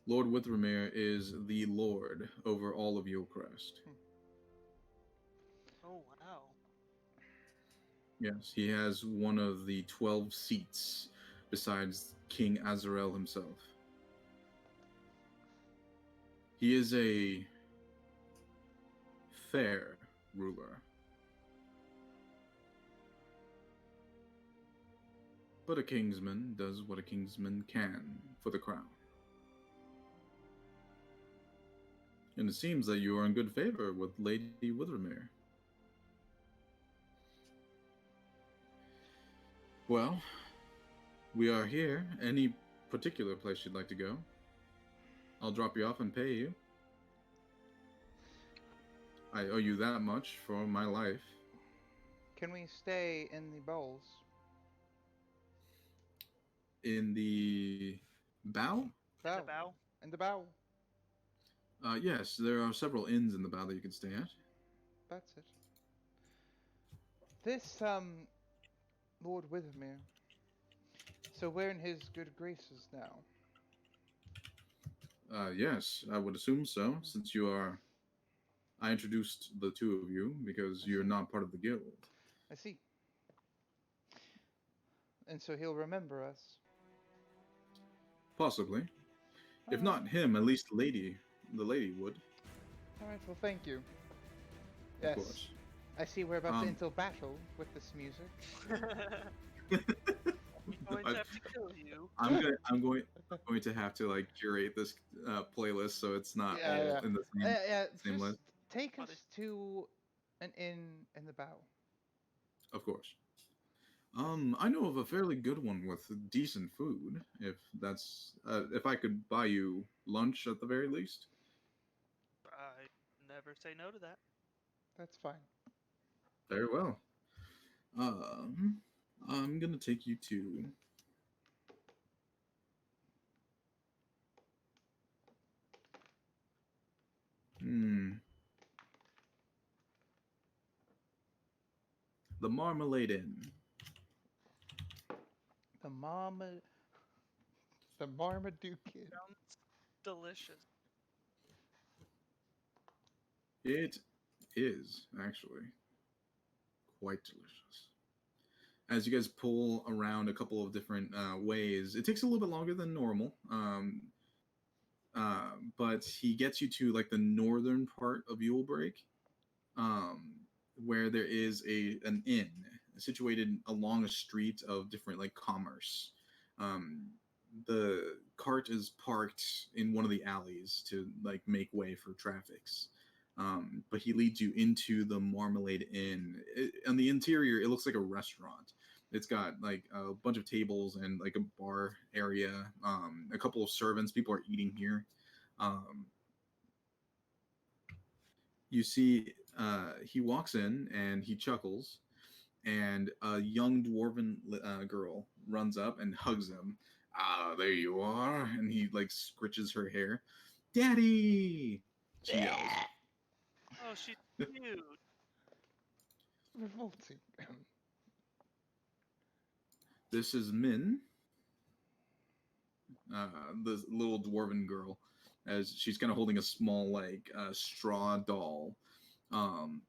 Lord Withermere is the lord over all of Yulcrest. Oh wow. Yes, he has one of the 12 seats besides King Azarel himself. He is a fair ruler. But a kingsman does what a kingsman can for the crown. And it seems that you are in good favor with Lady Withermere. Well, we are here. Any particular place you'd like to go? I'll drop you off and pay you. I owe you that much for my life. Can we stay in the bowls? In the bow? In the bow? In the bow. Yes, there are several inns in the bow that you can stay at. That's it. This, Lord Withermere. So we're in his good graces now. Yes, I would assume so, since you are... I introduced the two of you because you're not part of the guild. I see. And so he'll remember us. Possibly. If Alright. not him, at least the lady would. Alright, well thank you. Of Yes. course. I see we're about to enter battle with this music. I'm going to have to kill you. I'm going to have to like curate this playlist so it's not all in the same just list. take us to an inn in the bow. Of course. I know of a fairly good one with decent food. If that's if I could buy you lunch at the very least. I never say no to that. That's fine. Very well. I'm gonna take you to. The Marmalade Inn. The Marmaduke Inn. Sounds delicious. It is actually quite delicious. As you guys pull around a couple of different ways, it takes a little bit longer than normal. But he gets you to like the northern part of Yulebreak, where there is an inn situated along a street of different like commerce. The cart is parked in one of the alleys to like make way for traffics. But he leads you into the Marmalade Inn. On the interior, it looks like a restaurant. It's got like a bunch of tables and like a bar area. A couple of servants. People are eating here. You see, he walks in and he chuckles, and a young dwarven girl runs up and hugs him. Ah, there you are. And he like scritches her hair. Daddy! She yells. Oh, she's cute. Revolting. This is Min, the little dwarven girl, as she's kind of holding a small like straw doll. I'm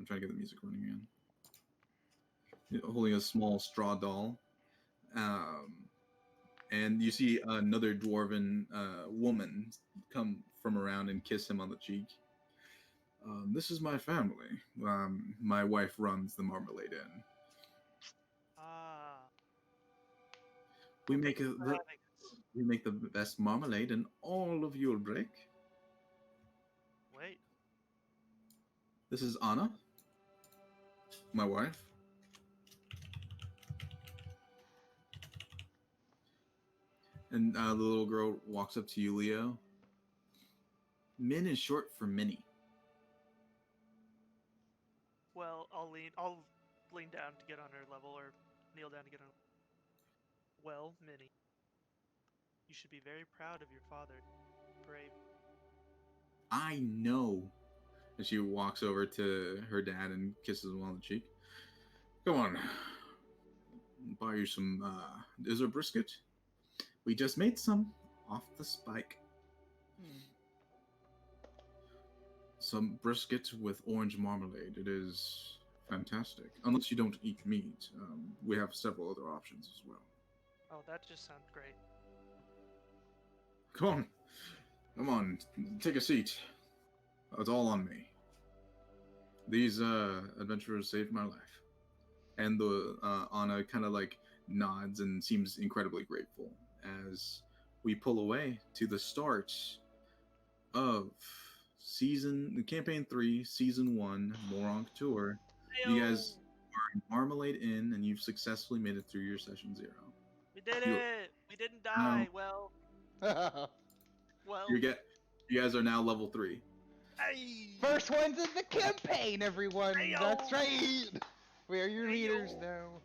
trying to get the music running again. Holding a small straw doll. And you see another dwarven woman come from around and kiss him on the cheek. This is my family. My wife runs the Marmalade Inn. Ah. We make the best marmalade in all of Yulebreak. Wait. This is Anna, my wife. And the little girl walks up to you, Leo. Min is short for Minnie. Well, I'll lean down to get on her level, or kneel down to get on. Well, Minnie, you should be very proud of your father. Brave. I know. And she walks over to her dad and kisses him on the cheek. Come on. Buy you some, is there brisket? We just made some off the spike. Some brisket with orange marmalade. It is fantastic. Unless you don't eat meat. We have several other options as well. Oh, that just sounds great. Come on, take a seat. It's all on me. These adventurers saved my life. And the Anna kind of like nods and seems incredibly grateful as we pull away to the start of campaign 3, season 1, Morank'Tur. You guys are in Marmalade Inn, and you've successfully made it through your session 0. We did it! We didn't die. Well. You guys are now level 3. Hey! First ones in the campaign, everyone. Ayo! That's right. We are your leaders now.